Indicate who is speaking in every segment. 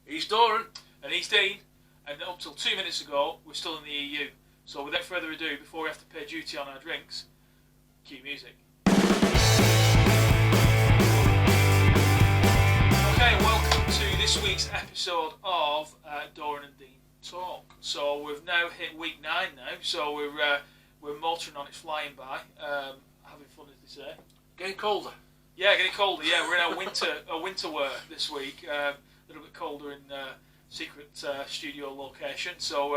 Speaker 1: He's Doran.
Speaker 2: And he's Dean. And up till 2 minutes ago, we're still in the EU. So without further ado, before we have to pay duty on our drinks, cue music. Okay, welcome to this week's episode of Doran and Dean Talk. So we've now hit week 9 now, so we're motoring on, it's flying by, having fun as they say.
Speaker 1: Getting colder.
Speaker 2: Yeah, getting colder. Yeah, we're in our winter wear this week. A little bit colder in secret studio location. So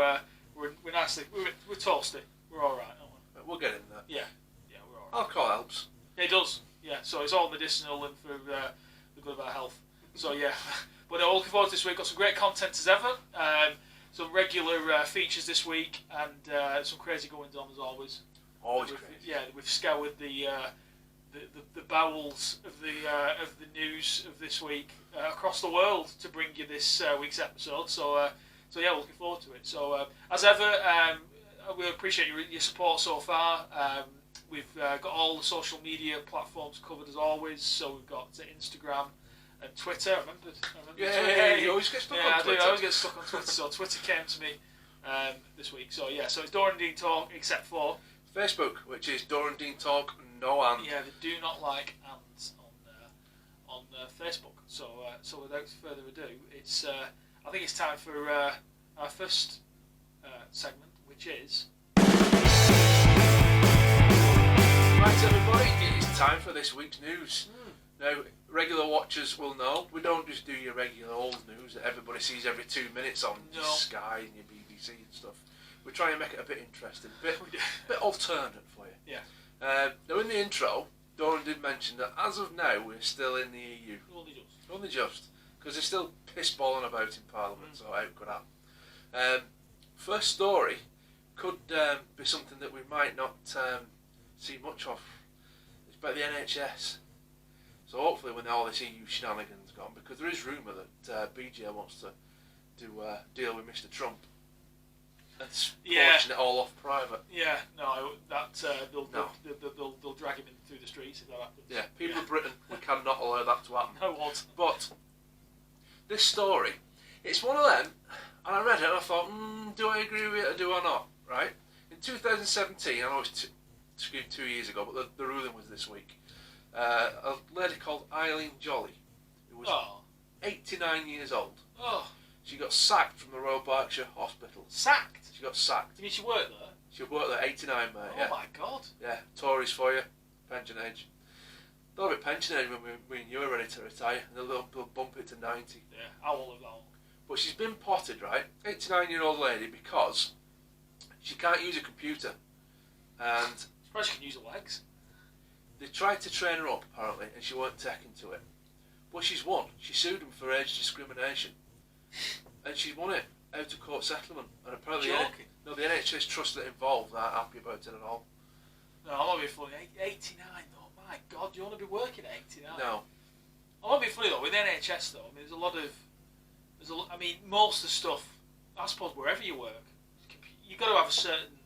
Speaker 2: we're nicely we're toasty. We're all right, aren't we?
Speaker 1: We'll get in there.
Speaker 2: Yeah, we're all right.
Speaker 1: Alcohol helps.
Speaker 2: Yeah, it does. Yeah, so it's all medicinal and for the good of our health. So yeah, but looking forward to this week. Got some great content as ever. Some regular features this week and some crazy goings on as always.
Speaker 1: Always crazy.
Speaker 2: Yeah, we've scoured the bowels of the news of this week across the world to bring you this week's episode. So yeah, we're looking forward to it. So as ever, we appreciate your support so far. We've got all the social media platforms covered as always. So we've got Instagram and Twitter. I remember
Speaker 1: yeah, you always get stuck on Twitter.
Speaker 2: I always get stuck on Twitter. So Twitter came to me this week. So yeah, so it's Doran Dean Talk except for
Speaker 1: Facebook, which is Doran Dean Talk, no and.
Speaker 2: Yeah, they do not like ands on Facebook. So without further ado, it's I think it's time for our first segment, which is.
Speaker 1: Right, everybody, it is time for this week's news. Now, regular watchers will know we don't just do your regular old news that everybody sees every 2 minutes on your Sky and your BBC and stuff. We try and make it a bit interesting, a bit alternate for you.
Speaker 2: Yeah.
Speaker 1: Now, in the intro, Doran did mention that as of now we're still in the EU. Only just. Because they're still piss-balling about in Parliament, so how could that? First story could be something that we might not see much of. It's about the NHS. So hopefully when all this EU shenanigans gone, because there is rumour that BJ wants to deal with Mr. Trump. That's portion it all off private.
Speaker 2: Yeah, no, that they'll drag him in through the streets if that happens.
Speaker 1: Yeah, people of Britain, we cannot allow that to happen.
Speaker 2: No, what?
Speaker 1: But this story, it's one of them, and I read it and I thought, do I agree with it or do I not? Right? In 2017, I know it's 2 years ago, but the ruling was this week. A lady called Eileen Jolly, who was 89 years old.
Speaker 2: Oh.
Speaker 1: She got sacked from the Royal Berkshire Hospital.
Speaker 2: Sacked?
Speaker 1: She got sacked.
Speaker 2: You mean she worked there?
Speaker 1: She worked there, 89, mate.
Speaker 2: Oh my God.
Speaker 1: Yeah, Tories for you, pension age. They'll be pension age when we and you are ready to retire, and they'll bump it to 90.
Speaker 2: Yeah, I won't live that long.
Speaker 1: But she's been potted, right? 89-year-old lady, because she can't use a computer. And
Speaker 2: surprised she can use her legs.
Speaker 1: They tried to train her up, apparently, and she weren't taken to it. But she's won. She sued them for age discrimination. And she's won it out of court settlement. And apparently the NHS trust that involved aren't happy about it at all.
Speaker 2: No, I'm not being funny. 89 though, my God, do you want to be working at 89?
Speaker 1: No.
Speaker 2: I'm not being funny though, with the NHS though, I mean I mean, most of the stuff, I suppose wherever you work, you've got to have a certain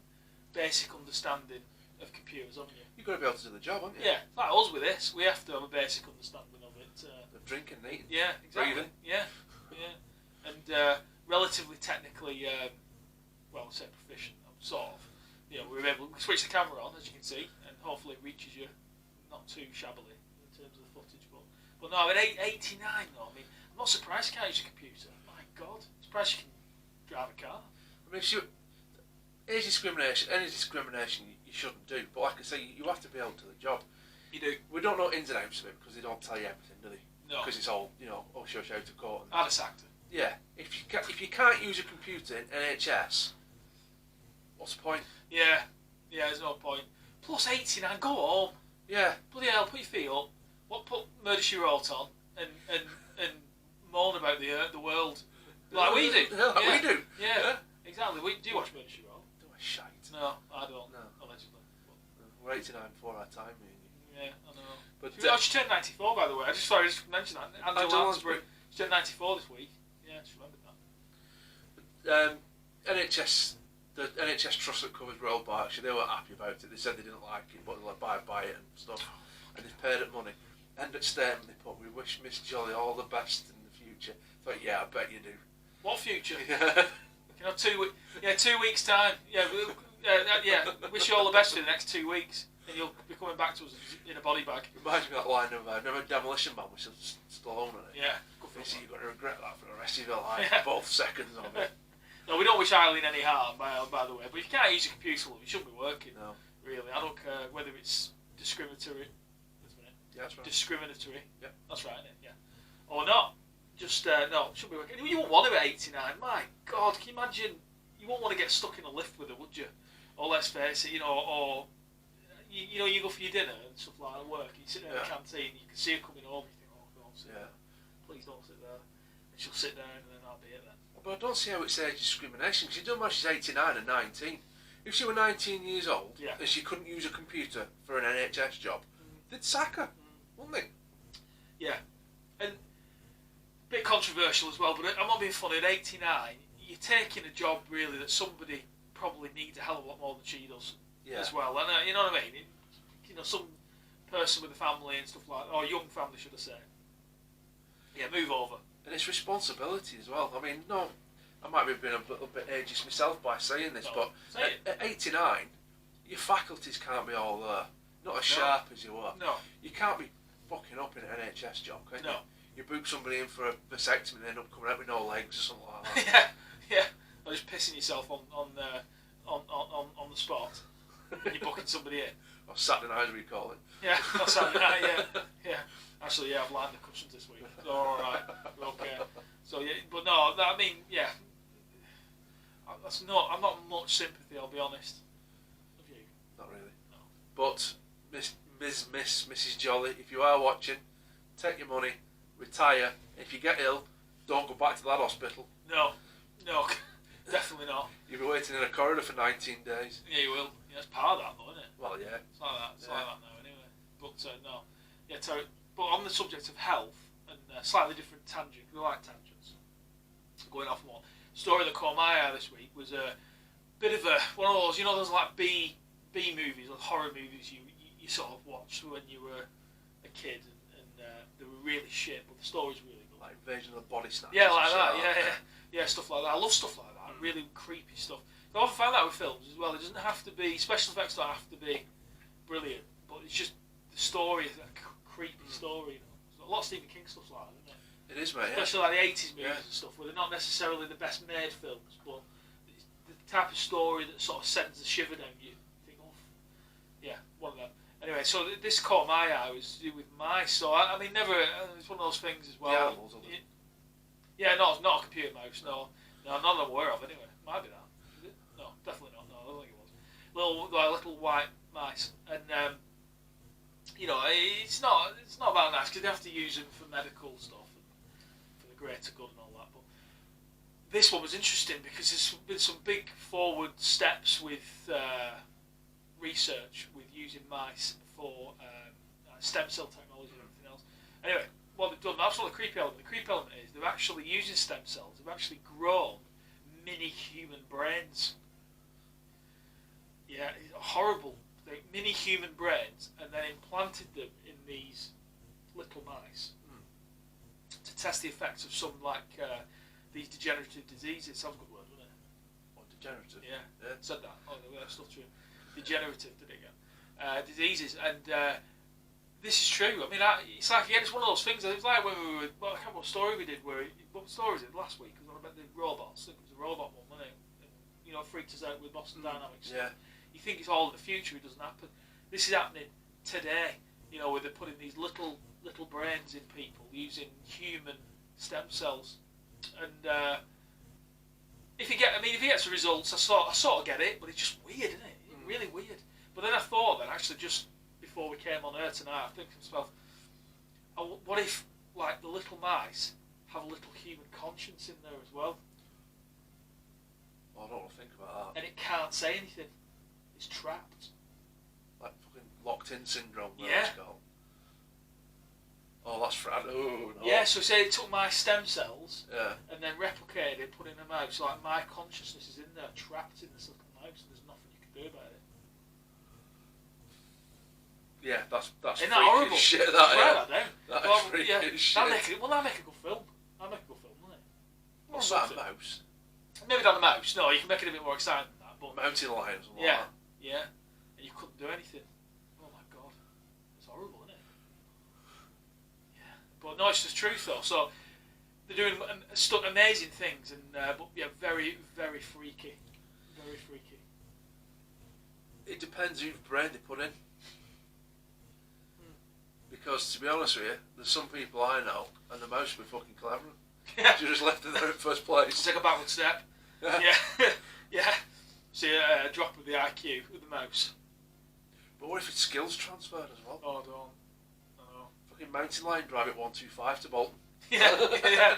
Speaker 2: basic understanding of computers, haven't you?
Speaker 1: You've got to be able to do the job, haven't you?
Speaker 2: Yeah, like us with this, we have to have a basic understanding of it.
Speaker 1: Of drinking and eating.
Speaker 2: Yeah, exactly.
Speaker 1: Breathing.
Speaker 2: Yeah. And relatively technically, well, say proficient, sort of. You know, we were able to switch the camera on, as you can see, and hopefully it reaches you not too shabbily in terms of the footage. But no, at 89 though, I mean, I'm not surprised you can't use a computer. My God, I'm surprised you can drive a car.
Speaker 1: I mean, age discrimination, any discrimination you shouldn't do, but like I say, you have to be able to do the job.
Speaker 2: You do.
Speaker 1: We don't know ins and outs of it because they don't tell you everything, do they?
Speaker 2: No.
Speaker 1: Because it's all, hush out of court.
Speaker 2: I'd have sacked her.
Speaker 1: Yeah. If you can't use a computer in NHS, what's the point?
Speaker 2: Yeah, there's no point. Plus 89, go home.
Speaker 1: Yeah.
Speaker 2: Bloody hell, put your feet up. Put Murder She Wrote on and moan about the world like we do.
Speaker 1: We do.
Speaker 2: Yeah, exactly. Do you watch Murder She Wrote?
Speaker 1: Do I shite?
Speaker 2: No, I don't.
Speaker 1: No.
Speaker 2: Allegedly.
Speaker 1: We're 89 before our time, me and you.
Speaker 2: Yeah, I know.
Speaker 1: But
Speaker 2: she turned 94, by the way. I just mentioned that. Angela Lansbury. She turned 94 this week. Yeah, I just remembered that.
Speaker 1: NHS, the NHS trust that covers Royal Berkshire, they weren't happy about it. They said they didn't like it, but they're like, buy it and stuff. And they paid it money. End of statement they put, we wish Miss Jolly all the best in the future. future. I thought, yeah, I bet you do.
Speaker 2: What future?
Speaker 1: Yeah.
Speaker 2: 2 weeks time. Yeah, wish you all the best for the next 2 weeks, and you'll be coming back to us in a body bag.
Speaker 1: Reminds me of that line of Never Demolition Man with Stallone in it.
Speaker 2: Yeah.
Speaker 1: You're going to regret that for the rest of your life. Both seconds of it.
Speaker 2: No, we don't wish Eileen any harm, by the way. But you can't use your computer. You shouldn't be working.
Speaker 1: No.
Speaker 2: Really, I don't care whether it's discriminatory.
Speaker 1: Yeah, that's right.
Speaker 2: Discriminatory.
Speaker 1: Yeah.
Speaker 2: That's right, isn't it? Yeah. Or not. Just no, shouldn't be working. You wouldn't want her at 89. My God, can you imagine? You wouldn't want to get stuck in a lift with her, would you? Or let's face it, or you go for your dinner and stuff like that at work. And you sit there in the canteen, you can see her coming home. You think, oh, don't sit there. Please don't sit there. And she'll sit down, and then that'll be it then.
Speaker 1: But I don't see how it's age discrimination, because you don't know she's 89 and 19. If she were 19 years old and she couldn't use a computer for an NHS job, they'd sack her, wouldn't they?
Speaker 2: Yeah. And a bit controversial as well, but I'm not being funny. At 89, you're taking a job really that somebody probably needs a hell of a lot more than she does as well. And you know what I mean? Some person with a family and stuff like that, or a young family, should I say. Yeah, move over. And
Speaker 1: it's responsibility as well. I mean, no, I might be being a little bit ageist myself by saying this, but at 89, your faculties can't be all there. Not as sharp as you were.
Speaker 2: No.
Speaker 1: You can't be fucking up in an NHS job, can you?
Speaker 2: No.
Speaker 1: You book somebody in for a vasectomy and end up coming out with no legs or something like that.
Speaker 2: Yeah. Or just pissing yourself on the spot when you're booking somebody in.
Speaker 1: Or Saturday night, as we call it.
Speaker 2: Yeah, that's Saturday night, yeah. Actually, I've lined the customs this week. So, alright, okay. So, yeah, but no, I mean, yeah. I'm not much sympathy, I'll be honest. Of you.
Speaker 1: Not really. No. But, Mrs. Jolly, if you are watching, take your money, retire. If you get ill, don't go back to that hospital.
Speaker 2: No, definitely not.
Speaker 1: You'll be waiting in a corridor for 19 days.
Speaker 2: Yeah, you will. Yeah, it's part of that, though, isn't it?
Speaker 1: Well, yeah.
Speaker 2: It's like that. It's like that now, anyway. But no. Yeah, but on the subject of health and slightly different tangent, we like tangents. Going off one story that caught my eye this week was a bit of one of those, those like B movies or horror movies you sort of watched when you were a kid and they were really shit, but the story's really good.
Speaker 1: Like Invasion of the Body Snatchers.
Speaker 2: Yeah, like that. Yeah, stuff like that. I love stuff like that. Really creepy stuff. I often find that with films as well. It doesn't have to be special effects. Don't have to be brilliant, but it's just the story is a creepy story. There's a lot of Stephen King stuff like that, isn't it?
Speaker 1: It is, mate.
Speaker 2: Especially like the 80s movies and stuff, where they're not necessarily the best made films, but it's the type of story that sort of sends a shiver down you. Think, oh, yeah, one of them. Anyway, so this caught my eye. It was to do with mice. So I mean, never. It's one of those things as well.
Speaker 1: The animals,
Speaker 2: yeah, not a computer mouse. No, not that I'm aware of. Anyway, might be that. Is it? No, definitely not. No, I don't think it was. Little white mice, and it's not that nice because they have to use them for medical stuff and for the greater good and all that. But this one was interesting because there's been some big forward steps with research with using mice for stem cell technology and everything else. Anyway, what they've done, that's not the creepy element. The creepy element is they're actually using stem cells. They've actually grown mini human brains. Yeah, it's horrible. Mini human brains, and then implanted them in these little mice to test the effects of some these degenerative diseases. Sounds a good word, doesn't it?
Speaker 1: What, degenerative?
Speaker 2: Yeah. Said that. Oh, that's still true. Degenerative, did it again? Diseases, and this is true. I mean, it's like again, it's one of those things. It's like when we were. Well, I can't remember what story we did. What story was it last week? It was about the robots. I think it was a robot one, wasn't it? And, freaked us out with Boston Dynamics.
Speaker 1: Yeah.
Speaker 2: You think it's all in the future, it doesn't happen. This is happening today, where they're putting these little brains in people using human stem cells. And if he gets the results, I sort of get it, but it's just weird, isn't it? It's really weird. But then I thought that actually just before we came on air tonight, I think to myself, what if the little mice have a little human conscience in there as well?
Speaker 1: Well, I don't want to think about that.
Speaker 2: And it can't say anything. It's trapped.
Speaker 1: Like fucking locked-in syndrome.
Speaker 2: Yeah.
Speaker 1: It's called. Oh, that's oh no.
Speaker 2: Yeah. So say it took my stem cells.
Speaker 1: Yeah.
Speaker 2: And then replicated it, put it in a mouse. So my consciousness is in there, trapped in this little mouse, and there's nothing you can do about it.
Speaker 1: Yeah, that's
Speaker 2: Isn't that horrible?
Speaker 1: Shit,
Speaker 2: Write that down.
Speaker 1: That is freaking shit.
Speaker 2: That'd make a good film. That'd make a good something.
Speaker 1: Not a mouse.
Speaker 2: Maybe not a mouse. No, you can make it a bit more exciting than that. But
Speaker 1: Mountain lions. And
Speaker 2: yeah, yeah, and you couldn't do anything. Oh my god, it's horrible, isn't it? Yeah, but no, it's the truth though. So they're doing amazing things, and but yeah, very, very freaky, very freaky.
Speaker 1: It depends whose brain they put in. Because to be honest with you, there's some people I know, and the mouse would be fucking clever.
Speaker 2: Yeah.
Speaker 1: You just left it there in first place.
Speaker 2: Take a backward step. Yeah, yeah. See a drop of the IQ with the mouse.
Speaker 1: But what if it's skills transferred as well?
Speaker 2: Oh, don't. Oh.
Speaker 1: Fucking mountain lion drive at 125 to Bolton.
Speaker 2: Yeah, yeah.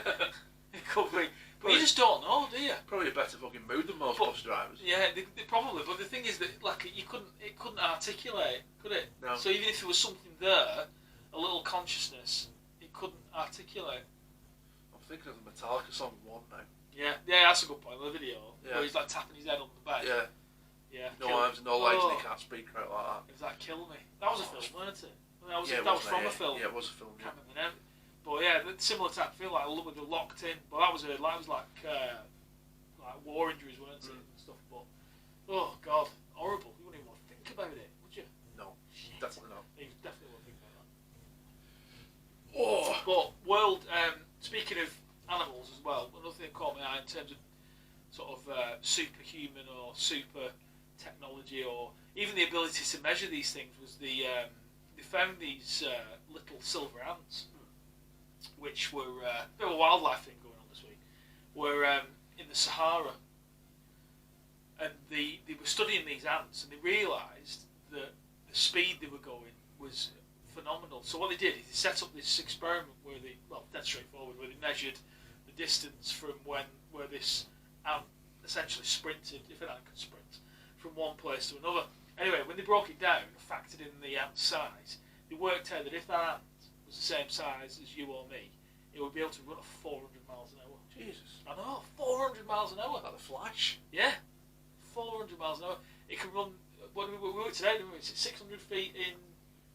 Speaker 2: It could be. But you just don't know, do you?
Speaker 1: Probably a better fucking mood than most bus drivers.
Speaker 2: Yeah, they probably. But the thing is that like it couldn't articulate, could it?
Speaker 1: No.
Speaker 2: So even if there was something there, a little consciousness, it couldn't articulate.
Speaker 1: I'm thinking of the Metallica song One now.
Speaker 2: Yeah, yeah, that's a good point. The video where he's like tapping his head on the back.
Speaker 1: Yeah.
Speaker 2: Yeah.
Speaker 1: No arms, no legs, and he can't speak out like that.
Speaker 2: It was like Kill Me. That was a film, wasn't it? That was from a film.
Speaker 1: Yeah, it was a film.
Speaker 2: Can't remember the name. But yeah, similar type of feel, like they're locked in. But that was like war injuries, weren't it, and stuff. But oh god, horrible. You wouldn't even want to think about it, would you?
Speaker 1: No,
Speaker 2: shit.
Speaker 1: Definitely not.
Speaker 2: You definitely won't think about that.
Speaker 1: Oh.
Speaker 2: But world. Speaking of animals as well, another thing that caught my eye in terms of sort of superhuman or super technology, or even the ability to measure these things, was they found these little silver ants, which were a bit of a wildlife thing going on this week, were in the Sahara, and they were studying these ants, and they realised that the speed they were going was phenomenal. So what they did is they set up this experiment where that's straightforward, where they measured the distance from where this ant essentially sprinted, if an ant could sprint, from one place to another. Anyway, when they broke it down and factored in the ant's size, they worked out that if that ant was the same size as you or me, it would be able to run at 400 miles an hour.
Speaker 1: Jesus.
Speaker 2: I know, 400 miles an hour.
Speaker 1: Like the Flash.
Speaker 2: Yeah, 400 miles an hour. It can run, what did we work today, didn't we? 600 feet in...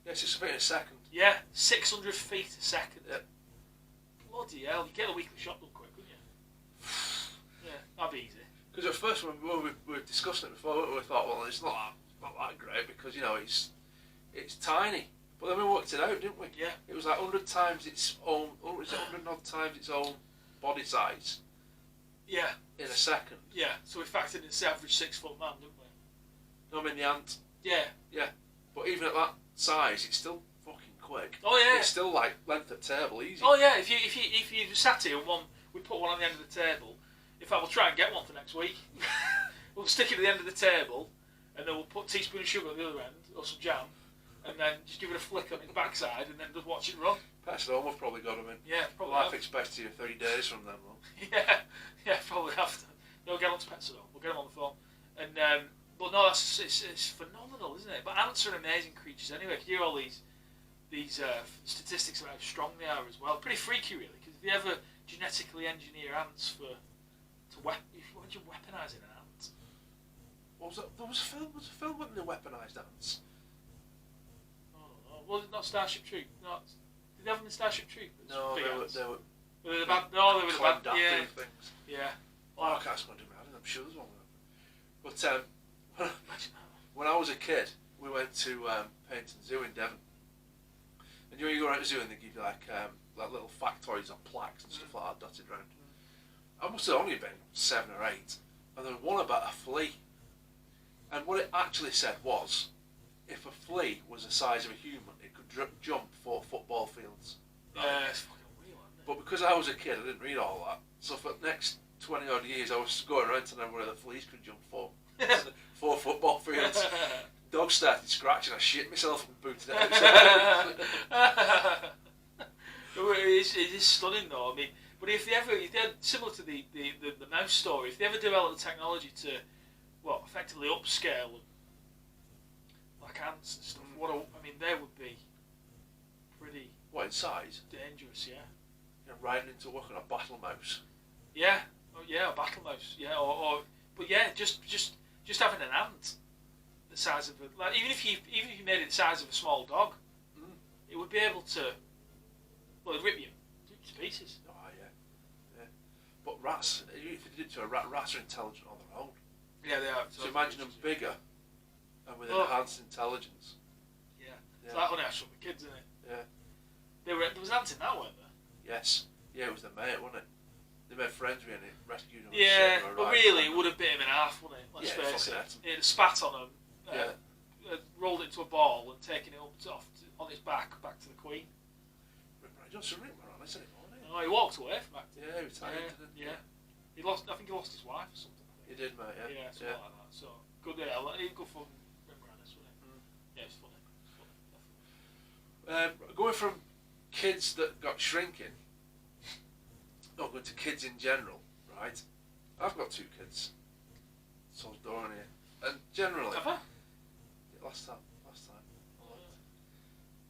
Speaker 1: Yeah, 600 feet in a second.
Speaker 2: Yeah, 600 feet a second.
Speaker 1: Yeah.
Speaker 2: Bloody hell, you'd get a weekly shot done quick, wouldn't you? Yeah, that'd be easy.
Speaker 1: Because at first, when we were discussing it before, we thought, well, it's not that great, because, you know, it's tiny. But then we worked it out, didn't we?
Speaker 2: Yeah.
Speaker 1: It was like 100 times its own, 100 odd times its own body size.
Speaker 2: Yeah.
Speaker 1: In a second.
Speaker 2: Yeah, so we factored in the average 6 foot man, didn't we?
Speaker 1: No, I mean the ant.
Speaker 2: Yeah.
Speaker 1: Yeah. But even at that size, it's still fucking quick.
Speaker 2: Oh yeah.
Speaker 1: It's still like length of table, easy.
Speaker 2: Oh yeah, if you sat here and we put one on the end of the table. In fact, we'll try and get one for next week. We'll stick it at the end of the table, and then we'll put a teaspoon of sugar on the other end, or some jam, and then just give it a flick on its backside, and then just watch it run.
Speaker 1: Pets at home have probably got them in.
Speaker 2: Yeah, probably.
Speaker 1: Life expectancy of 30 days from them, though.
Speaker 2: Yeah, probably have to. No, get on to Pets at Home. We'll get them on the phone. And but no, it's phenomenal, isn't it? But ants are amazing creatures anyway. You hear all these statistics about how strong they are as well. Pretty freaky, really. Because if you ever genetically engineer ants when you're weaponising an ant.
Speaker 1: What was that? There was a film when they weaponised ants.
Speaker 2: Oh, well, not Starship Troop. Did they have them in Starship Troopers?
Speaker 1: No, they were.
Speaker 2: Were they the bad? No, they were the bad. Yeah.
Speaker 1: Things.
Speaker 2: Yeah.
Speaker 1: Oh, I can't do that. I'm sure there's one of them. But when I was a kid, we went to Paignton Zoo in Devon. And you go around the zoo and they give you like little factoids on plaques and stuff like that dotted around. I must have only been 7 or 8, and there was one about a flea. And what it actually said was, if a flea was the size of a human, it could jump 4 football fields.
Speaker 2: Yeah, it's fucking real, isn't it?
Speaker 1: But because I was a kid, I didn't read all that. So for the next 20 odd years, I was going around to know where the fleas could jump 4 football fields. Dog started scratching, I shit myself and booted it out.
Speaker 2: It is stunning though. I mean, but if they had, similar to the mouse story, if they ever develop the technology to, effectively upscale them, like ants and stuff, they would be pretty.
Speaker 1: What, in size?
Speaker 2: Dangerous, yeah.
Speaker 1: You know, riding into work on a battle mouse.
Speaker 2: Yeah, a battle mouse, yeah, but yeah, just having an ant the size of even if you made it the size of a small dog, it would be able to, it'd rip you to pieces.
Speaker 1: Oh yeah. But rats, if you did it to a rat, rats are intelligent on their own.
Speaker 2: Yeah, they are.
Speaker 1: So imagine them bigger and with enhanced intelligence.
Speaker 2: Yeah. So that only actually the kids, isn't it?
Speaker 1: Yeah.
Speaker 2: There was ants in that, weren't there?
Speaker 1: Yes. Yeah, it was their mate, wasn't it? They made friends with him and rescued him.
Speaker 2: Yeah, but really, it would have bit him in half, wouldn't it? Let's face it. It had spat on him, rolled it into a ball, and taken it up on his back to the Queen.
Speaker 1: Just ring on, isn't it?
Speaker 2: Oh, he walked away from that.
Speaker 1: Yeah, he retired, didn't he?
Speaker 2: Yeah. He lost. I think he lost his wife or something.
Speaker 1: He did, mate. Yeah.
Speaker 2: Yeah, something like that. So good. Yeah, good fun. Remembrance, wasn't it? Yeah, it's funny.
Speaker 1: Going from kids that got shrinking, not going to kids in general, right? I've got 2 kids. So Dorian here, and generally.
Speaker 2: Have I?
Speaker 1: Last time.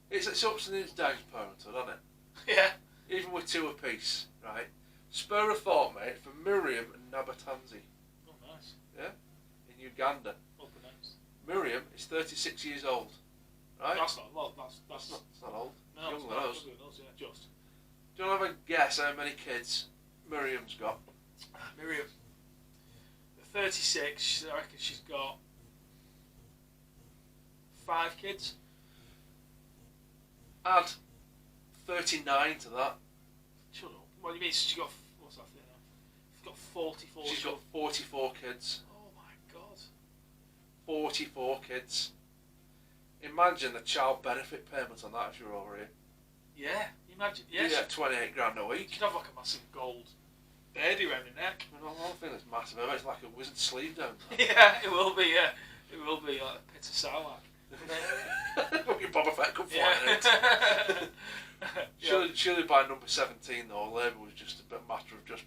Speaker 1: It's ups and downs parenthood, isn't it?
Speaker 2: Yeah.
Speaker 1: Even with 2 apiece, right? Spur a thought, mate, for Miriam and Nabatanzi.
Speaker 2: Oh, nice.
Speaker 1: Yeah? In Uganda.
Speaker 2: Well pronounced.
Speaker 1: Miriam is 36 years old, right?
Speaker 2: That's not old. That's
Speaker 1: not old.
Speaker 2: No,
Speaker 1: Younger than us.
Speaker 2: Yeah, just.
Speaker 1: Do you want to have a guess how many kids Miriam's got?
Speaker 2: Miriam. 36. I reckon she's got 5 kids.
Speaker 1: Add 39 to that.
Speaker 2: Shut up. What do you mean? She's got, what's that thing now? She's got 44.
Speaker 1: She's got 44 kids.
Speaker 2: Oh my god.
Speaker 1: 44 kids. Imagine the child benefit payment on that if you're over here.
Speaker 2: Yeah, imagine. Yeah,
Speaker 1: you get 28 grand a week.
Speaker 2: You could have like a massive gold beardy around your neck.
Speaker 1: I mean, the whole thing is massive. I bet it's like a wizard sleeve down there.
Speaker 2: Yeah, it will be. Yeah, it will be like a pit of sarlacc.
Speaker 1: Fucking Boba Fett come flying out. Surely by number 17 though, Labour was just a matter of just.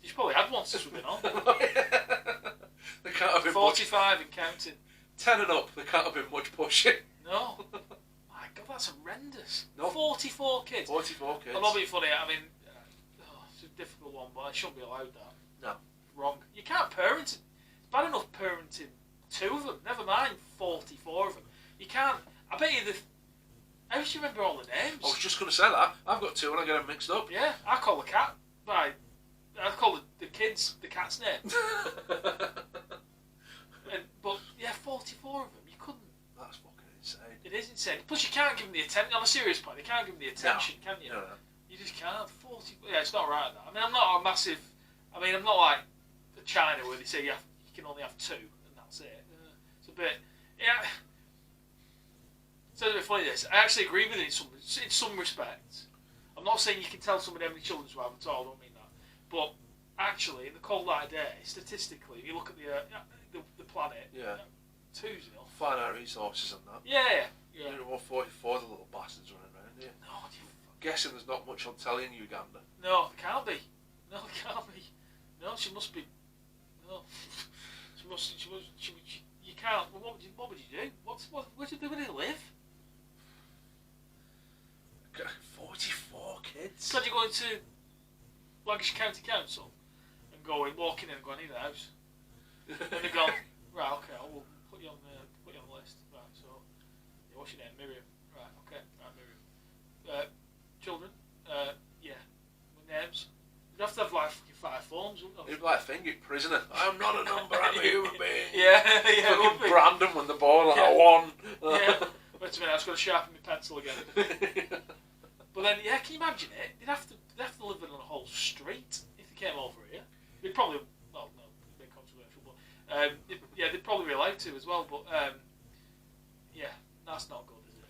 Speaker 2: She's probably had one since we've been on.
Speaker 1: There can't have been
Speaker 2: 45 and counting.
Speaker 1: 10 and up, there can't have been much pushing.
Speaker 2: No. My God, that's horrendous.
Speaker 1: No.
Speaker 2: 44 kids.
Speaker 1: 44 kids.
Speaker 2: I'm not being funny. I mean, it's a difficult one, but I shouldn't be allowed that.
Speaker 1: No.
Speaker 2: Wrong. You can't parent. It's bad enough parenting 2 of them. Never mind 44 of them. You can't. I bet you how do you remember all the names?
Speaker 1: I was just going to say that. I've got 2 and I get them mixed up.
Speaker 2: Yeah, I call the cat I call the kids the cat's name. But yeah, 44 of them. You couldn't.
Speaker 1: That's fucking insane.
Speaker 2: It is insane. Plus, you can't give them the attention. On a serious point, you can't give them the attention, can you?
Speaker 1: No.
Speaker 2: You just can't. 40. Yeah, it's not right. That. I mean, I'm not a massive. I mean, I'm not like China where they say you can only have 2 and that's it. It's a bit. Yeah. So it's a bit funny. This I actually agree with it in some respects. I'm not saying you can tell somebody how many children to have at all. I don't mean that. But actually, in the cold light of day, statistically, if you look at the planet, 2's enough.
Speaker 1: Finite resources and that.
Speaker 2: Yeah.
Speaker 1: You don't want 44 the little bastards running around here.
Speaker 2: No,
Speaker 1: I'm guessing there's not much on telly in Uganda.
Speaker 2: No, there can't be. No, there can't be. No, she must be. No, she must. You can't. Well, what would you do? Where do they live?
Speaker 1: 44 kids.
Speaker 2: So you go into Lancashire County Council and walking in and going, I need a house. And they've gone, right, okay, I'll put you on the list. Right, so what's your name? Miriam. Right, okay, right, Miriam. Children, yeah, with names. You'd have to have like 5 forms, wouldn't you?
Speaker 1: It'd be like finger prisoner. I'm not a number, I'm a human being.
Speaker 2: Yeah.
Speaker 1: Fucking brand them when they're born like a 1.
Speaker 2: Yeah. Wait a minute, I've just got to sharpen my pencil again. But then, yeah, can you imagine it? They'd have to live in a whole street if they came over here. They'd probably, well, no, it's a bit controversial, but they'd probably be allowed to as well. But yeah, that's not good, is it?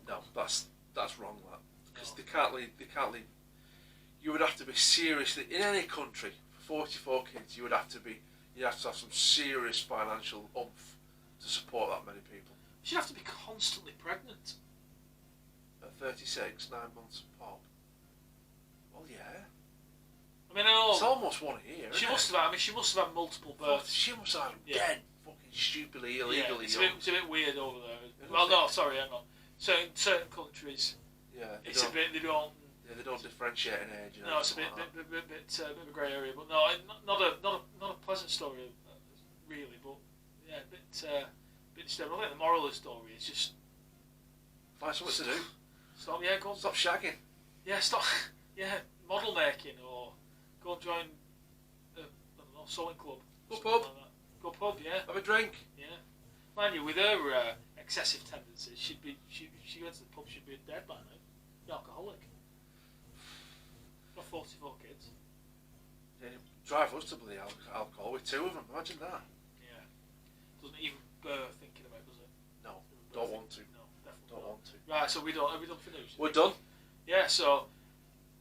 Speaker 1: No, that's wrong. That because they can't leave. You would have to be seriously in any country for 44 kids. You'd have to have some serious financial oomph to support that many people.
Speaker 2: She'd have to be constantly pregnant.
Speaker 1: At 36, 9 months pop. Well, yeah.
Speaker 2: I mean, I know.
Speaker 1: It's almost 1 a year.
Speaker 2: She must have had multiple births.
Speaker 1: She must have had dead, fucking stupidly, illegally.
Speaker 2: Yeah, it's a bit weird over there. Well, no, sorry, hang on. So in certain countries, it's a bit they don't.
Speaker 1: Yeah, they don't differentiate in age.
Speaker 2: No, it's a bit of a grey area, but no, not a pleasant story, really. But yeah, a bit disturbing. I think the moral of the story is just
Speaker 1: find something to do.
Speaker 2: Stop shagging.
Speaker 1: Yeah,
Speaker 2: Yeah, stop. Yeah, model making or Go and join, I don't know, sewing club.
Speaker 1: Go pub.
Speaker 2: Like that. Go pub, yeah.
Speaker 1: Have a drink.
Speaker 2: Yeah. Mind you, with her excessive tendencies, she went to the pub, she'd be dead by now. Be alcoholic. Got 44 kids.
Speaker 1: Yeah, drive us to bloody alcohol with 2 of them. Imagine that.
Speaker 2: Yeah. Doesn't even bear thinking about, does it?
Speaker 1: No, don't want to.
Speaker 2: No, definitely
Speaker 1: Don't
Speaker 2: not.
Speaker 1: want to.
Speaker 2: Right, so have we done for news?
Speaker 1: We're done.
Speaker 2: Yeah, so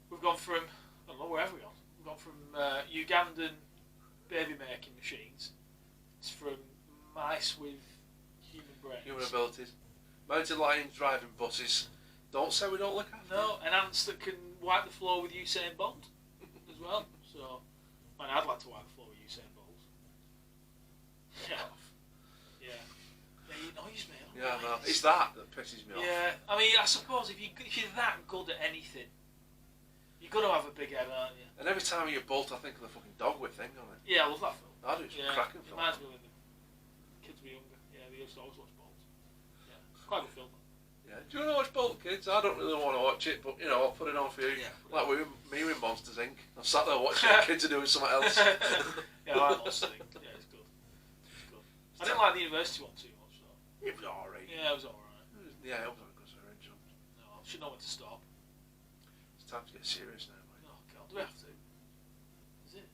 Speaker 2: we've gone from, I don't know, where have we gone? We've gone from Ugandan baby making machines. It's from mice with human brains.
Speaker 1: Human abilities. Mountain lions driving buses. Don't say we don't look after them.
Speaker 2: No, and ants that can wipe the floor with Usain Bolt as well. So, man, I'd like to wipe the floor with Usain Bolt. Yeah. Yeah. Yeah, he annoys me.
Speaker 1: Yeah, no. It's that pisses me off.
Speaker 2: Yeah, I mean, I suppose if you're that good at anything, you've got to have a big head, aren't you?
Speaker 1: And every time you bolt, I think of the fucking dog whip thing, don't I?
Speaker 2: Yeah, I love that film.
Speaker 1: I do. It's a cracking film.
Speaker 2: It reminds me when the kids were younger. Yeah, they used to always watch Bolt. Yeah, quite a good film.
Speaker 1: Yeah. Do you want to watch Bolt, kids? I don't really want to watch it, but, you know, I'll put it on for you.
Speaker 2: Yeah,
Speaker 1: like me with Monsters, Inc. I'm sat there watching the kids are doing something else.
Speaker 2: Yeah, I like Monster Inc. Yeah, it's good. It's good. I didn't like the university one too much, though.
Speaker 1: It was alright.
Speaker 2: Yeah, it was alright.
Speaker 1: Yeah, it wasn't good for original.
Speaker 2: No, I should know when to stop.
Speaker 1: It's time to get serious now, mate.
Speaker 2: Oh, God, do we have to? Is it?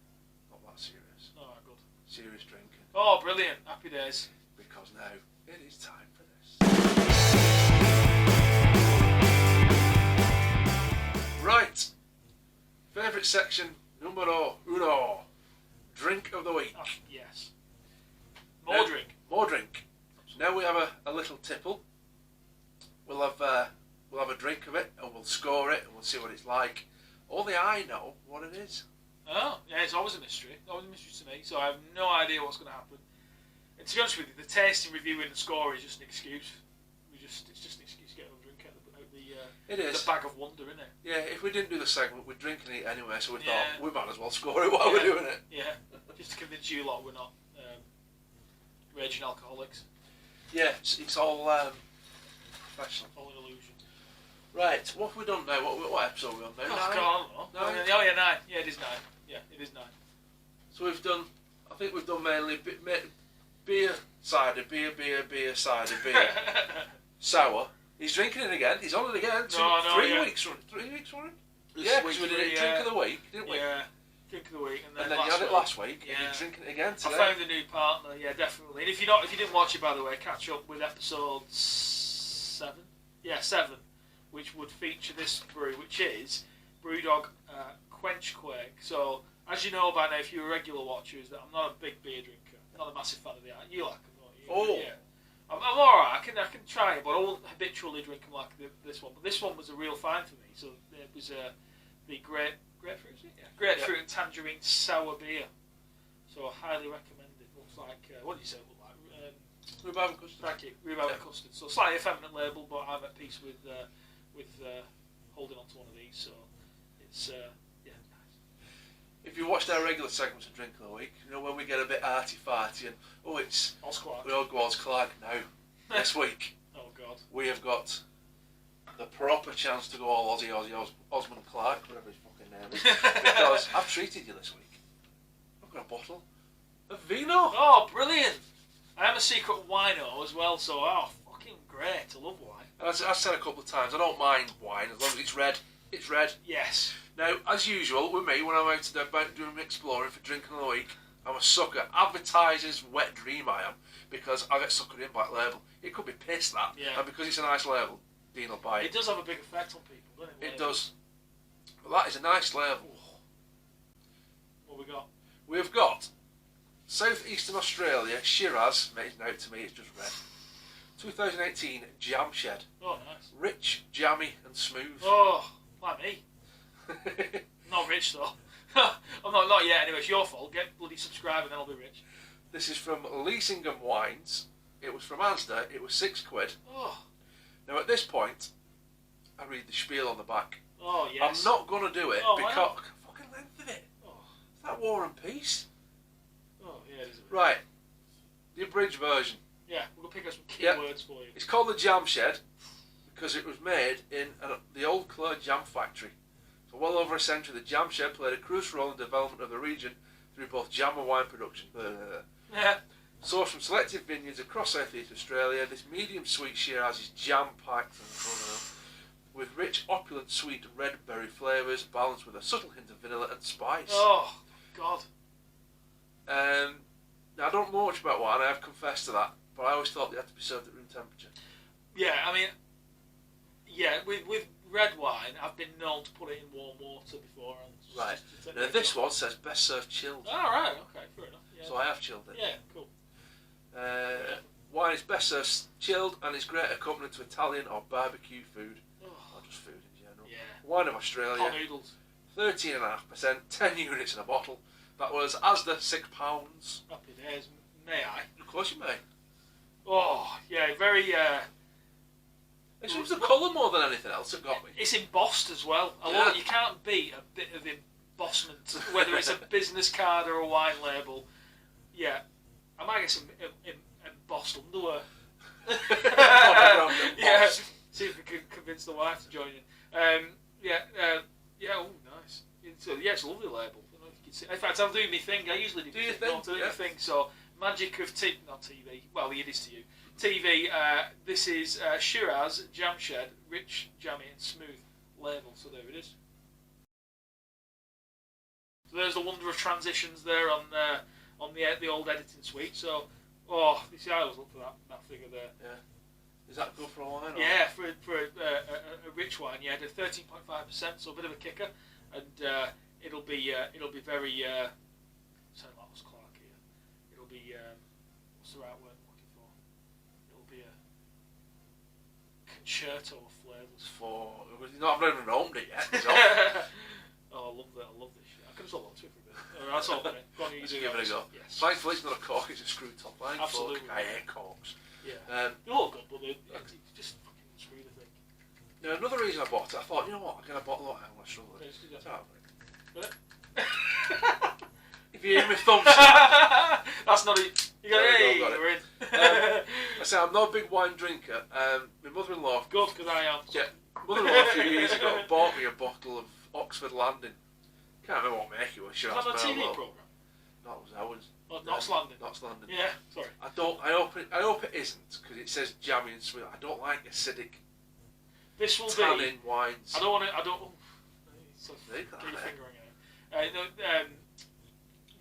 Speaker 1: Not that serious.
Speaker 2: Alright, good.
Speaker 1: Serious drinking.
Speaker 2: Oh, brilliant. Happy days.
Speaker 1: Because now it is time for this. Right. Favourite section, numero uno. Drink of the week.
Speaker 2: Oh, yes. More drink.
Speaker 1: More drink. Now we have a little tipple. We'll have a drink of it and we'll score it and we'll see what it's like. Only I know what it is.
Speaker 2: Oh, yeah, it's always a mystery. Always a mystery to me, so I have no idea what's going to happen. And to be honest with you, the tasting, reviewing and score is just an excuse. It's just an excuse to get a drink out of the bag of wonder, isn't it?
Speaker 1: Yeah, if we didn't do the segment, we'd drink and eat anyway, so we
Speaker 2: Yeah.
Speaker 1: thought we might as well score it while we're doing it.
Speaker 2: Yeah, just to convince you lot we're not raging alcoholics.
Speaker 1: Yeah, it's all professional.
Speaker 2: All an illusion.
Speaker 1: Right, what have we done now? What episode are we on now?
Speaker 2: Oh,
Speaker 1: 9?
Speaker 2: God, I don't know.
Speaker 1: 9?
Speaker 2: Oh, yeah, 9. Yeah, it is 9. Yeah, it is 9.
Speaker 1: So we've done, I think we've done mainly beer, cider, beer, cider, beer, sour. He's drinking it again. He's on it again. 3 weeks running. 3 weeks running? Yeah, because we did it drink of the week, didn't we?
Speaker 2: Yeah, drink of the week. And then
Speaker 1: you had it last week,
Speaker 2: yeah.
Speaker 1: and you're drinking it again today.
Speaker 2: I found a new partner, yeah, definitely. And if you didn't watch it, by the way, catch up with episode 7. Yeah, 7, which would feature this brew, which is Brewdog Quench Quake. So, as you know by now, if you're a regular watcher, is that I'm not a big beer drinker. Not a massive fan of the art. You like them, don't you?
Speaker 1: Oh.
Speaker 2: Yeah. I'm alright, I can try it, but I won't habitually drink them like this one. But this one was a real find for me. So it was the grapefruit, is it? Yeah. Grapefruit and tangerine sour beer. So I highly recommend it. Looks like, what did you say it looked like?
Speaker 1: Rhubarb and custard.
Speaker 2: Thank you, rhubarb and custard. So slightly effeminate label, but I'm at peace with holding on to one of these. So it's yeah, nice.
Speaker 1: If you watched our regular segments of Drink of the Week, you know when we get a bit arty-farty and it's
Speaker 2: Osquark.
Speaker 1: we all go Oz Clark now. This week
Speaker 2: Oh God.
Speaker 1: we have got the proper chance to go all Aussie Osmond Clark, whatever his fucking name is, because I've treated you this week. I've got a bottle of vino.
Speaker 2: Oh, brilliant! I am a secret wino as well, so fucking great. I love wine.
Speaker 1: And as I've said a couple of times, I don't mind wine as long as it's red. It's red.
Speaker 2: Yes.
Speaker 1: Now, as usual with me, when I'm out doing exploring for Drink of the Week, I'm a sucker. Advertiser's wet dream I am, because I get suckered in Black Label. It could be piss, that.
Speaker 2: Yeah.
Speaker 1: And because it's a nice label, Dean will buy it.
Speaker 2: It does have a big effect on people, doesn't it?
Speaker 1: It does. But that is a nice label.
Speaker 2: What we got?
Speaker 1: We've got Southeastern Australia, Shiraz, made it out to me, it's just red. 2018 Jam Shed.
Speaker 2: Oh, nice.
Speaker 1: Rich, jammy and smooth.
Speaker 2: Oh, like me. Not rich though. I'm not yet. Anyway, it's your fault. Get bloody subscribe and then I'll be rich.
Speaker 1: This is from Leesingham Wines. It was from Asda. It was £6.
Speaker 2: Oh.
Speaker 1: Now at this point, I read the spiel on the back.
Speaker 2: Oh yes.
Speaker 1: I'm not going to do it because
Speaker 2: wow.
Speaker 1: fucking length of it.
Speaker 2: Oh.
Speaker 1: Is that War and Peace?
Speaker 2: Oh yeah, it is.
Speaker 1: Right. The abridged version.
Speaker 2: Yeah, we're gonna pick up some key
Speaker 1: Yep.
Speaker 2: words for you.
Speaker 1: It's called the Jam Shed because it was made in the old Clare Jam Factory. For well over a century, the jam shed played a crucial role in the development of the region through both jam and wine production. Sourced from selected vineyards across Southeast Australia, this medium sweet Shiraz is jam-packed with rich, opulent, sweet red berry flavours balanced with a subtle hint of vanilla and spice.
Speaker 2: Oh, God.
Speaker 1: Now, I don't know much about wine, I have confessed to that, but I always thought they had to be served at room temperature.
Speaker 2: Yeah, I mean, with red wine, I've been known to put it in warm water before. And
Speaker 1: Right. Now, this one says best served chilled.
Speaker 2: Oh, right, okay, fair enough. Yeah.
Speaker 1: So I have chilled it.
Speaker 2: Yeah, cool.
Speaker 1: Wine is best served chilled and is great accompaniment to Italian or barbecue food.
Speaker 2: Oh.
Speaker 1: Or just food in general.
Speaker 2: Yeah.
Speaker 1: Wine of Australia.
Speaker 2: Hot noodles.
Speaker 1: 13.5%, 10 units in a bottle. That was Asda, £6.
Speaker 2: Happy days. May I?
Speaker 1: Of course you may.
Speaker 2: Oh, yeah, very...
Speaker 1: It was the colour more than anything else that got me.
Speaker 2: It's embossed as well. You can't beat a bit of embossment, whether it's a business card or a wine label. Yeah. I might get some embossed underwear. Yeah. See if we can convince the wife to join in. Oh, nice. It's a lovely label. In fact, I'll do my thing. I usually do
Speaker 1: your thing.
Speaker 2: My thing. So, magic of not TV. Well, it is to you. TV. This is Shiraz Jam Shed, rich, jammy, and smooth label. So there it is. So there's the wonder of transitions there on the old editing suite. So, you see, I always look for that figure there.
Speaker 1: Yeah. Is that good for a wine? Or?
Speaker 2: Yeah, for a rich wine. Yeah, the 13.5%, so a bit of a kicker, and it'll be very. Sound like Clark here. It'll be what's the right word I'm looking for? It'll be a concerto of flavours.
Speaker 1: I've not even opened it yet. So.
Speaker 2: Oh, I love this shit. I could have sold on to it for a bit. That's all. Go on, you do
Speaker 1: give it a go.
Speaker 2: Yes.
Speaker 1: Thankfully, it's not a cork; it's a screw top line.
Speaker 2: Absolutely.
Speaker 1: Cork. I hate corks.
Speaker 2: Yeah. They're all good, but they're just fucking screwed, I think.
Speaker 1: Now, another reason I bought it, I thought, you know what, I'll get a bottle of it. I'm going to struggle with it. If you hear me thump,
Speaker 2: that's not it. You go, hey, we're in.
Speaker 1: I say I'm not a big wine drinker. My mother-in-law,
Speaker 2: good, because I am.
Speaker 1: Yeah, mother-in-law a few years ago bought me a bottle of Oxford Landing. Can't remember what make it was. Sure,
Speaker 2: was that a TV programme?
Speaker 1: No, it was ours.
Speaker 2: Oh, Knots Landing.
Speaker 1: Knots Landing.
Speaker 2: Yeah, sorry.
Speaker 1: I hope it isn't, because it says jammy and sweet. I don't like acidic.
Speaker 2: This will
Speaker 1: tannin wines.
Speaker 2: I don't want to. Get your finger on it.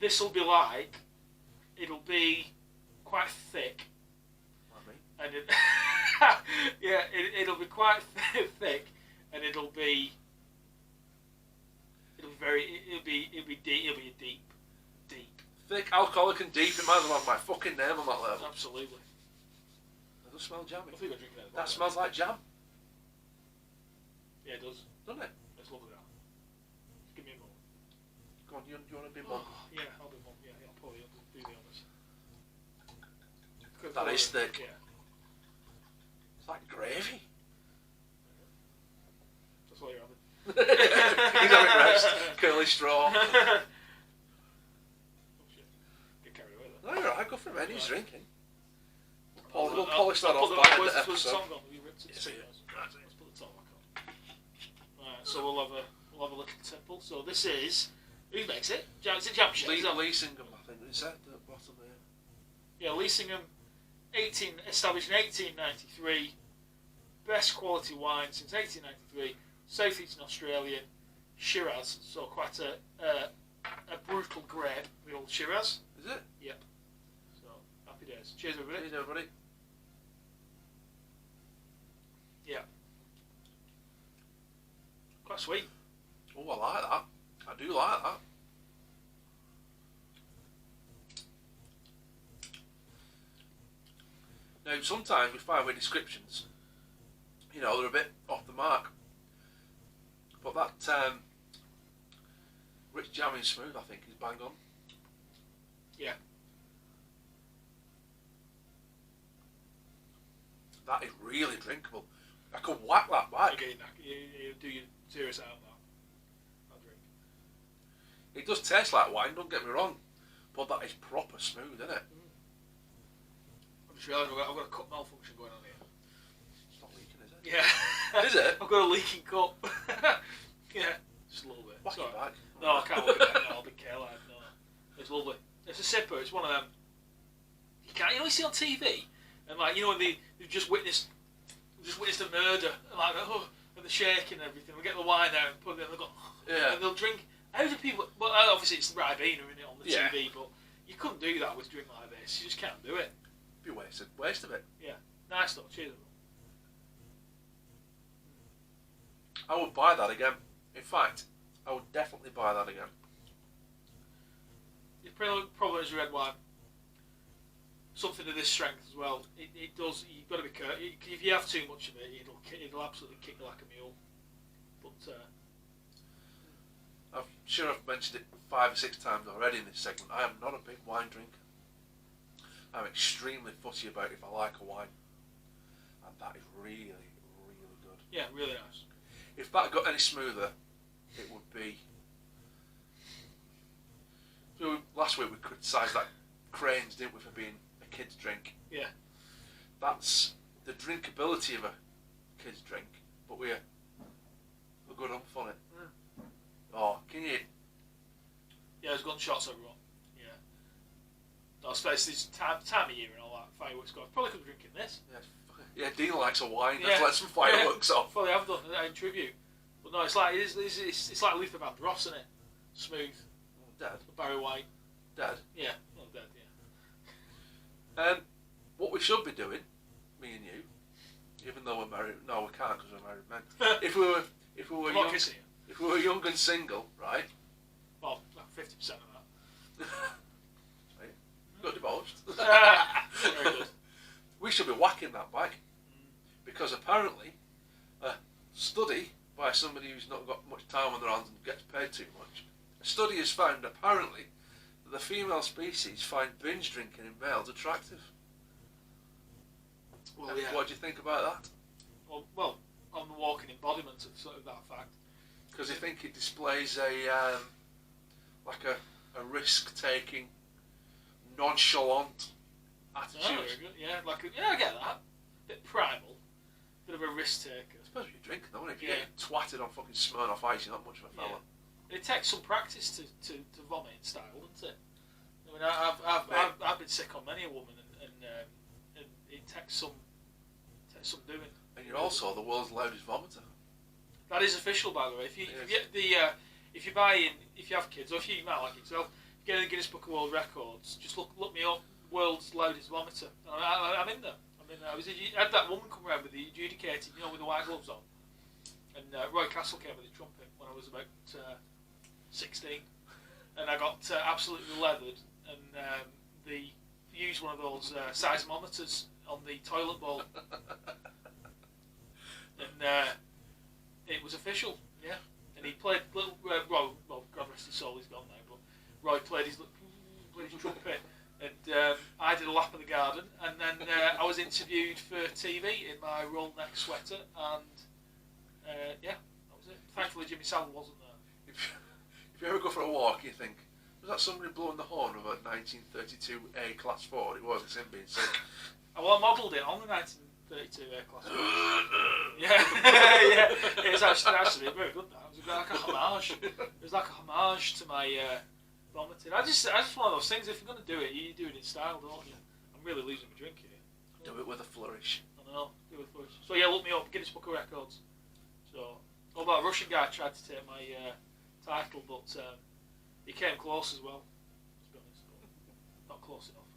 Speaker 2: This will be like. It'll be quite thick. And it'll be quite thick, and it'll be deep.
Speaker 1: Thick, alcoholic, and deep. It might as well have my fucking name on that label.
Speaker 2: Absolutely.
Speaker 1: It does smell jammy.
Speaker 2: I think I'll drink
Speaker 1: that smells like jam.
Speaker 2: Yeah, it does.
Speaker 1: Doesn't it?
Speaker 2: It's lovely that. Just give me a moment.
Speaker 1: Go on, you want to be mum?
Speaker 2: Yeah, I'll be mum. Yeah, I'll probably do the honours.
Speaker 1: That is thick.
Speaker 2: Yeah.
Speaker 1: It's like gravy.
Speaker 2: That's what you're having.
Speaker 1: He's having rest. Curly straw.
Speaker 2: Get carried away there.
Speaker 1: No, you're right. Go for a minute. He's drinking. We'll polish that off by the end of the episode.
Speaker 2: Let's put the top back on. Right, so we'll have a little tipple. So this is who makes it? Is it Jam Shed?
Speaker 1: Leesingham, I think. Is that the bottom there?
Speaker 2: Yeah, Leesingham, established in 1893. Best quality wine since 1893. Southeastern Australian Shiraz. So quite a brutal grape, the old Shiraz.
Speaker 1: Is it?
Speaker 2: Yep. So happy days. Cheers, everybody.
Speaker 1: Cheers, everybody.
Speaker 2: Yeah. Quite sweet.
Speaker 1: Oh, I like that. I do like that. Now, sometimes we find with descriptions, they're a bit off the mark. But that rich, jammy and smooth, I think, is bang on.
Speaker 2: Yeah.
Speaker 1: That is really drinkable. I could whack that back.
Speaker 2: You do your serious out of that. I'll drink.
Speaker 1: It does taste like wine, don't get me wrong. But that is proper smooth, isn't it?
Speaker 2: I'm just realising I've got a cup malfunction going on here.
Speaker 1: It's not leaking, is it?
Speaker 2: Yeah.
Speaker 1: Is it?
Speaker 2: I've got a leaking cup. Yeah. Just a little bit.
Speaker 1: Whack it back.
Speaker 2: No, I can't look at that. No, I'll be careful. No, it's lovely. It's a sipper. It's one of them. You can't. You know, you see on TV, and like when they've just witnessed a murder, and like and the shaking and everything. They get the wine out and put it in. They go, and they'll drink. How do people? Well, obviously it's the Ribena in it on the TV, but you couldn't do that with drink like this. You just can't do it.
Speaker 1: Be wasted. Waste of it.
Speaker 2: Yeah. Nice though. Cheers.
Speaker 1: I would buy that again. In fact, I would definitely buy that again.
Speaker 2: Your problem is red wine. Something of this strength as well. It does. You've got to be careful. If you have too much of it, it'll absolutely kick you like a mule. But
Speaker 1: I'm sure I've mentioned it 5 or 6 times already in this segment. I am not a big wine drinker. I'm extremely fussy about if I like a wine, and that is really, really good.
Speaker 2: Yeah, really nice.
Speaker 1: If that got any smoother, it would be. So last week we criticised that Cranes, didn't we, for being a kid's drink.
Speaker 2: Yeah.
Speaker 1: That's the drinkability of a kid's drink, but we're good on it.
Speaker 2: Mm.
Speaker 1: Oh, can you?
Speaker 2: Yeah, there's gunshots everyone. Yeah. No, I suppose this time of year and all that, fireworks go off. Probably could be drinking this.
Speaker 1: Yeah, Dean likes a wine. Let's let some fireworks off.
Speaker 2: Well, they have done in tribute. But no, it's like like Luther Vandross, isn't it? Smooth.
Speaker 1: Dead.
Speaker 2: Barry White.
Speaker 1: Dead.
Speaker 2: Yeah, well, dead. Yeah.
Speaker 1: What we should be doing, me and you, even though we're married. No, we can't because we're married men. If we were young and single, right?
Speaker 2: Well, like 50% of that.
Speaker 1: Right. Got divorced.
Speaker 2: Very good.
Speaker 1: We should be whacking that back because apparently a study by somebody who's not got much time on their hands and gets paid too much. A study has found apparently that the female species find binge drinking in males attractive.
Speaker 2: Well, yeah.
Speaker 1: What do you think about that?
Speaker 2: Well, I'm the walking embodiment of sort of that fact.
Speaker 1: Because I think it displays a risk-taking, nonchalant attitude.
Speaker 2: Oh, very good. Yeah, I get that. Bit primal, bit of a risk taker.
Speaker 1: I suppose you're drinking though, if you get twatted on fucking Smirnoff Ice, you're not much of a fella.
Speaker 2: Yeah. It takes some practice to vomit in style, doesn't it? I mean, I've been sick on many a woman, and it takes some doing.
Speaker 1: And you're also the world's loudest vomiter.
Speaker 2: That is official, by the way. If you have kids, or if you might like it yourself, get in the Guinness Book of World Records. Just look me up. World's loudest vomiter. I'm in there. I had that woman come around with the adjudicating, with the white gloves on, and Roy Castle came with the trumpet when I was about 16, and I got absolutely leathered, and they used one of those seismometers on the toilet bowl, and it was official, yeah. And he played little well, God rest his soul, he's gone now, but Roy played his trumpet. And I did a lap of the garden, and then I was interviewed for TV in my roll neck sweater, and that was it. Thankfully, Jimmy Savile wasn't there.
Speaker 1: If you ever go for a walk, you think, was that somebody blowing the horn of a 1932 A Class 4? It was, it's him being sick.
Speaker 2: Well, I modelled it on the 1932 A Class 4. yeah. It was actually very good. That it was like a homage. It was like a homage to my. Vomiting. I just one of those things. If you're going to do it, you do it in style, don't you? I'm really losing my drink here.
Speaker 1: Do it with a flourish.
Speaker 2: I know. Do it with a flourish. So yeah, look me up. Guinness Book of Records. So, although a Russian guy tried to take my title, but he came close as well. To be honest, not close enough.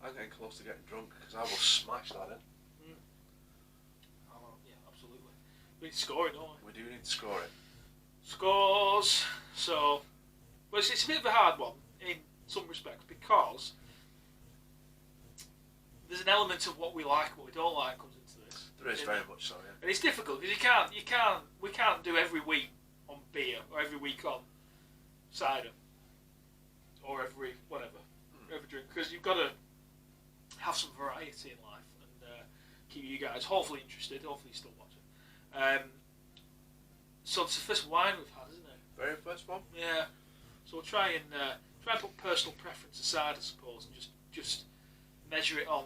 Speaker 1: I'm getting close to getting drunk because I will smash that in.
Speaker 2: Oh, yeah, absolutely. We need to score it, don't we?
Speaker 1: We do need to score it.
Speaker 2: Scores. So. Well, it's a bit of a hard one in some respects because there's an element of what we like and what we don't like comes into this.
Speaker 1: There is very much so, yeah.
Speaker 2: And it's difficult because we can't do every week on beer or every week on cider or every drink because you've got to have some variety in life and keep you guys hopefully interested. Hopefully you're still watching. So it's the first wine we've had, isn't it?
Speaker 1: Very first one.
Speaker 2: Yeah. So we'll try and put personal preference aside, I suppose, and just measure it on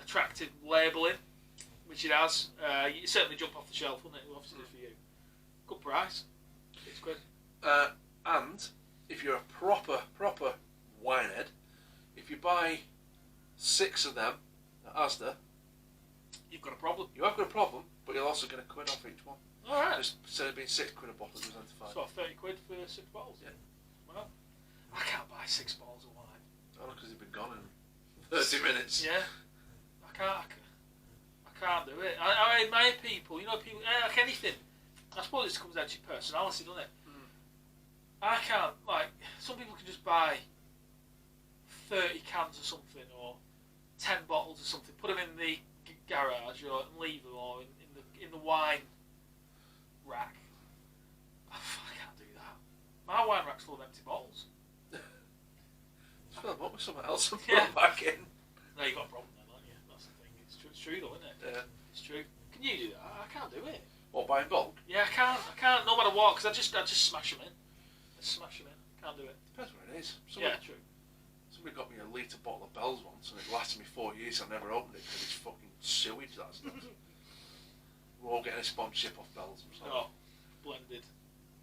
Speaker 2: attractive labelling, which it has. You certainly jump off the shelf, wouldn't it? It obviously did for you. Good price. £6.
Speaker 1: And if you're a proper winehead, if you buy 6 of them at Asda,
Speaker 2: you've got a problem.
Speaker 1: You have got a problem, but you'll also get a quid off each one.
Speaker 2: Alright.
Speaker 1: Instead of being £6 a bottle, it goes down to 5.
Speaker 2: So 30 quid for 6 bottles?
Speaker 1: Yeah.
Speaker 2: Well, I can't buy 6 bottles of wine.
Speaker 1: Oh, because they've been gone in 30 minutes.
Speaker 2: Yeah. I can't do it. I admire people, people, like anything. I suppose it comes down to your personality, doesn't it?
Speaker 1: Mm.
Speaker 2: I can't, some people can just buy 30 cans or something, or 10 bottles or something, put them in the garage, or and leave them, or in the wine rack. I can't do that. My wine rack's full of empty bottles.
Speaker 1: Just fill them up with something else and put
Speaker 2: Yeah.
Speaker 1: them back in.
Speaker 2: No, you've got a problem then, haven't you? That's the thing. It's true though, isn't it?
Speaker 1: Yeah.
Speaker 2: It's true. Can you do that? I can't do it.
Speaker 1: Or buy in bulk.
Speaker 2: Yeah, I can't. No matter what, because I just smash them in. I smash them in. Can't do it.
Speaker 1: Depends where it is.
Speaker 2: Yeah, true.
Speaker 1: Somebody got me a litre bottle of Bell's once, and it lasted me 4 years. I never opened it because it's fucking sewage. That stuff. We're all getting a sponsorship off Bell's.
Speaker 2: No, blended.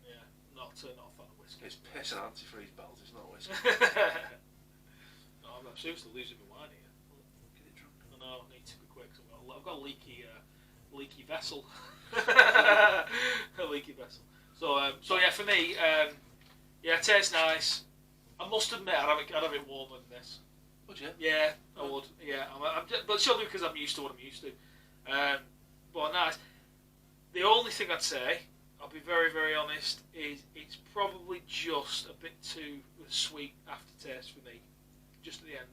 Speaker 2: Yeah, not a fan of whiskey.
Speaker 1: It's piss and antifreeze Bell's. It's not whiskey.
Speaker 2: No, I'm seriously losing my wine here.
Speaker 1: Get it drunk.
Speaker 2: I know. I need to be quick. So I've got a leaky vessel. A leaky vessel. So yeah, for me, yeah, it tastes nice. I must admit, I'd have it warmer than this.
Speaker 1: Would you?
Speaker 2: Yeah, I would. Yeah, but surely because I'm used to what I'm used to. But nice. The only thing I'd say, I'll be very, very honest, is it's probably just a bit too sweet aftertaste for me. Just at the end,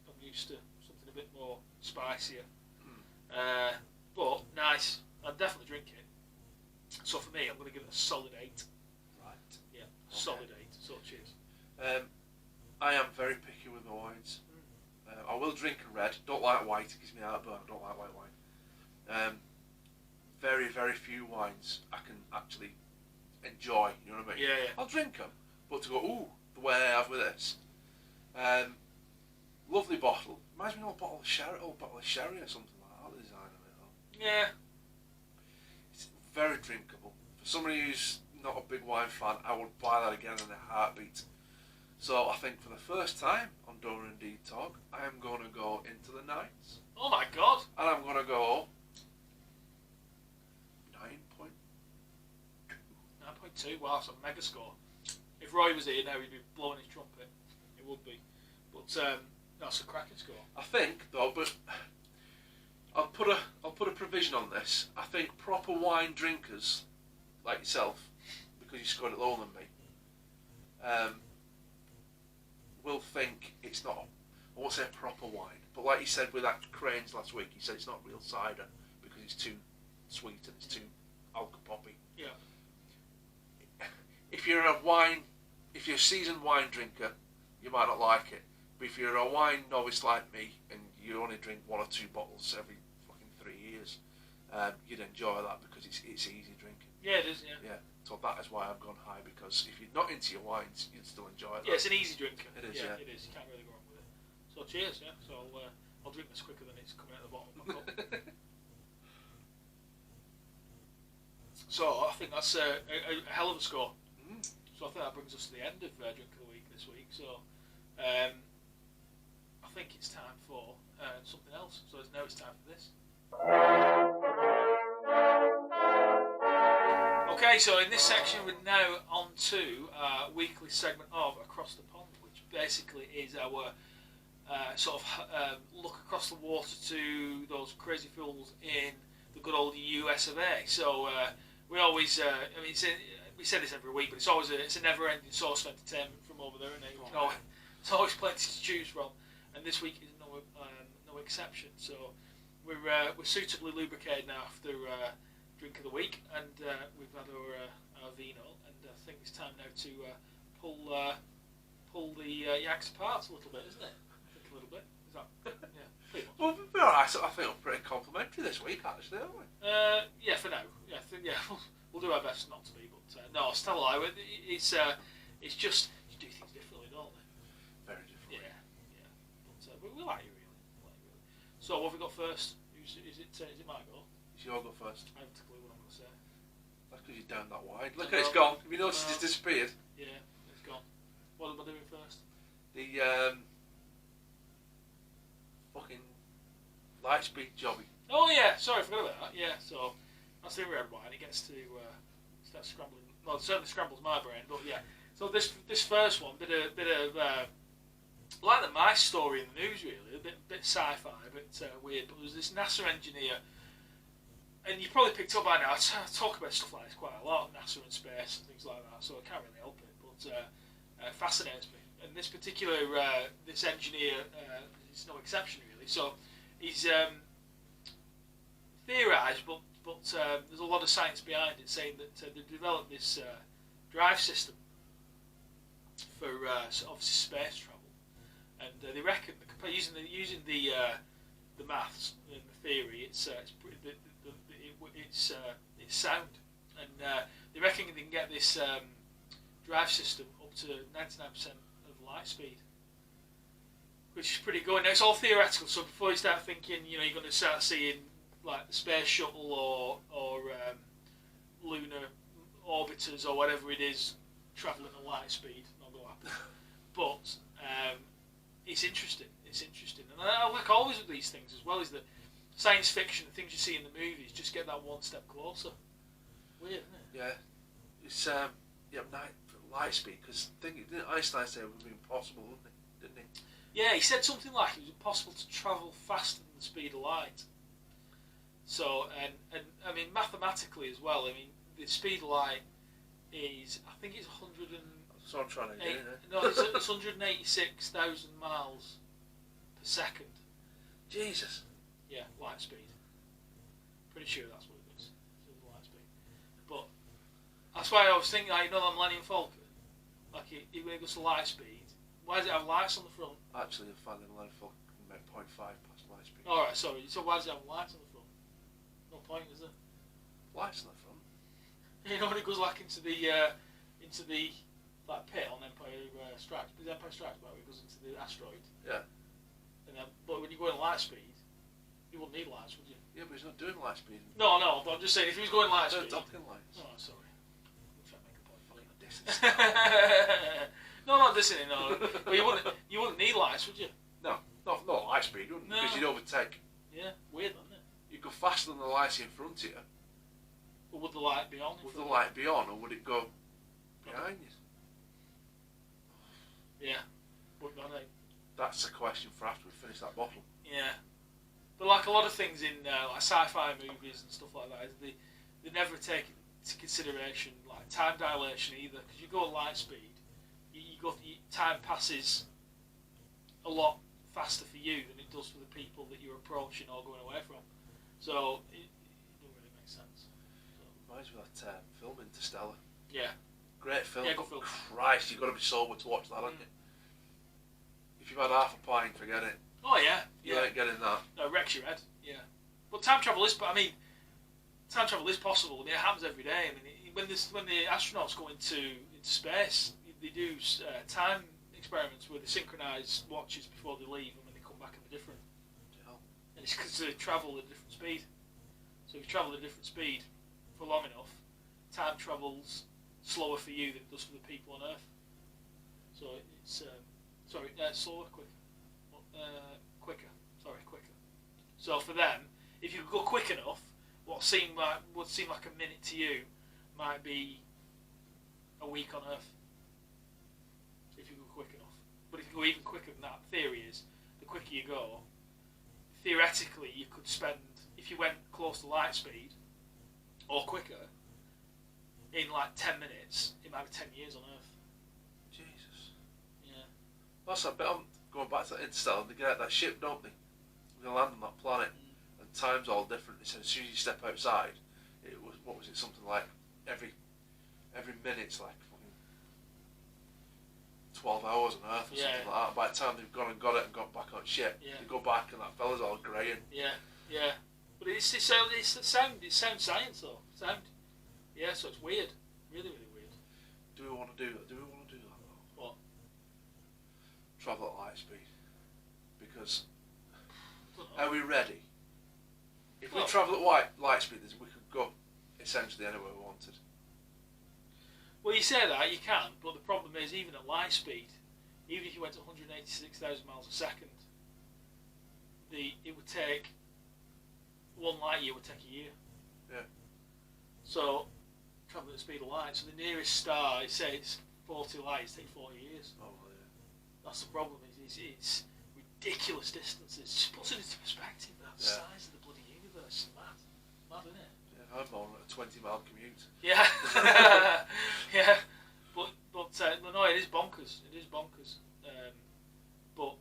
Speaker 2: I'm used to something a bit more spicier. But nice. I'd definitely drink it. So for me, I'm going to give it a solid 8.
Speaker 1: Right.
Speaker 2: Yeah, solid 8. So cheers.
Speaker 1: I am very picky with my wines. I will drink a red. Don't like white. It gives me heartburn. I don't like white wine. Very, very few wines I can actually enjoy. You know what I mean?
Speaker 2: Yeah.
Speaker 1: I'll drink them, but to go, ooh, the way I have with this. Lovely bottle. Reminds me of an old bottle of sherry or something like that. The design of it.
Speaker 2: Yeah.
Speaker 1: It's very drinkable. For somebody who's not a big wine fan, I would buy that again in a heartbeat. So I think for the first time on Dora Indeed Talk, I am going to go into the nights.
Speaker 2: Oh my god.
Speaker 1: And I'm going to go 9.2.
Speaker 2: 9.2. Wow, that's a mega score. If Roy was here now, he'd be blowing his trumpet. It would be. But that's a cracking score.
Speaker 1: I think though, but I'll put a provision on this. I think proper wine drinkers like yourself, because you scored it lower than me, will think it's not, I won't say a proper wine, but like you said with that Cranes last week, you said it's not real cider because it's too sweet and it's too alcopoppy.
Speaker 2: Yeah.
Speaker 1: If you're a seasoned wine drinker, you might not like it. But if you're a wine novice like me and you only drink 1 or 2 bottles every fucking 3 years, you'd enjoy that because it's easy drinking.
Speaker 2: Yeah, it is. Yeah.
Speaker 1: Yeah. So that is why I've gone high, because if you're not into your wines, you'd still enjoy it.
Speaker 2: Yeah, it's an easy drinker.
Speaker 1: It is. Yeah.
Speaker 2: It is. You can't really go wrong with it. So cheers. Yeah. So I'll drink this quicker than it's coming out of the bottom of my cup. So I think that's a hell of a score. So I think that brings us to the end of Drink of the Week this week. So I think it's time for something else. So now it's time for this. Okay, so in this section we're now on to our weekly segment of Across the Pond, which basically is our sort of look across the water to those crazy fools in the good old US of A. So we always, we say this every week, but it's always a never-ending source of entertainment from over there, and it's always plenty to choose from. And this week is no exception. So we're suitably lubricated now after Drink of the Week, and we've had our vino, and I think it's time now to pull the yaks apart a little bit, isn't it? I think a little bit. Is that? Yeah. Pretty much.
Speaker 1: Well, we're alright. I think we're pretty complimentary this week, actually, aren't we?
Speaker 2: Yeah, for now. Yeah, we'll do our best not to be, but no, I'll tell a lie. It's just you do things differently, don't they?
Speaker 1: Very different.
Speaker 2: Yeah. But we like you really. So what have we got first? Is it my goal?
Speaker 1: It's your go first.
Speaker 2: I haven't a clue what I'm going to say.
Speaker 1: That's because you're down that wide. Look at it, it's gone. Have you noticed it's disappeared?
Speaker 2: Yeah, it's gone. What am I doing first?
Speaker 1: The fucking light speed jobby.
Speaker 2: Oh yeah, sorry, I forgot about that. Yeah, so that's the red wine. It gets to start scrambling. Well, it certainly scrambles my brain, but yeah. So this first one, bit of like the mice story in the news, really, a bit sci-fi, a bit weird. But there was this NASA engineer, and you probably picked up by now. I talk about stuff like this quite a lot, NASA and space and things like that. So I can't really help it, but it fascinates me. And this particular this engineer is no exception, really. So he's theorised, but there's a lot of science behind it, saying that they've developed this drive system for obviously space travel, and they reckon using the maths and the theory, it's sound, and they reckon they can get this drive system up to 99% of light speed, which is pretty good. Now it's all theoretical, so before you start thinking, you're going to start seeing like the space shuttle or lunar orbiters or whatever it is travelling at light speed, not going to happen. But it's interesting. It's interesting, and I like always with these things as well. Is that science fiction, the things you see in the movies, just get that one step closer. Weird, isn't it?
Speaker 1: Yeah, it's light speed, because didn't Einstein say it would be impossible, didn't he?
Speaker 2: Yeah, he said something like it was impossible to travel faster than the speed of light. So, and I mean, mathematically as well, I mean, the speed of light is, I think it's 100 and...
Speaker 1: That's what I'm trying to get in there.
Speaker 2: No, it's 186,000 miles per second.
Speaker 1: Jesus.
Speaker 2: Yeah, light speed. Pretty sure that's what it is. Light speed. But that's why I was thinking, like, the Millennium Falcon, like when it goes to light speed, why does it have lights on the front?
Speaker 1: Actually, I found the Millennium Falcon about 0.5 past light speed.
Speaker 2: Alright, sorry. So why does it have lights on the front? No point, is there?
Speaker 1: Lights on the front?
Speaker 2: You know when it goes like into the like pit on Empire Strikes, but Empire Strikes Back, it goes into the asteroid.
Speaker 1: Yeah.
Speaker 2: And then, but when you go in light speed, you wouldn't need lights, would you?
Speaker 1: Yeah, but he's not doing light speed.
Speaker 2: No, but I'm just saying, if he was going light speed...
Speaker 1: Docking lights.
Speaker 2: Oh, sorry. I'm trying to make a point.
Speaker 1: Fucking distance.
Speaker 2: No, not dissing, no. But you wouldn't need lights, would you?
Speaker 1: No, not light speed, wouldn't you?
Speaker 2: No.
Speaker 1: Because you'd overtake.
Speaker 2: Yeah, weird, isn't it?
Speaker 1: You'd go faster than the lights in front of you.
Speaker 2: But would the light be on?
Speaker 1: Would the light be on, or would it go behind you?
Speaker 2: Yeah. Wouldn't I know?
Speaker 1: That's a question for after we finish that bottle.
Speaker 2: Yeah. But like a lot of things in like sci-fi movies and stuff like that, they never take into consideration like time dilation either, because you go at light speed, time passes a lot faster for you than it does for the people that you're approaching or going away from. So it doesn't really make sense. So.
Speaker 1: Reminds me of that film Interstellar.
Speaker 2: Yeah.
Speaker 1: Great film.
Speaker 2: Yeah, good film.
Speaker 1: Christ, you've got to be sober to watch that, haven't you? If you've had half a pint, forget it.
Speaker 2: Oh yeah.
Speaker 1: You ain't getting that.
Speaker 2: No, it wrecks your head. Yeah. But time travel is possible. I mean, it happens every day. I mean, when the astronauts go into space, they do time experiments where they synchronise watches before they leave, and when they come back, they're different.
Speaker 1: Yeah.
Speaker 2: And it's because they travel at a different speed. So if you travel at a different speed for long enough, time travels slower for you than it does for the people on Earth. So it's slower, quicker. Quicker. So for them, if you go quick enough, what would seem like a minute to you might be a week on Earth. If you go quick enough. But if you go even quicker than that, the theory is the quicker you go, theoretically you could spend, if you went close to light speed or quicker, in like 10 minutes, it might be 10 years on Earth.
Speaker 1: Jesus.
Speaker 2: Yeah.
Speaker 1: That's a bit. I'm going back to Interstellar. They get out that ship, don't they? They're going to land on that planet, and time's all different. So as soon as you step outside, something like every minute's like fucking 12 hours on Earth or something like that. By the time they've gone and got it and got back on ship, they go back and that fella's all greying.
Speaker 2: Yeah. But it's sound science though. Sound. Yeah, so it's weird. Really, really weird.
Speaker 1: Do we want to do that? Though?
Speaker 2: What?
Speaker 1: Travel at light speed. Because are we ready If we travel at light speed, we could go essentially anywhere we wanted.
Speaker 2: Well, you say that, you can, but the problem is, even at light speed, even if you went to 186,000 miles a second, it would take, 1 light year would take a year.
Speaker 1: Yeah. So,
Speaker 2: travelling at the speed of light, so the nearest star, it says 40 lights take 40 years.
Speaker 1: Oh, yeah.
Speaker 2: That's the problem, it's ridiculous distances. It just puts it into perspective, that size of the bloody universe. Mad, isn't it?
Speaker 1: Yeah, I'm on a 20-mile commute.
Speaker 2: Yeah. Yeah. But no, it is bonkers. It is bonkers. But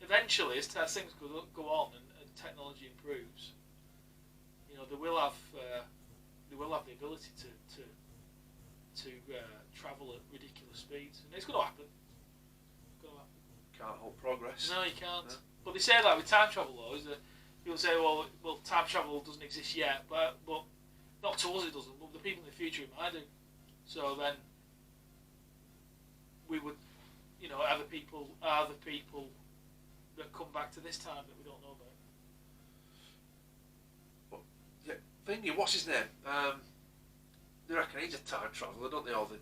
Speaker 2: eventually, as things go on and technology improves, they will have the ability to travel at ridiculous speeds, and it's going to happen.
Speaker 1: Can't hold progress.
Speaker 2: No, you can't. No. But they say that with time travel, though, is that people say, well, time travel doesn't exist yet, but not to us it doesn't. But the people in the future it might do. So then we would, are the people that come back to this time that we don't know about.
Speaker 1: But thingy, what's his name? They reckon he's a time traveller, don't they? All the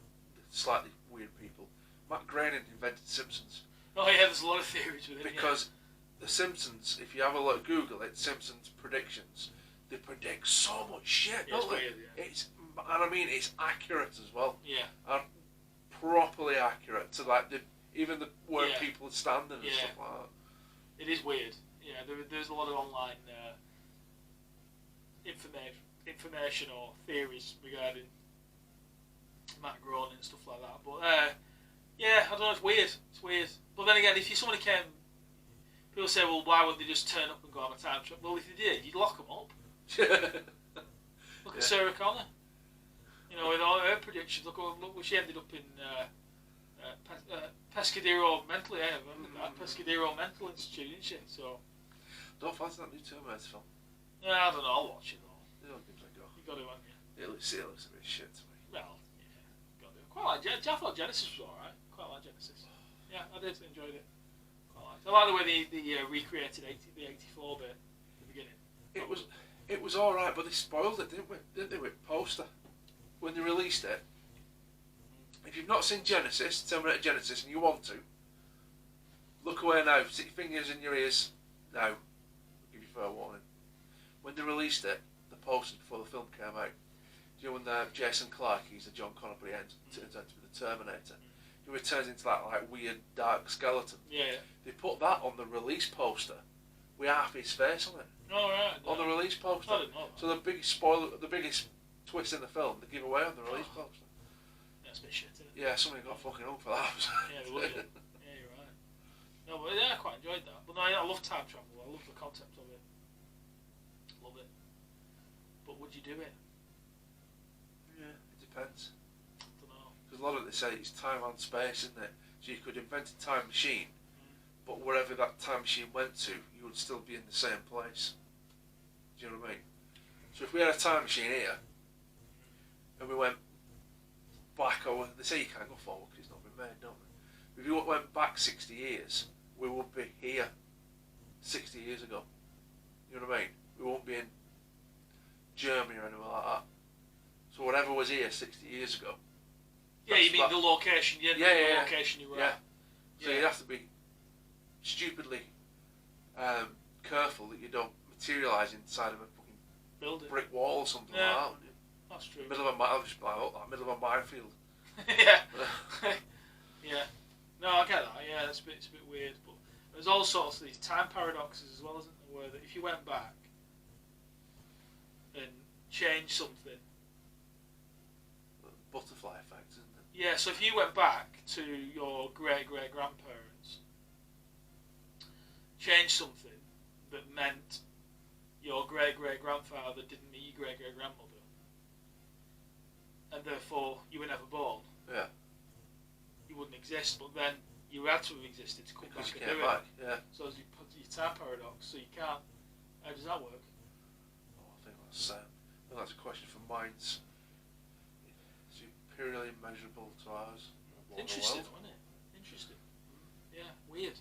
Speaker 1: slightly weird people. Matt Groening invented Simpsons.
Speaker 2: Oh yeah, there's a lot of theories with it.
Speaker 1: Because the Simpsons, if you have a look, Google it, Simpsons predictions, they predict so much shit, don't they?
Speaker 2: Weird,
Speaker 1: And I mean, it's accurate as well.
Speaker 2: Yeah.
Speaker 1: And properly accurate to even where people are standing and stuff like that.
Speaker 2: It is weird. Yeah, there's a lot of online information or theories regarding Matt Groening and stuff like that. But I don't know. It's weird. It's weird. But then again, if somebody came, people say, well, why wouldn't they just turn up and go on a time trip? Well, if they did, you'd lock them up. Look at Sarah Connor. With all her predictions, look where she ended up in Pescadero Mental. Yeah, remember that Pescadero Mental Institute, didn't she? So.
Speaker 1: Don't fancy that new Terminator film.
Speaker 2: Yeah, I don't know. I'll watch it though.
Speaker 1: It'll give it a go.
Speaker 2: You got to, haven't you?
Speaker 1: It looks a bit shit to me.
Speaker 2: Well, yeah, got to. Quite like. I thought Genesis was alright. Quite like Genesis. Yeah, I did enjoyed it. I like the way they recreated the 84 bit at the beginning.
Speaker 1: It was alright, but they spoiled it, didn't they, with poster? When they released it. If you've not seen Terminator Genesis, and you want to, look away now, stick your fingers in your ears now. I'll give you fair warning. When they released it, the poster before the film came out, when Jason Clarke, he's a John Connor, but he turns out to be the Terminator. He returns into that weird dark skeleton.
Speaker 2: Yeah.
Speaker 1: They put that on the release poster with half his face on it.
Speaker 2: Oh right.
Speaker 1: On the release poster.
Speaker 2: I didn't know that.
Speaker 1: So the biggest twist in the film, they give away on the release poster.
Speaker 2: That's a bit shit, isn't it?
Speaker 1: Yeah, somebody got fucking hung for that.
Speaker 2: Yeah, they would. Yeah, you're right. No, but I quite enjoyed that. But no, I love time travel. I love the concept of it. Love it. But would you do it?
Speaker 1: Yeah, it depends.
Speaker 2: I don't know.
Speaker 1: Because a lot of it, they say it's time and space, isn't it? So you could invent a time machine, but wherever that time machine went to, you would still be in the same place. Do you know what I mean? So if we had a time machine here, and we went back, or they say you can't go forward because it's not been made, don't they? If you went back 60 years, we would be here 60 years ago. You know what I mean? We won't be in Germany or anywhere like that. So whatever was here 60 years ago.
Speaker 2: Yeah, you mean the location? Yeah, the location you were at.
Speaker 1: So you have to be stupidly careful that you don't materialise inside of a fucking
Speaker 2: building,
Speaker 1: brick wall or something like that. Wouldn't you?
Speaker 2: That's true.
Speaker 1: Middle of a minefield.
Speaker 2: Yeah. Yeah. No, I get that. Yeah, it's a bit weird, but there's all sorts of these time paradoxes as well, isn't there? Where that if you went back and changed something,
Speaker 1: butterfly effect, isn't it?
Speaker 2: Yeah. So if you went back to your great grandparents, changed something that meant your great grandfather didn't meet your great grandmother, and therefore you were never born.
Speaker 1: Yeah.
Speaker 2: You wouldn't exist, but then you had to have existed to come
Speaker 1: Because
Speaker 2: back
Speaker 1: you
Speaker 2: and do
Speaker 1: came back,
Speaker 2: it.
Speaker 1: yeah.
Speaker 2: So as you put your time paradox, so you can't. How does that work?
Speaker 1: Oh, I think that's a question for minds superiorly immeasurable to ours.
Speaker 2: Interesting, wasn't it? Interesting. Yeah, weird.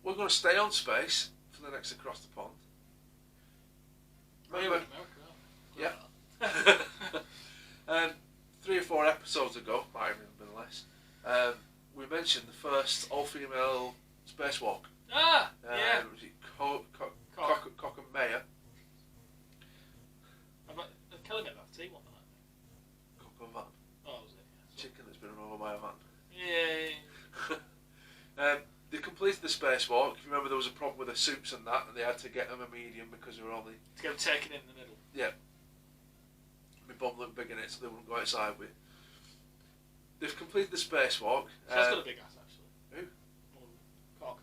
Speaker 1: We're going to stay on space for the next Across the Pond. Remember?
Speaker 2: America,
Speaker 1: Yeah. 3 or 4 episodes ago, might have even been less, we mentioned the first all-female spacewalk.
Speaker 2: Ah, yeah.
Speaker 1: Was it Cock and Mayer?
Speaker 2: Kelly made that tea one night.
Speaker 1: Cock and Van.
Speaker 2: Oh, was it? Yeah.
Speaker 1: Chicken that's been run over by a van.
Speaker 2: Yeah.
Speaker 1: They completed the spacewalk. If you remember, there was a problem with the suits and that, and they had to get them a medium because they were only...
Speaker 2: To get them taken in the middle.
Speaker 1: Yeah. My bum looked big in it, so they wouldn't go outside with. They've completed the spacewalk.
Speaker 2: She's got a big ass, actually.
Speaker 1: Who?
Speaker 2: Cock.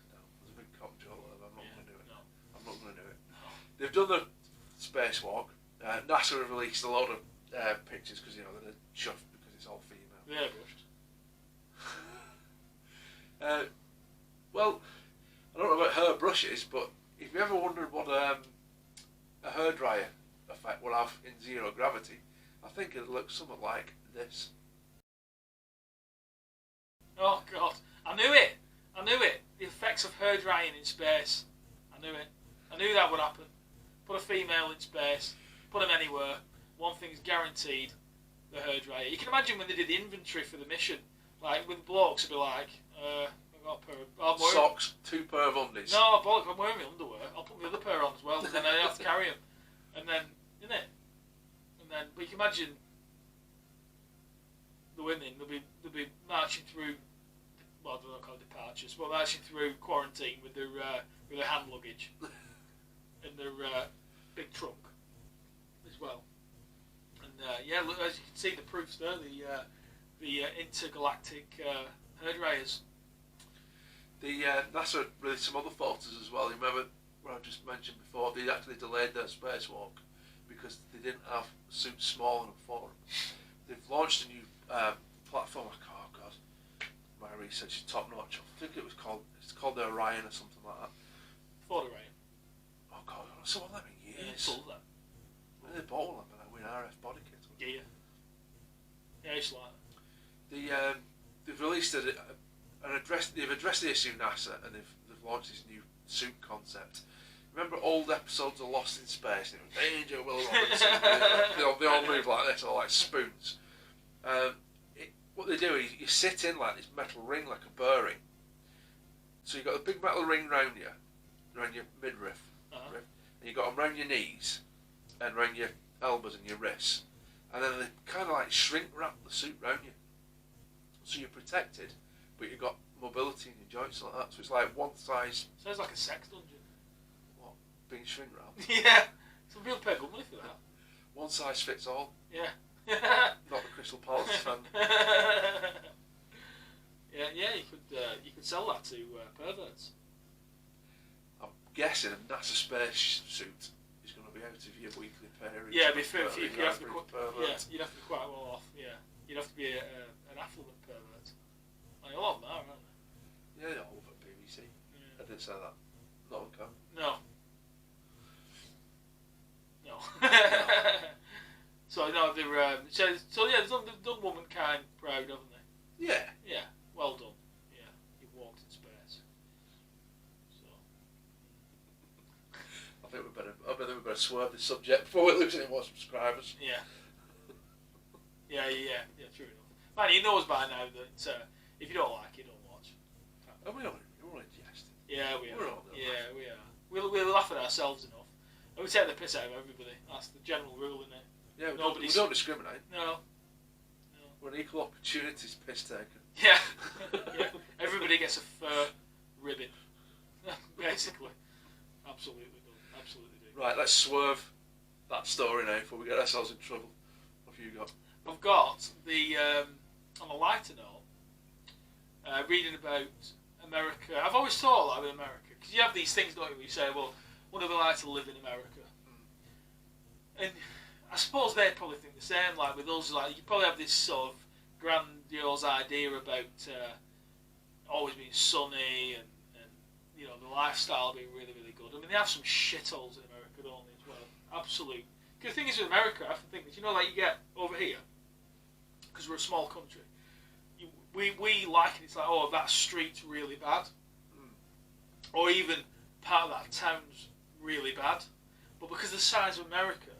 Speaker 1: No, there's a big cock joke there, but I'm not going to do it.
Speaker 2: No.
Speaker 1: I'm not going to do it.
Speaker 2: No.
Speaker 1: They've done the spacewalk. NASA have released a lot of pictures because, you know, they're chuffed because it's all female.
Speaker 2: Yeah, rushed.
Speaker 1: Well, I don't know about her brushes, but if you ever wondered what a hairdryer effect would have in zero gravity, I think it looks something like this.
Speaker 2: Oh God, I knew it. The effects of hair drying in space. I knew it. I knew that would happen. Put a female in space. Put them anywhere. One thing's guaranteed: the hair dryer. You can imagine when they did the inventory for the mission, like with blokes, it'd be like, I've got a pair of
Speaker 1: socks, 2 pair of undies.
Speaker 2: No, bollock, I'm wearing my underwear. I'll put my other pair on as well, and then I have to carry them. And then, innit? And then, but you can imagine the women, they'll be marching through, well, I don't know call it departures, but marching through quarantine with their hand luggage and their big trunk as well. And yeah, look, as you can see, the proofs there, the intergalactic hair dryers.
Speaker 1: The NASA released some other photos as well. You remember what I just mentioned before? They actually delayed their spacewalk because they didn't have suits small enough for them. They've launched a new platform. Oh God, my research is top notch. I think it's called the Orion or something like that.
Speaker 2: Ford Orion.
Speaker 1: Oh God, I saw them in years.
Speaker 2: Yeah, pulled them.
Speaker 1: When they bought them, with RF body kit.
Speaker 2: Yeah. Yeah, it's like that.
Speaker 1: They've released they've addressed the issue, NASA, and they've launched this new suit concept. Remember old episodes of Lost in Space? And it was Danger, Will Robinson. they all move like this, or like spoons. What they do is you sit in like this metal ring, like a burr ring. So you've got a big metal ring round your midriff, and you've got them round your knees, and round your elbows and your wrists. And then they kind of like shrink wrap the suit round you. So you're protected, but you've got mobility in your joints like that. So it's like one size.
Speaker 2: Sounds like a sex dungeon.
Speaker 1: What? Being shrink wrapped?
Speaker 2: Yeah. Some people pay good money for that.
Speaker 1: One size fits all.
Speaker 2: Yeah.
Speaker 1: Not the Crystal Palace fan.
Speaker 2: Yeah. You could sell that to perverts.
Speaker 1: I'm guessing a NASA space suit is going to be out of your weekly pay.
Speaker 2: Yeah, if you have to you'd have to be quite well off. Yeah, you'd have to be an affluent pervert. I mean, a lot of them are, aren't they?
Speaker 1: Yeah, all over BBC. Yeah. I didn't say that. Not on camera.
Speaker 2: No. So no, they're so yeah, they've done womankind proud, haven't they?
Speaker 1: Yeah.
Speaker 2: Yeah. Well done. Yeah, you've walked in space. So.
Speaker 1: I think we better swerve the subject before we lose any more subscribers.
Speaker 2: Yeah. Yeah. True enough. Man, he knows by now that if you don't like it, don't watch.
Speaker 1: Are we only jesting?
Speaker 2: Yeah, we are.
Speaker 1: We're all
Speaker 2: yeah, we are. We'll laugh at ourselves enough. And we take the piss out of everybody. That's the general rule, isn't it?
Speaker 1: Yeah, we don't discriminate.
Speaker 2: No.
Speaker 1: We're an equal opportunities piss taker.
Speaker 2: Yeah. Yeah. Everybody gets a fur ribbon. Basically. Absolutely do. Absolutely do.
Speaker 1: Right, let's swerve that story now before we get ourselves in trouble. What have you got?
Speaker 2: I've got the, on a lighter note, reading about America. I've always thought like with America, because you have these things, don't you, where you say, well, would I like to live in America? And I suppose they probably think the same, like with us, like you probably have this sort of grandiose idea about always being sunny and you know, the lifestyle being really, really good. I mean, they have some shitholes in America, don't they, as well? Absolute. Because the thing is with America, I have to think that, you know, like you get over here, because we're a small country, we like it, it's like, oh, that street's really bad. Or even part of that town's really bad. But because of the size of America,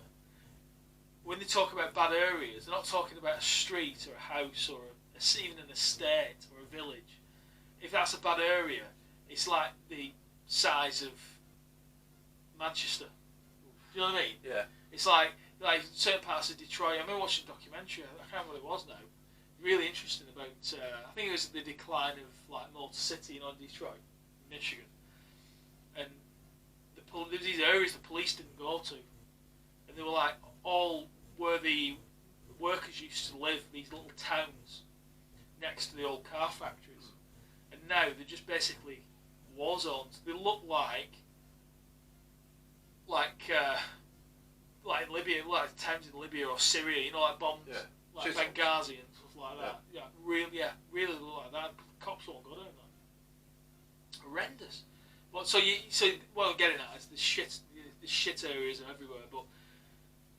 Speaker 2: when they talk about bad areas, they're not talking about a street or a house or even an estate or a village. If that's a bad area, it's like the size of Manchester. Do you know what I mean?
Speaker 1: Yeah.
Speaker 2: It's like certain parts of Detroit. I remember watching a documentary. I can't remember what it was now. Really interesting about. I think it was the decline of like Motor City, Detroit, Michigan, and there was these areas the police didn't go to, and they were like all where the workers used to live. These little towns next to the old car factories, and now they're just basically war zones. They look like Libya, like towns in Libya or Syria, like bombs, like Benghazi and stuff like that. Really look like that. Cops won't go down there. Horrendous. But what I'm getting at is the shit areas are everywhere, but a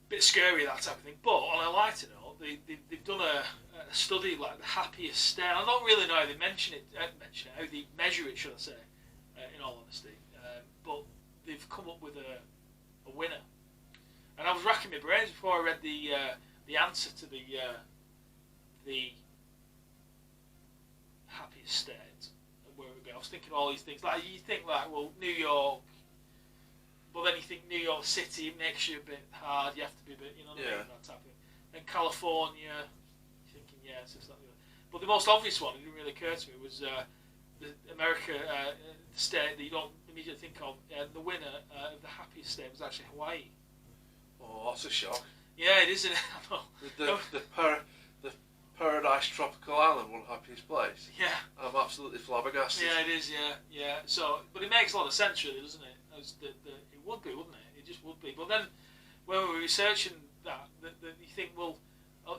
Speaker 2: bit scary, that type of thing. But on a lighter note, they've done a study like the happiest state. I don't really know how they mention it, how they measure it, should I say, in all honesty. But they've come up with a winner. And I was racking my brains before I read the answer to the happiest state and where it would be. I was thinking all these things. Like you think New York, but then you think New York City, it makes you a bit hard. You have to be a bit, what I mean, that type of thing. Then California, you're thinking it's just like that. But the most obvious one, it didn't really occur to me, was the America state that you don't immediately think of. The winner of the happiest state was actually Hawaii.
Speaker 1: Oh, that's a shock.
Speaker 2: Yeah, it is, isn't it?
Speaker 1: The Paradise Tropical Island, one happiest place.
Speaker 2: Yeah.
Speaker 1: I'm absolutely flabbergasted.
Speaker 2: Yeah, it is, yeah. So, but it makes a lot of sense, really, doesn't it? It would be, wouldn't it? It just would be. But then, when we were researching that you think, well,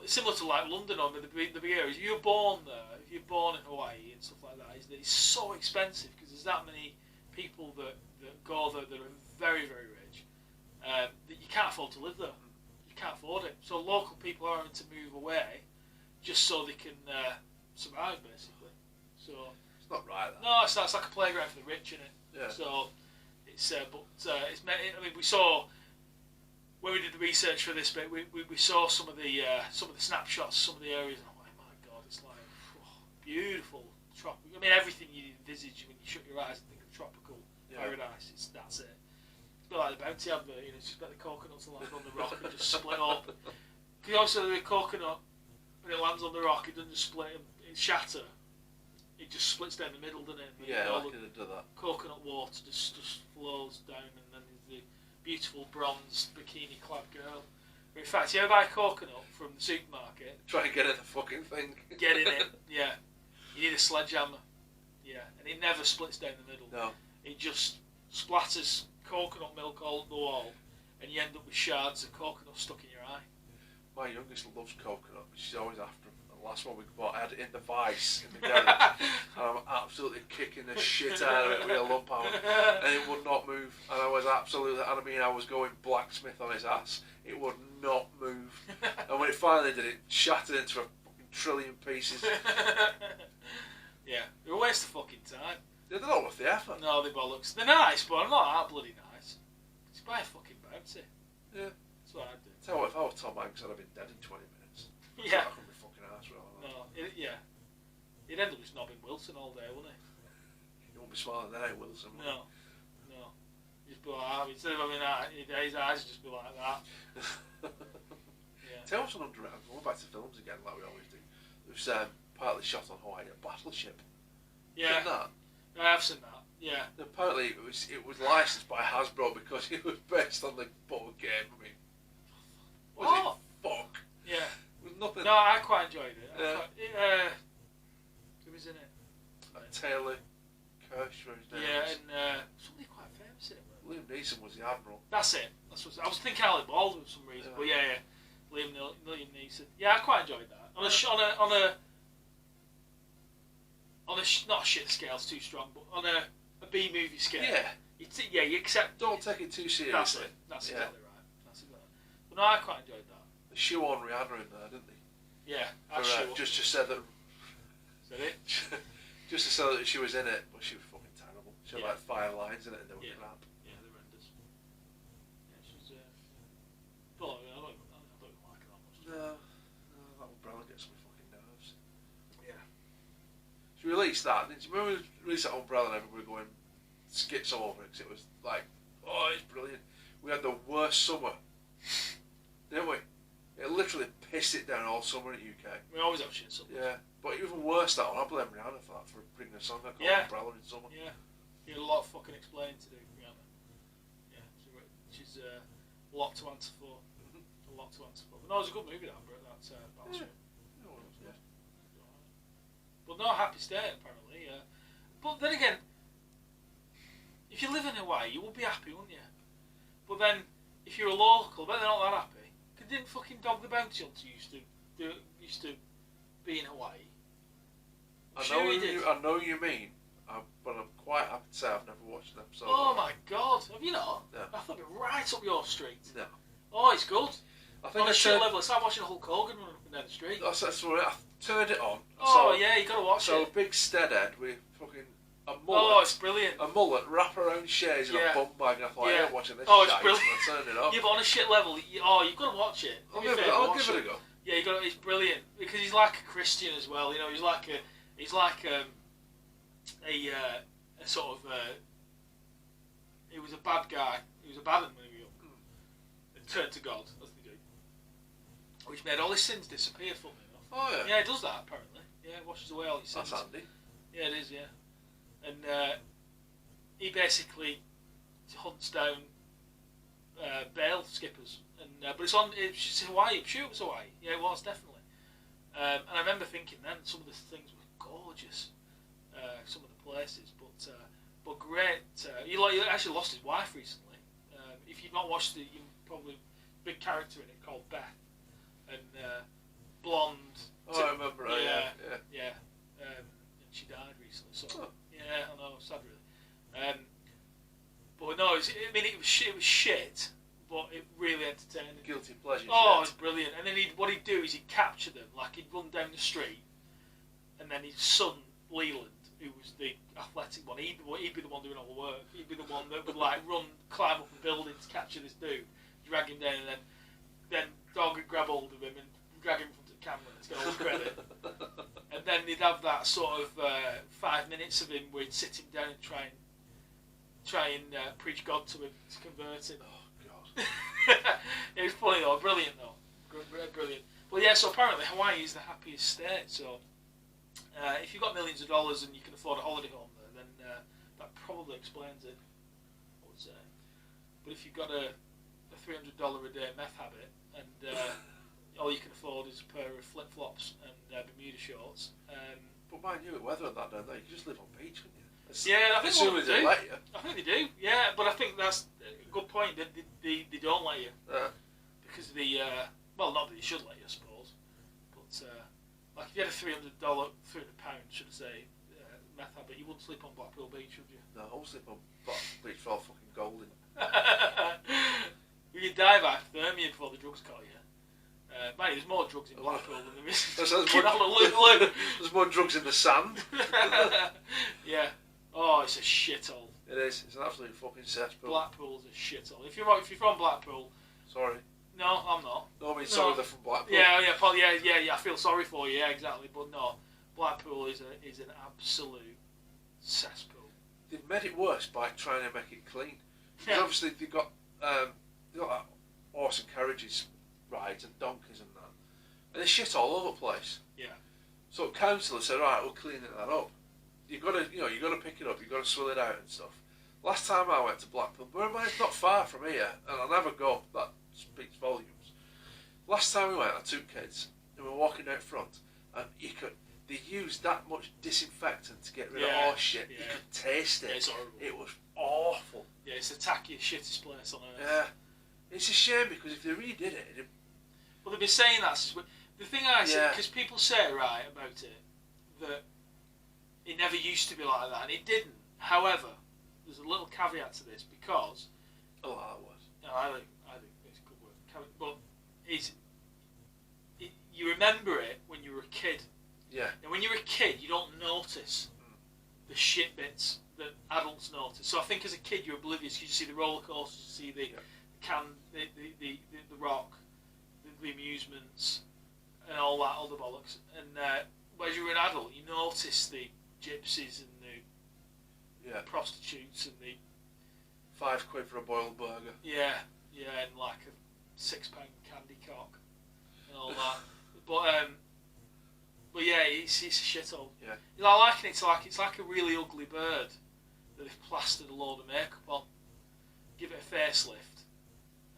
Speaker 2: similar to like London or the big areas, if you're born there, if you're born in Hawaii and stuff like that, it's so expensive because there's that many people that go there that are very, very rich that you can't afford to live there. You can't afford it. So local people are having to move away just so they can survive, basically. So
Speaker 1: it's not right. That.
Speaker 2: No, it's like a playground for the rich, isn't it? Yeah. So it's I mean, we saw when we did the research for this bit, we saw some of the snapshots, some of the areas, and I'm like, my God, it's like beautiful tropical. I mean, everything you envisage when you shut your eyes and think of tropical paradise. That's it. It's a bit like the Bounty advert, it's just got the coconuts and lands on the rock and just split up. Because also the coconut, when it lands on the rock, it doesn't just split and shatter. It just splits down the middle, doesn't it?
Speaker 1: And I could do that.
Speaker 2: Coconut water just flows down, and then there's the beautiful bronzed bikini-clad girl. In fact, you ever buy a coconut from the supermarket?
Speaker 1: Try and get in the fucking thing.
Speaker 2: Get in it, yeah. You need a sledgehammer, yeah. And it never splits down the middle.
Speaker 1: No.
Speaker 2: It just splatters coconut milk all up the wall, and you end up with shards of coconut stuck in your eye.
Speaker 1: My youngest loves coconut, but she's always after them. The last one we bought, I had it in the vice in the garage, and I'm absolutely kicking the shit out of it with a lump out, and it would not move. And I was I was going blacksmith on his ass. It would not move. And when it finally did, it shattered into a fucking trillion pieces.
Speaker 2: Yeah, they're a waste of fucking time.
Speaker 1: They're not worth the effort.
Speaker 2: No, they bollocks. They're nice, but I'm not that bloody nice. Just buy a fucking Bounty.
Speaker 1: Yeah.
Speaker 2: That's what I'd do.
Speaker 1: Tell you what, if I was Tom Hanks, I'd have been dead in 20 minutes.
Speaker 2: Yeah.
Speaker 1: I couldn't be fucking arse with all that.
Speaker 2: No, he'd end up just knobbing Wilson all day, wouldn't he?
Speaker 1: He won't be smiling there, Wilson.
Speaker 2: No. Just be like that. Instead of having that, his eyes would just be like that. Yeah.
Speaker 1: Tell us an underrated. Going back to films again, like we always do. It was partly shot on Hawaii, a battleship.
Speaker 2: Yeah.
Speaker 1: Seen that?
Speaker 2: I have seen that. Yeah.
Speaker 1: Apparently, it was licensed by Hasbro because it was based on the board game. I mean, was it fuck?
Speaker 2: Yeah.
Speaker 1: It was nothing.
Speaker 2: No, I quite enjoyed it. Who was in it?
Speaker 1: Taylor Kirsch, his name
Speaker 2: yeah,
Speaker 1: was.
Speaker 2: and somebody quite famous in it.
Speaker 1: Liam Neeson was the admiral.
Speaker 2: That's it. I was thinking Alec Baldwin for some reason, but yeah. Liam Neeson. Yeah, I quite enjoyed that. On a not a shit scale, it's too strong, but on a B movie scale.
Speaker 1: Yeah.
Speaker 2: You accept.
Speaker 1: Don't take it too seriously.
Speaker 2: That's exactly right. But no, I quite enjoyed that.
Speaker 1: They shoe on Rihanna in there, didn't they?
Speaker 2: Yeah,
Speaker 1: just to say that.
Speaker 2: Is that it?
Speaker 1: Just to say that she was in it, but she was fucking terrible. She She had like fire lines in it and they were crap.
Speaker 2: Yeah, they're horrendous. Yeah, she's. Well, I don't even like her that much.
Speaker 1: No, that umbrella gets my fucking nerves. Yeah. She released that. Did you remember we released that umbrella and everybody were going skits all over it because it was like, oh, it's brilliant. We had the worst summer, didn't we? It literally pissed it down all summer in the UK.
Speaker 2: We always have shit summer.
Speaker 1: Yeah, but even worse that one. I blame Rihanna for that, for bringing a song called Umbrella in summer.
Speaker 2: Yeah, you had a lot of fucking explaining to do, Rihanna. Yeah, she's a lot to answer for. A lot to answer for. But no, it was a good movie, that Battleship.
Speaker 1: Yeah.
Speaker 2: But no, happy state apparently. But then again, if you live in Hawaii, you would be happy, wouldn't you? But then, if you're a local, but they're not that happy. Didn't fucking Dog the Bounty Hunter used to be in Hawaii?
Speaker 1: I know you mean, but I'm quite happy to say I've never watched an episode.
Speaker 2: Oh my god, have you not?
Speaker 1: No.
Speaker 2: I thought it was right up your street.
Speaker 1: No.
Speaker 2: Oh, it's good.
Speaker 1: I think
Speaker 2: on a shit level, it's like watching Hulk Hogan running up and down the street.
Speaker 1: That's what I turned it on.
Speaker 2: Oh yeah, you gotta watch it.
Speaker 1: So a big steadhead with fucking a mullet.
Speaker 2: Oh, it's brilliant.
Speaker 1: A mullet, wrap around shades and a bum bag, and I thought, I ain't watching this.
Speaker 2: Oh, it's brilliant.
Speaker 1: And I turned it off.
Speaker 2: Yeah, but on a shit level, you've got to watch it.
Speaker 1: I'll give it a go.
Speaker 2: Yeah, it's brilliant because he's like a Christian as well. You know, he's like a sort of. He was a bad guy. He was a bad one when he was young, and turned to God as they do, which made all his sins disappear. Funnily enough.
Speaker 1: Oh yeah.
Speaker 2: Yeah, he does that apparently. Yeah, it washes away all his sins.
Speaker 1: That's handy. Yeah,
Speaker 2: it is. Yeah. And he basically hunts down bail skippers, and but it's Hawaii. I'm sure it was Hawaii. Yeah, it was definitely. And I remember thinking then some of the things were gorgeous, some of the places, but great. He actually lost his wife recently. If you've not watched it, you probably big character in it called Beth, and blonde.
Speaker 1: Oh, I remember.
Speaker 2: Yeah. And she died recently. So. Yeah, I know, sad really. But no, it was shit, but it really entertaining.
Speaker 1: Guilty pleasure.
Speaker 2: Oh, it's brilliant. And then what he'd do is he'd capture them, like he'd run down the street, and then his son Leland, who was the athletic one, he'd be the one doing all the work. He'd be the one that would like climb up a building to capture this dude, drag him down, and then Dog would grab hold of him and drag him in front of the camera to get all the credit. And then they'd have that sort of 5 minutes of him where he'd sit him down and try and preach God to him to convert him.
Speaker 1: Oh God!
Speaker 2: It was funny though, brilliant though, brilliant. Well, yeah. So apparently Hawaii is the happiest state. So if you've got millions of dollars and you can afford a holiday home there, then that probably explains it, I would say. But if you've got a $300 a day meth habit and all you can afford is a pair of flip-flops and Bermuda shorts.
Speaker 1: But mind you, weather and that down there, you can just live on beach, couldn't you?
Speaker 2: I think
Speaker 1: they do. Let you.
Speaker 2: I think they do. Yeah, but I think that's a good point. They don't let you because not that you should let you, I suppose. But like if you had a £300, should I say, meth habit, you wouldn't sleep on Blackpool Beach, would you?
Speaker 1: No, I won't sleep on Blackpool Beach for all fucking golden.
Speaker 2: You'd die of hypothermia before the drugs caught you. Mate, there's more drugs in Blackpool than there is.
Speaker 1: There's more drugs in the sand.
Speaker 2: Yeah. Oh, it's a shithole.
Speaker 1: It is. It's an absolute fucking cesspool.
Speaker 2: Blackpool's a shithole. If you're from Blackpool.
Speaker 1: Sorry.
Speaker 2: No, I'm not.
Speaker 1: No, I mean sorry, they're from Blackpool.
Speaker 2: Yeah. I feel sorry for you. Yeah, exactly. But no, Blackpool is an absolute cesspool.
Speaker 1: They've made it worse by trying to make it clean. Yeah. Obviously, they've got that horse and carriages rides and donkeys and that, and there's shit all over the place.
Speaker 2: Yeah.
Speaker 1: So council said, right, we'll clean that up. You got to pick it up. You got to swill it out and stuff. Last time I went to Blackpool, bear in mind it's not far from here, and I never go. That speaks volumes. Last time we went, I took kids, and we were walking out front, and they used that much disinfectant to get rid of all shit. Yeah. You could taste it.
Speaker 2: Yeah, it's horrible.
Speaker 1: It was awful.
Speaker 2: Yeah, it's the tackiest, shittest place on earth.
Speaker 1: Yeah. It's a shame because if they redid it,
Speaker 2: well, they've been saying that. The thing I say, because people say right about it that it never used to be like that, and it didn't. However, there's a little caveat to this because
Speaker 1: that was.
Speaker 2: I think it's a good word. But you remember it when you were a kid.
Speaker 1: Yeah.
Speaker 2: And when you're a kid, you don't notice the shit bits that adults notice. So I think as a kid you're oblivious because you see the roller coasters, you see the rock, the amusements, and all that other bollocks. And as you're an adult, you notice the gypsies and the prostitutes and the
Speaker 1: £5 for a boiled burger.
Speaker 2: Yeah, and like a £6 candy cock and all that. But yeah, it's a shithole.
Speaker 1: Yeah.
Speaker 2: I liken it to it's like a really ugly bird that they've plastered a load of makeup on, give it a facelift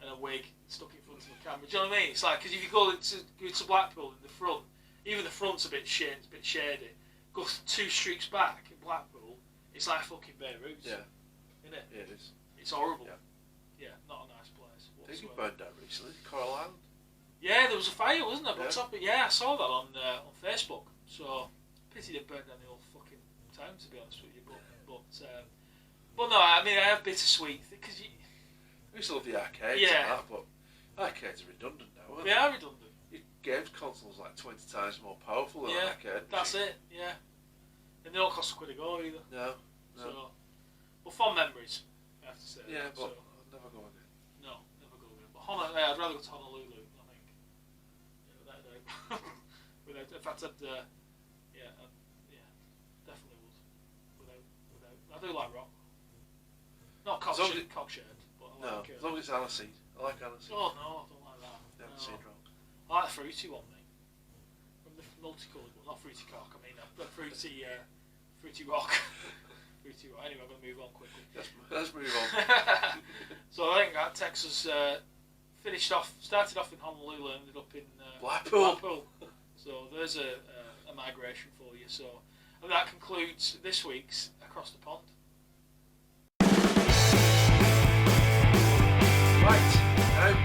Speaker 2: and a wig stuck in front of the camera. Do you know what I mean? It's like, because if you go to Blackpool in the front, even the front's a bit shady. Go 2 streets back in Blackpool, it's like fucking Beirut.
Speaker 1: Yeah.
Speaker 2: Isn't it?
Speaker 1: Yeah, it is.
Speaker 2: It's horrible.
Speaker 1: Yeah.
Speaker 2: Not a nice place.
Speaker 1: I think it burned down recently, Coral Island.
Speaker 2: Yeah, there was a fire, wasn't there? But I saw that on Facebook. So, pity they burned down the whole fucking town, to be honest with you. But no, I mean, I have bittersweet because
Speaker 1: I used to love the arcades and that, but arcades are redundant now, aren't they?
Speaker 2: They are redundant.
Speaker 1: Your games console's like 20 times more powerful than an arcade.
Speaker 2: That's it. Yeah, and they don't cost £1 a go either.
Speaker 1: No.
Speaker 2: So, well, fond memories, I have to say.
Speaker 1: Yeah, but
Speaker 2: so,
Speaker 1: I'll never go again.
Speaker 2: No, never go again. But I'd rather go to Honolulu, I think. Yeah, without a doubt. In fact, definitely would. Without. I do like rock. Not cockshed, but I like
Speaker 1: as long as it's aniseed. I like aniseed.
Speaker 2: Oh no, I don't like that.
Speaker 1: Never seen rock.
Speaker 2: I like the fruity one, mate. From the multicoloured one, not fruity cock. I mean, the fruity rock. Fruity rock. Anyway, I'm going to move on quickly.
Speaker 1: Let's move on.
Speaker 2: So I think that Texas started off in Honolulu, ended up in
Speaker 1: Blackpool.
Speaker 2: So there's a migration for you. So, and that concludes this week's Across the Pond.
Speaker 1: Right,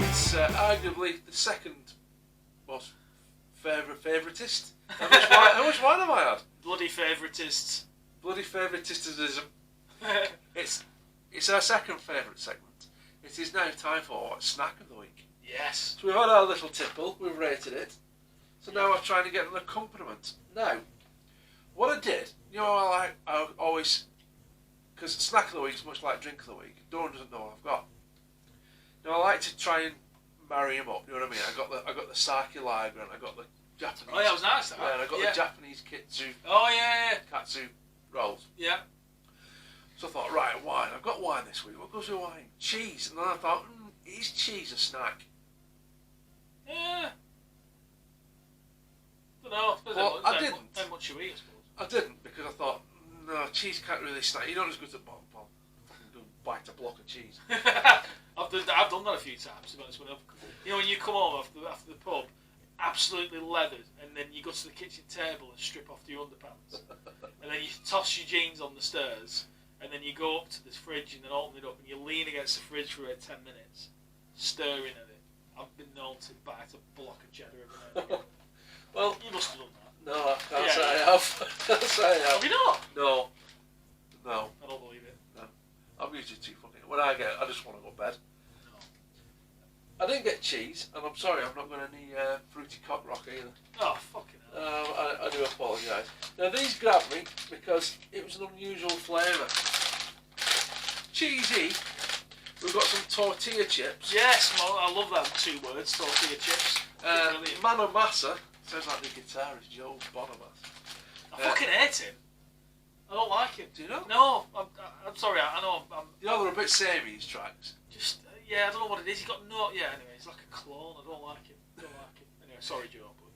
Speaker 1: it's arguably the second most favouriteist. How much wine have I had?
Speaker 2: Bloody favouritists.
Speaker 1: Bloody favouritism. It's our second favourite segment. It is now time for Snack of the Week.
Speaker 2: Yes.
Speaker 1: So we've had our little tipple, we've rated it. So now I'm trying to get an accompaniment. Now, what I did, I always, because Snack of the Week is much like Drink of the Week. Dawn doesn't know what I've got. Now I like to try and marry them up. You know what I mean? I got the sake lager and I got the Japanese.
Speaker 2: Oh yeah, that was nice. That.
Speaker 1: Yeah, and I got the Japanese kitsu.
Speaker 2: Oh yeah.
Speaker 1: Katsu rolls.
Speaker 2: Yeah.
Speaker 1: So I thought, right, wine. I've got wine this week. What goes with wine? Cheese. And then I thought, is cheese a snack?
Speaker 2: Yeah. Don't know.
Speaker 1: Well, I didn't.
Speaker 2: How much you eat, I suppose.
Speaker 1: I didn't because I thought, no, cheese can't really snack. You don't just go to fucking bite a block of cheese.
Speaker 2: I've done that a few times. To be honest, when you come home after the pub, absolutely leathered, and then you go to the kitchen table and strip off your underpants, and then you toss your jeans on the stairs, and then you go up to the fridge and then open it up, and you lean against the fridge for about 10 minutes, staring at it. I've been known to bite a block of cheddar every night.
Speaker 1: Well,
Speaker 2: you must have done that.
Speaker 1: No, I can't say I have. Can't say I have.
Speaker 2: Have you not?
Speaker 1: No.
Speaker 2: I don't believe it.
Speaker 1: No. I'm usually too funny. When I just want to go to bed.
Speaker 2: No.
Speaker 1: I didn't get cheese, and I'm sorry, I've not got any fruity cock rock either.
Speaker 2: Oh, fucking hell.
Speaker 1: I do apologise. Now, these grabbed me because it was an unusual flavour. Cheesy. We've got some tortilla chips.
Speaker 2: Yes, I love that 2 words, tortilla chips.
Speaker 1: Mano Massa. Sounds like the guitarist Joe Bonamassa.
Speaker 2: I fucking hate him. I don't like him.
Speaker 1: Do you know?
Speaker 2: No, I'm sorry. I know.
Speaker 1: They're a bit samey, his tracks.
Speaker 2: Just I don't know what it is. He got anyway. He's like a clone. I don't like him. Anyway, sorry, Joe, but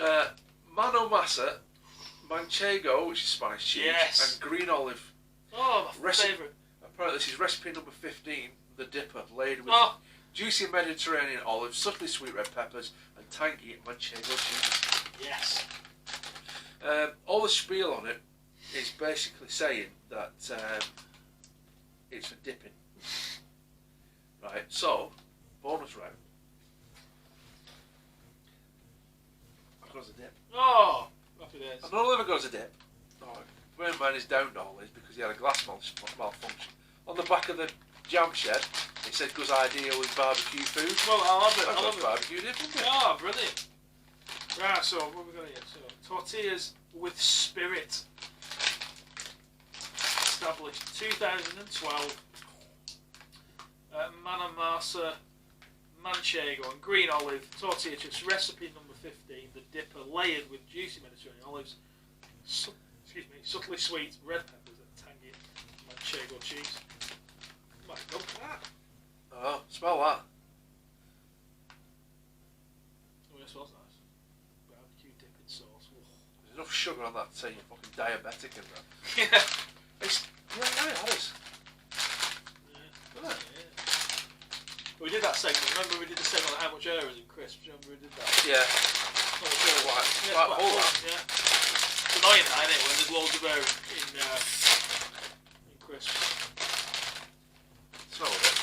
Speaker 2: I don't like him.
Speaker 1: Mano Massa, Manchego, which is Spanish cheese,
Speaker 2: yes,
Speaker 1: and green olive.
Speaker 2: Oh, my favourite.
Speaker 1: Apparently, this is recipe number 15. The dipper laid with juicy Mediterranean olives, subtly sweet red peppers, and tangy Manchego cheese.
Speaker 2: Yes.
Speaker 1: All the spiel on it is basically saying that it's for dipping. Right, so, bonus round. I've got as a dip.
Speaker 2: Oh, happy days.
Speaker 1: I've not ever got as a dip. Bear in mind, is downed always because he had a glass malfunction. On the back of the jam shed, it said goes ideal with barbecue food.
Speaker 2: Well, I love it.
Speaker 1: I love barbecue dip.
Speaker 2: Oh, brilliant. Right, so what have we got here? So, tortillas with spirit. established 2012. Manamasa, manchego and green olive tortilla chips. Recipe number 15. The dipper layered with juicy Mediterranean olives. Subtly sweet red peppers and tangy manchego cheese. My God, that.
Speaker 1: Oh, smell that.
Speaker 2: Oh, it smells nice. Barbecue dipping sauce. Whoa.
Speaker 1: There's enough sugar on that to say you're fucking diabetic in there.
Speaker 2: Yeah.
Speaker 1: It's that is.
Speaker 2: Yeah. We did that segment. Remember we did the segment on how much air is in crisps? Remember we did that?
Speaker 1: Yeah.
Speaker 2: Not much air.
Speaker 1: Quite all that.
Speaker 2: Yeah. It's annoying that, isn't it, when there's loads of air in crisps.
Speaker 1: Smell it.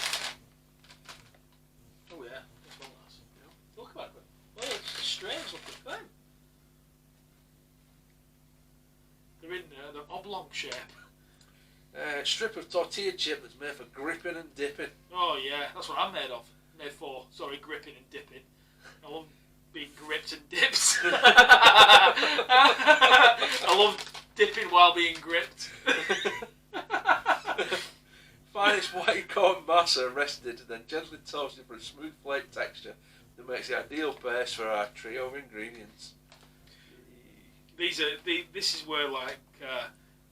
Speaker 2: Oh yeah, that's well nice. Yeah. Look at that. Well, it's a strange looking thing. They're in the oblong shape.
Speaker 1: Strip of tortilla chip that's made for gripping and dipping.
Speaker 2: Oh yeah, that's what I'm made of. Made for, sorry, gripping and dipping. I love being gripped and dipped. I love dipping while being gripped.
Speaker 1: Finest white corn masa rested, then gently toasted for a smooth flake texture that makes the ideal base for our trio of ingredients.
Speaker 2: This is where like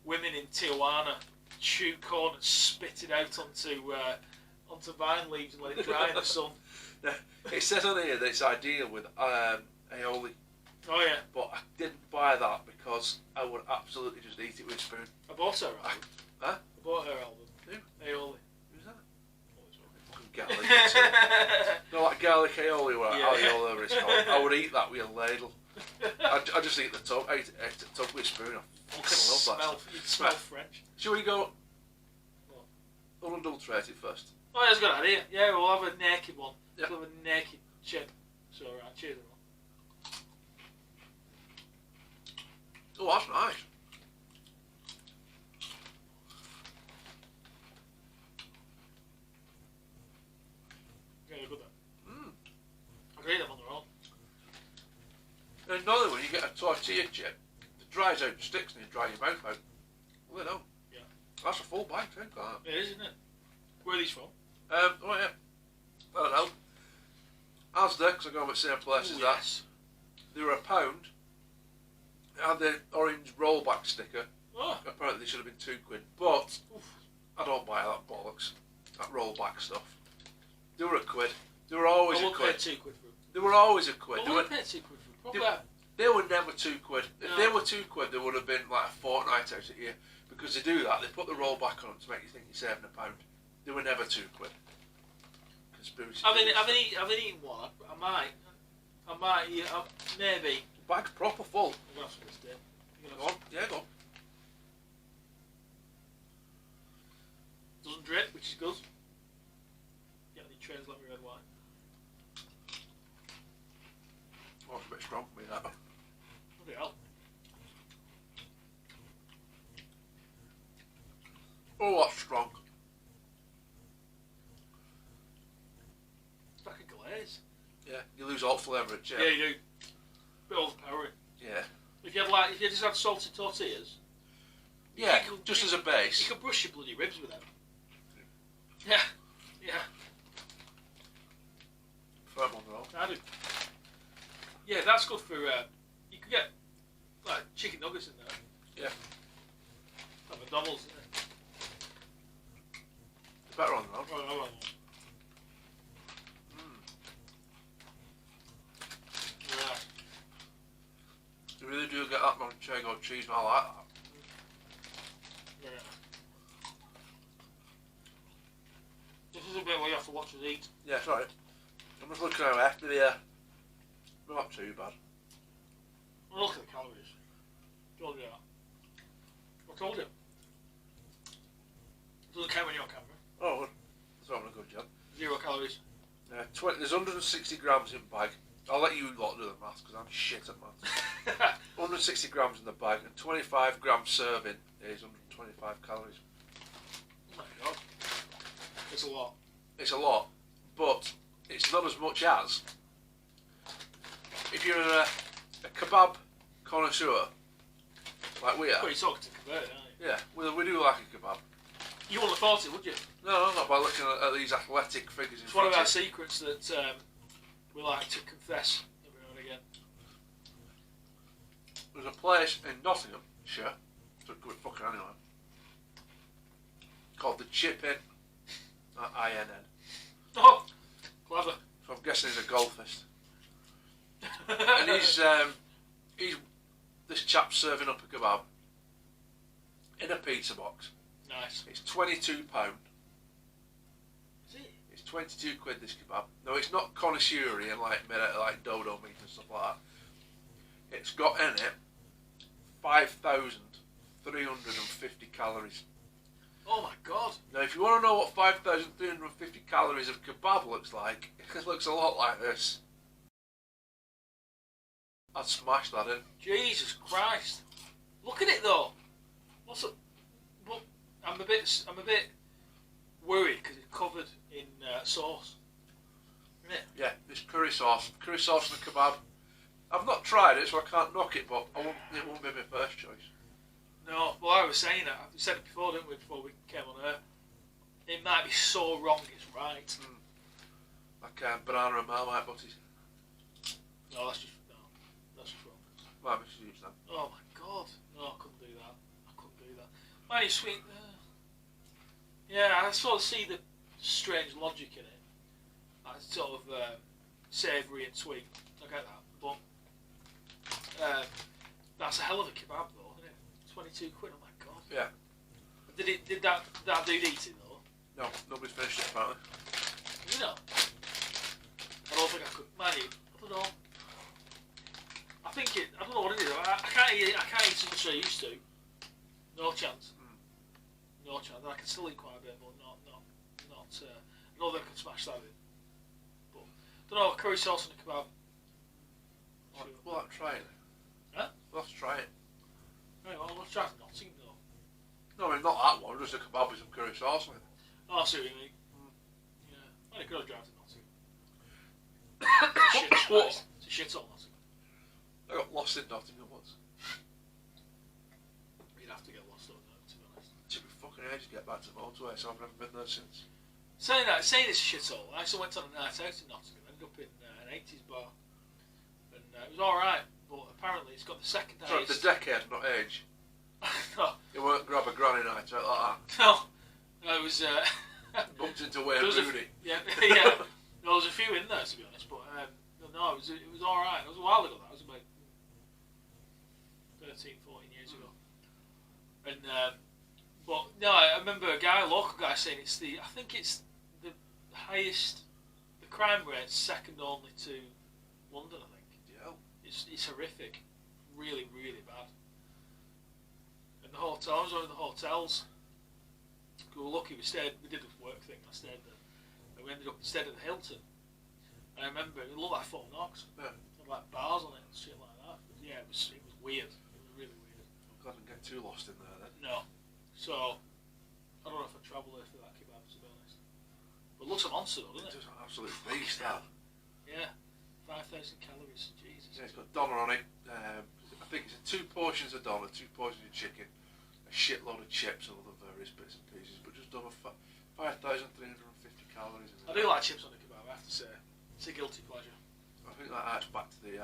Speaker 2: women in Tijuana chew corn and spit it out onto vine leaves and let it dry in the sun.
Speaker 1: Now, it says on here that it's ideal with aioli.
Speaker 2: Oh yeah.
Speaker 1: But I didn't buy that because I would absolutely just eat it with a spoon.
Speaker 2: I bought her album.
Speaker 1: Huh?
Speaker 2: I bought her album.
Speaker 1: Who?
Speaker 2: Aioli.
Speaker 1: Who's that? Fucking garlic. No, like garlic aioli, or aioli it's called. I would eat that with a ladle. I just eat the tub. I ate the tub with a spoon. I fucking love that stuff.
Speaker 2: You'd smell French.
Speaker 1: Shall we go unadulterated first?
Speaker 2: Oh, that's a good idea. Yeah, we'll have a naked one.
Speaker 1: Yeah.
Speaker 2: We'll have a naked chip. So, cheers, everyone.
Speaker 1: Oh, that's nice.
Speaker 2: Yeah, they're good then. I can eat them on their own.
Speaker 1: And another one, you get a tortilla chip that dries out, sticks, and you dry your mouth out. Well, they don't.
Speaker 2: Yeah.
Speaker 1: That's a full bite, think that.
Speaker 2: It is, isn't it? Where are these from?
Speaker 1: Oh yeah. I don't know. Asda, because I go with the same place as that.
Speaker 2: Yes.
Speaker 1: They were £1. It had the orange rollback sticker.
Speaker 2: Oh.
Speaker 1: Apparently they should have been £2, but
Speaker 2: Oof.
Speaker 1: I don't buy that bollocks. That rollback stuff. They were £1. They were always
Speaker 2: I
Speaker 1: £1.
Speaker 2: won't pay £2 for them.
Speaker 1: They were always £1.
Speaker 2: I won't pay £2 for them.
Speaker 1: They were never £2. If
Speaker 2: No.
Speaker 1: they were £2, they would have been like a fortnight out a year. Because they do that, they put the rollback on to make you think you're saving £1. They were never £2. Conspiracy.
Speaker 2: I've been eaten one. I might. Yeah, maybe.
Speaker 1: Bag proper full.
Speaker 2: I'm gonna have some this day.
Speaker 1: Go on. Yeah, go on.
Speaker 2: Doesn't drip, which is good. Get any trains like me red wine.
Speaker 1: Oh, it's a bit strong for me, that.
Speaker 2: Bloody hell.
Speaker 1: Oh, that's strong.
Speaker 2: It's like a glaze.
Speaker 1: Yeah, you lose all flavour at chip.
Speaker 2: Yeah, you do. Bit overpowering.
Speaker 1: Yeah.
Speaker 2: If you just had salted tortillas.
Speaker 1: Yeah,
Speaker 2: you could,
Speaker 1: just as a base.
Speaker 2: You could brush your bloody ribs with them. Yeah. Yeah.
Speaker 1: Throw them on the roll.
Speaker 2: I do. Yeah, that's good for. You could get like chicken nuggets in there.
Speaker 1: Yeah.
Speaker 2: Like McDonald's, isn't it?
Speaker 1: It's better on the roll.
Speaker 2: Oh. Yeah.
Speaker 1: You really do get that manchego cheese, and I like that.
Speaker 2: Yeah. This is a bit where you have to watch us eat.
Speaker 1: Yeah, sorry. I'm just looking at it after the. Not too bad.
Speaker 2: Well, look at the calories. Told you that. I told you. It doesn't count when you're on camera.
Speaker 1: Oh, that's having a good job.
Speaker 2: 0 calories.
Speaker 1: There's 160 grams in bag. I'll let you lot do the maths because I'm shit at maths. 160 grams in the bag and 25 grams serving is 125 calories.
Speaker 2: Oh my God. It's a lot.
Speaker 1: It's a lot, but it's not as much as if you're a kebab connoisseur like we are.
Speaker 2: Well, you're talking to convert, aren't you?
Speaker 1: Yeah, we do like a kebab.
Speaker 2: You wouldn't have thought it, would you?
Speaker 1: No, not by looking at these athletic figures in
Speaker 2: It's
Speaker 1: front
Speaker 2: one of our
Speaker 1: of you.
Speaker 2: secrets that we like to confess every now and again.
Speaker 1: There's a place in Nottinghamshire, so it could be fucking anywhere, called the Chip Inn, INN.
Speaker 2: Oh, clever.
Speaker 1: So I'm guessing he's a golfist. And he's this chap's serving up a kebab in a pizza box.
Speaker 2: Nice.
Speaker 1: It's £22.
Speaker 2: Is it?
Speaker 1: It's 22 quid this kebab. No, it's not connoisseur and like made out of like dodo meat and stuff like that. It's got in it 5,350 calories.
Speaker 2: Oh my god.
Speaker 1: Now, if you want to know what 5,350 calories of kebab looks like, it looks a lot like this. I'd smash that in.
Speaker 2: Jesus Christ. Look at it though. What's up? Well, I'm a bit worried because it's covered in sauce. Isn't it?
Speaker 1: Yeah, this curry sauce and the kebab. I've not tried it, so I can't knock it, but it won't be my first choice.
Speaker 2: No, well, I was saying that. We said it before, didn't we? Before we came on air. It might be so wrong, it's right.
Speaker 1: Like banana and marmite butties.
Speaker 2: No, that's just wrong.
Speaker 1: Might be huge then.
Speaker 2: Oh my god. No, I couldn't do that. Mighty sweet. Yeah, I sort of see the strange logic in it. Like sort of savoury and sweet. I get that. But that's a hell of a kebab though, isn't it? 22 quid, oh my god.
Speaker 1: Yeah.
Speaker 2: Did that dude eat it though?
Speaker 1: No, nobody's finished it apparently.
Speaker 2: You know? I don't think I could. I don't know. I don't know what it is. I can't eat as much as I used to. No chance. No chance. I can still eat quite a bit, but not. I know that I can smash that in. But don't know. Curry sauce and a kebab.
Speaker 1: Sure. We'll have to try it.
Speaker 2: Huh?
Speaker 1: We'll have to try it.
Speaker 2: Right, well, let's try Nottingham though.
Speaker 1: No, I mean not that one. Just a kebab with some curry sauce on it.
Speaker 2: Oh, I see what you mean. Yeah. Well, you could have driven to Nottingham. It's a shithole, Nottingham.
Speaker 1: I got lost in Nottingham once.
Speaker 2: You'd have to get lost over there, to be honest.
Speaker 1: It took me fucking ages to get back to the motorway, so I've never been there since.
Speaker 2: Saying it's a shithole, I actually went on a night out in Nottingham, ended up in an 80s bar. And it was alright, but apparently it's got the second
Speaker 1: Sorry,
Speaker 2: highest...
Speaker 1: the decade, not age.
Speaker 2: No.
Speaker 1: You won't grab a granny night out like
Speaker 2: No. It was...
Speaker 1: Bumped into Wayne Rooney.
Speaker 2: Yeah. There was a few in there, to be honest, but no, it was alright. It was a while ago, that. It was about 13, 14 years ago. And, but, no, I remember a local guy saying I think it's the highest, the crime rate's second only to London, I think.
Speaker 1: Yeah.
Speaker 2: It's horrific. Really, really bad. And the hotels, one of the hotels, we were lucky, we did this work thing, I stayed there. And we ended up instead of the Hilton. And I remember, it looked like Fort Knox.
Speaker 1: Yeah.
Speaker 2: It had like bars on it and shit like that. But yeah, it was weird. It was really weird.
Speaker 1: I'm glad I didn't get too lost in there then.
Speaker 2: No. So, I don't know if I'd travel there for that kebab, to be honest. But it looks a monster though, doesn't it?
Speaker 1: It's just an absolute beast, that.
Speaker 2: Yeah. 5,000 calories, Jesus.
Speaker 1: Yeah, it's got doner on it. I think it's 2 portions of doner, 2 portions of chicken, a shitload of chips and other various bits and pieces, but just over 5,350 calories.
Speaker 2: I do like chips on a kebab, I have to say. It's a guilty pleasure.
Speaker 1: I think that adds back to the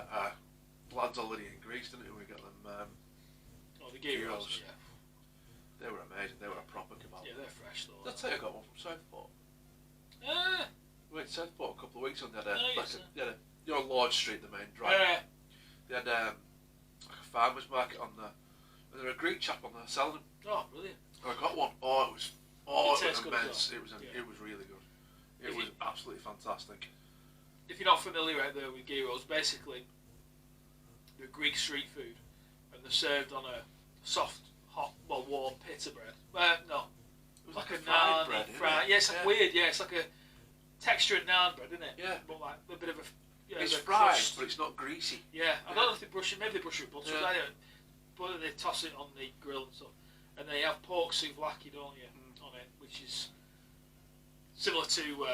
Speaker 1: lads holiday in Greece, didn't it? We got them.
Speaker 2: The gyros. Yeah.
Speaker 1: They were amazing. They were a proper kebab.
Speaker 2: Yeah, they're fresh though.
Speaker 1: Did I tell you I got one from Southport? We went to Southport a couple of weeks on. They had Lord Street, the main drive. They had like a farmers market on there. And there was a Greek chap on there selling them.
Speaker 2: Oh, brilliant.
Speaker 1: I got one. It was immense.
Speaker 2: Well.
Speaker 1: It was really good. It was absolutely fantastic.
Speaker 2: If you're not familiar out there with gyros, basically they're Greek street food, and they're served on a soft, hot, warm pita bread. No,
Speaker 1: It was
Speaker 2: like
Speaker 1: like
Speaker 2: a
Speaker 1: fried
Speaker 2: naan.
Speaker 1: bread.
Speaker 2: Yeah, it's like weird. Yeah, it's like a textured naan bread, isn't it?
Speaker 1: Yeah.
Speaker 2: But like a bit of a. Yeah,
Speaker 1: It's
Speaker 2: a
Speaker 1: fried,
Speaker 2: crust.
Speaker 1: but it's not greasy.
Speaker 2: Yeah, I don't know if they brush it. Maybe they brush it with butter.
Speaker 1: Yeah.
Speaker 2: But they toss it on the grill and stuff, and they have pork souvlaki, don't you, on it, which is similar to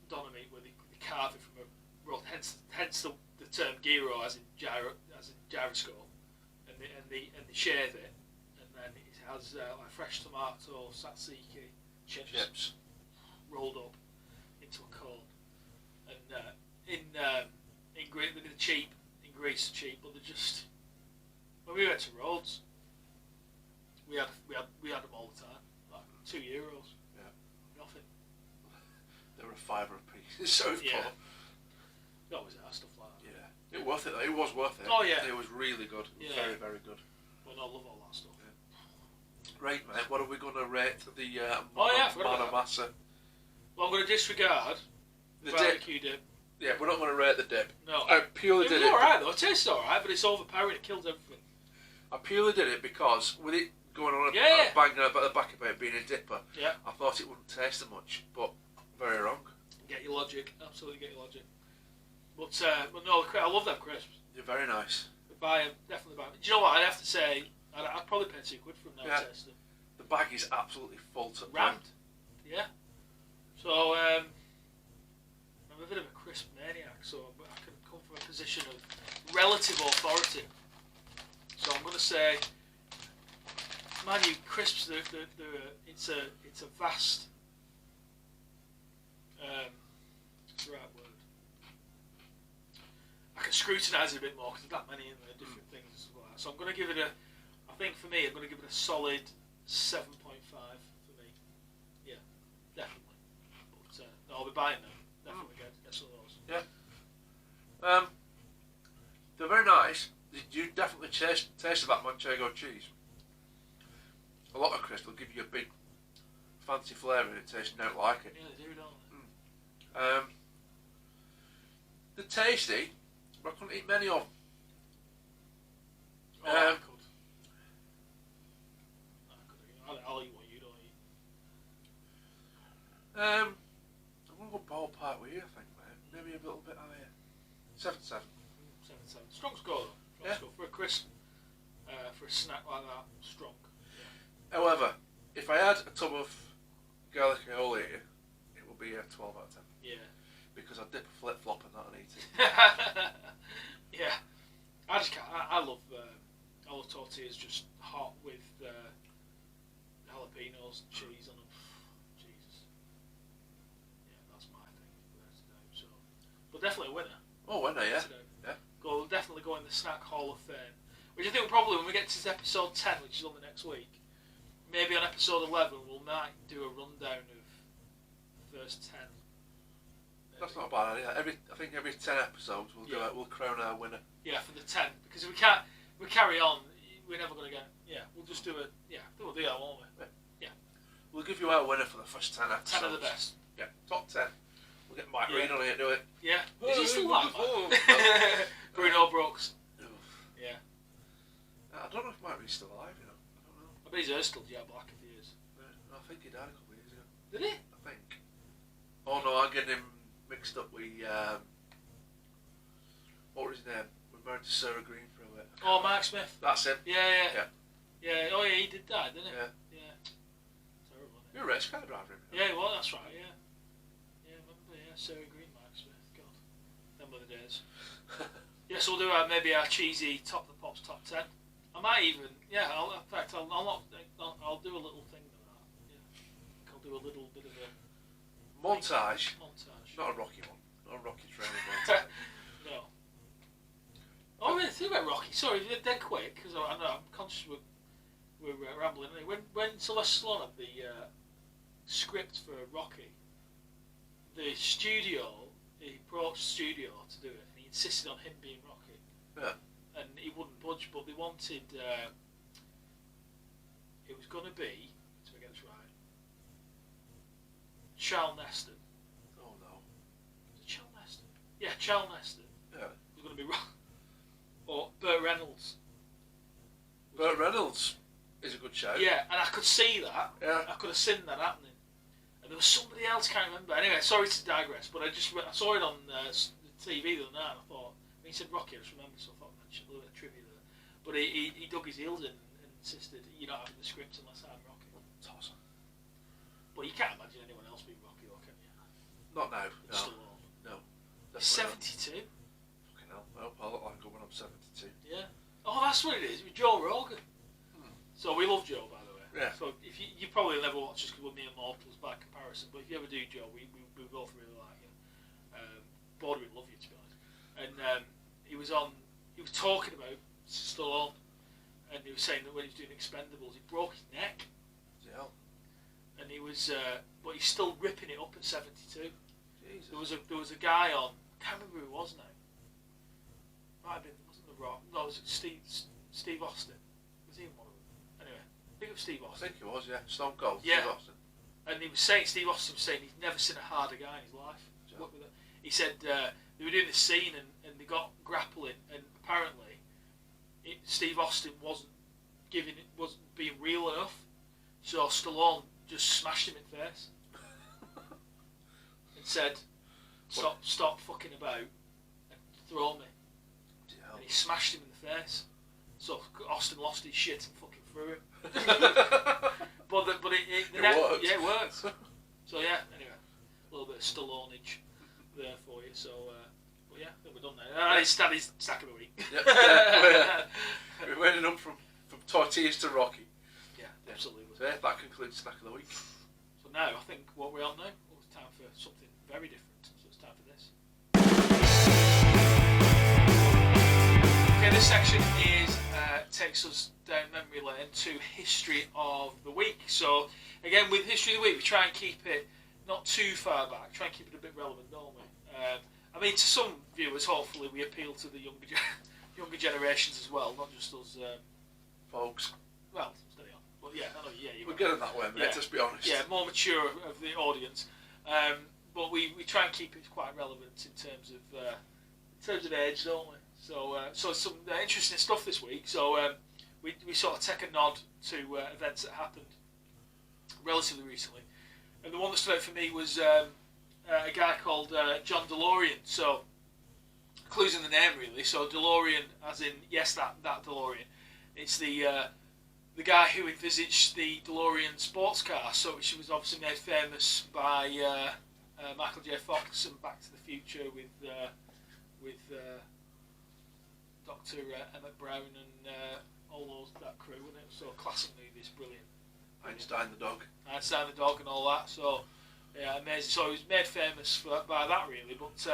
Speaker 2: doner meat, where they carve it from a rod. Hence the term gyro, as in gyroscope, and they shave it, and then it has like fresh tomato, tzatziki, chips rolled up into a cone, and they're cheap in Greece, cheap, but they're just. When we went to Rhodes, we had them all the time, like €2.
Speaker 1: Yeah.
Speaker 2: Nothing.
Speaker 1: They were a £5 a piece. It's so poor.
Speaker 2: You always have stuff like that.
Speaker 1: Yeah. It was worth it. It was worth it.
Speaker 2: Oh yeah.
Speaker 1: It was really good.
Speaker 2: Yeah.
Speaker 1: Very, very good.
Speaker 2: Well, I love all that stuff.
Speaker 1: Yeah. Right, mate. What are we going to rate the
Speaker 2: forgot
Speaker 1: masa?
Speaker 2: Well, I'm going to disregard
Speaker 1: The
Speaker 2: barbecue dip.
Speaker 1: Yeah, we're not going to rate the dip.
Speaker 2: No.
Speaker 1: I purely
Speaker 2: It
Speaker 1: did
Speaker 2: was
Speaker 1: it.
Speaker 2: alright though. It tastes alright, but it's overpowering. It kills everything.
Speaker 1: I purely did it because with it going on banging about the back about it being a dipper, I thought it wouldn't taste as much, but very wrong.
Speaker 2: Get your logic. Absolutely get your logic. But no, I love them crisps.
Speaker 1: They're very nice.
Speaker 2: Buy them. Definitely buy them. Do you know what? I'd have to say, I'd probably pay £2 for them now to taste them.
Speaker 1: The bag is absolutely full to
Speaker 2: rammed. Yeah. So, I'm a bit of a crisp maniac, so I can come from a position of relative authority. So I'm going to say, mind you, crisps, it's a vast, what's the right word? I can scrutinise it a bit more because there's that many in there, different things and stuff like that. So I'm going to give it I think for me, I'm going to give it a solid 7.5 for me. Yeah, definitely. But no, I'll be buying them. Definitely get some of those.
Speaker 1: Yeah. They're very nice. You definitely taste that manchego cheese. A lot of crisps will give you a big fancy flavour and it tastes not like it.
Speaker 2: Yeah, they do, don't they?
Speaker 1: They're tasty, but I couldn't eat many of them.
Speaker 2: I could. I'll eat what you don't eat.
Speaker 1: I'm going to go ballpark with you, I think, mate. Maybe a little bit higher. 7-7.
Speaker 2: 7-7. Strong score though. Strong score. For a crisp, for a snack like that, strong. Yeah.
Speaker 1: However, if I had a tub of garlic aioli here, it would be a 12 out of 10.
Speaker 2: Yeah.
Speaker 1: Because I'd dip a flip-flop in that and eat it.
Speaker 2: Yeah. I just can't. I love tortillas just hot with jalapenos and cheese on them. Jesus. Yeah, that's my thing. So, but definitely a winner.
Speaker 1: Oh, winner, yeah.
Speaker 2: Definitely go in the Snack Hall of Fame. Which I think probably when we get to episode 10, which is on the next week, maybe on episode 11 we might do a rundown of the first 10. Maybe.
Speaker 1: That's not a bad idea. I think every 10 episodes we'll crown our winner.
Speaker 2: Yeah, for the 10, because if we carry on, we're never going to get. Yeah, we'll just do it. Yeah, we'll do that, won't we?
Speaker 1: Yeah. We'll give you our winner for the first 10 episodes.
Speaker 2: 10 of the best.
Speaker 1: Yeah, top 10. We'll get Mike Reed on here to do it.
Speaker 2: Yeah. Is he still alive? Bruno Brooks. Yeah.
Speaker 1: I don't know if Mike Reed's still alive, you know. I don't know.
Speaker 2: I bet he's still Black if he is.
Speaker 1: Yeah, I think he died a couple of years ago.
Speaker 2: Did he?
Speaker 1: I think. Oh no, I'm getting him mixed up with what was his name? We're married to Sarah Green for a bit.
Speaker 2: Oh, Mark Smith.
Speaker 1: That's him.
Speaker 2: Yeah. Oh yeah, he did die, didn't he?
Speaker 1: Yeah.
Speaker 2: Terrible.
Speaker 1: You're a race car driver.
Speaker 2: Yeah, well, that's right. Yeah. Remember? Yeah, Sarah Green, Mark Smith. God, them were the days. Yeah, so we'll do maybe our cheesy top the pops top 10. I might even, I'll do a little thing with that. Yeah, I'll do a little bit of a
Speaker 1: montage. Not a Rocky one. Not a Rocky training montage.
Speaker 2: No. Oh, I mean, think about Rocky. Sorry, dead quick because I know I'm conscious we're rambling. When Sylvester Stallone had the script for Rocky, the studio, he approached the studio to do it, and he insisted on him being Rocky.
Speaker 1: Yeah.
Speaker 2: And he wouldn't budge, but they wanted. It was going to be, to get this right, Charles Neston.
Speaker 1: Oh no.
Speaker 2: Was it Charles Neston? Yeah, Charles Neston.
Speaker 1: Yeah.
Speaker 2: It was going to be or Burt Reynolds.
Speaker 1: Burt Reynolds is a good shout.
Speaker 2: Yeah, and I could see that.
Speaker 1: Yeah.
Speaker 2: I could have seen that happening. And there was somebody else, can't remember. Anyway, sorry to digress, but I saw it on the TV the other night and I thought, when he said Rocky, I just remembered, so I thought I'd mention a little bit of trivia there. But he dug his heels in and insisted, you're not having the script unless I'm Rocky.
Speaker 1: Toss.
Speaker 2: But you can't imagine anyone else being Rocky, though, can you?
Speaker 1: Not now. No.
Speaker 2: He's 72.
Speaker 1: Fucking hell. I hope I look like when I'm 72.
Speaker 2: Yeah. Oh, that's what it is, with Joe Rogan. So we love Joe, by the way. probably never watch us because we're mere mortals by comparison. But if you ever do, Joe, we both really like you. Borderline love you, to be honest. And he was talking about Stallone, and he was saying that when he was doing Expendables, he broke his neck.
Speaker 1: Yeah. And
Speaker 2: he was, but he's still ripping it up at 72.
Speaker 1: Jesus.
Speaker 2: There was a guy on. I can't remember who it was now. Might have been, wasn't The Rock? No, was it Steve Austin? Was he in one of them? Anyway, I think it was Steve Austin.
Speaker 1: I think it was, yeah. Stone Cold.
Speaker 2: Yeah.
Speaker 1: Steve Austin.
Speaker 2: And he was saying, Steve Austin was saying he's never seen a harder guy in his life.
Speaker 1: Yeah.
Speaker 2: He said they were doing this scene and they got grappling, and apparently Steve Austin wasn't being real enough, so Stallone just smashed him in the face and said, "Stop fucking about and throw me."
Speaker 1: Yeah.
Speaker 2: And he smashed him in the face. So Austin lost his shit and fucking threw him. but it worked. Yeah, it worked. So yeah, anyway, a little bit of Stallonage there for you. So, but yeah, I think we're done now. That is snack of the week.
Speaker 1: Yeah. We're winding up from tortillas to Rocky.
Speaker 2: Yeah, absolutely.
Speaker 1: So yeah, that concludes snack of the week.
Speaker 2: So now I think what we're on now, it's time for something very different. So it's time for this. Okay, this section takes us down memory lane to history of the week. So again, with history of the week, we try and keep it not too far back. Try and keep it a bit relevant, don't we? I mean, to some viewers, hopefully, we appeal to the younger generations as well, not just us
Speaker 1: folks.
Speaker 2: Well, steady on. But yeah, I know. Yeah,
Speaker 1: we're getting that way, mate.
Speaker 2: Yeah.
Speaker 1: Let's be honest.
Speaker 2: Yeah, more mature of the audience. But we try and keep it quite relevant in terms of age, don't we? So some interesting stuff this week. So we sort of take a nod to events that happened relatively recently, and the one that stood out for me was a guy called John Delorean. So clues in the name, really. So Delorean, as in yes, that DeLorean. It's the guy who envisaged the DeLorean sports car. So which was obviously made famous by Michael J. Fox and Back to the Future with Dr. Emmett Brown and all that crew, and it was so classic movies, brilliant.
Speaker 1: Einstein the dog.
Speaker 2: Einstein the dog and all that. So yeah, amazing. So he was made famous by that really, but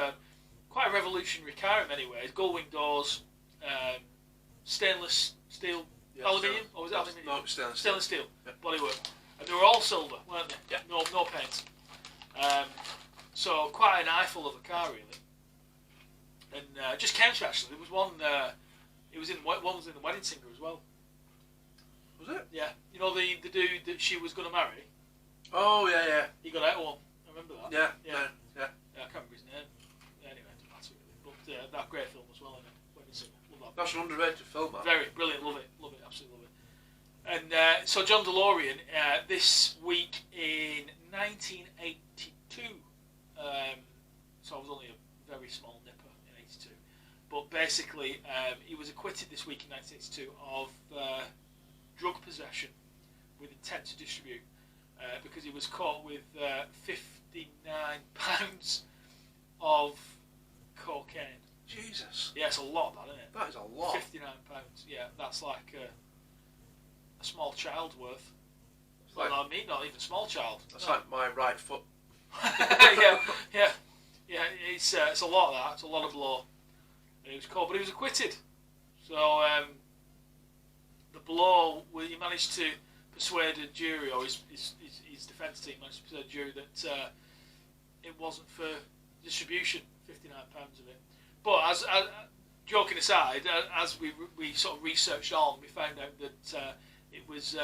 Speaker 2: quite a revolutionary car in many ways. Gull-wing doors, stainless steel, aluminium, or was it aluminium?
Speaker 1: No, stainless
Speaker 2: steel.
Speaker 1: Yeah.
Speaker 2: Bodywork, and they were all silver, weren't they?
Speaker 1: Yeah.
Speaker 2: No paint. So quite an eyeful of a car really. And just came to actually. There was one. One was in the Wedding Singer as well.
Speaker 1: Was it?
Speaker 2: Yeah. You know the dude that she was going to marry.
Speaker 1: Oh yeah.
Speaker 2: He got out of one. I remember that.
Speaker 1: Yeah.
Speaker 2: I can't remember his name. Anyway, it doesn't matter really. But that great film as well. Wedding Singer. Love that.
Speaker 1: That's an underrated film, man.
Speaker 2: Very brilliant. Love it. Absolutely love it. And so John DeLorean, this week in 1982. So I was only a very small nipper in 82. But basically, he was acquitted this week in 1982 of drug possession with intent to distribute because he was caught with 59 pounds of cocaine.
Speaker 1: Jesus.
Speaker 2: Yeah, it's a lot, that, isn't it?
Speaker 1: That is a lot.
Speaker 2: 59 pounds. Yeah, that's like a small child's worth.
Speaker 1: Like,
Speaker 2: well, I mean, not even a small child.
Speaker 1: That's like my right foot.
Speaker 2: Yeah. It's a lot of that. It's a lot of blow. And he was caught, but he was acquitted. So the blow, he managed to persuade a jury, or his defence team managed to persuade a jury that it wasn't for distribution. 59 pounds of it. But as joking aside, as we sort of researched on, we found out that it was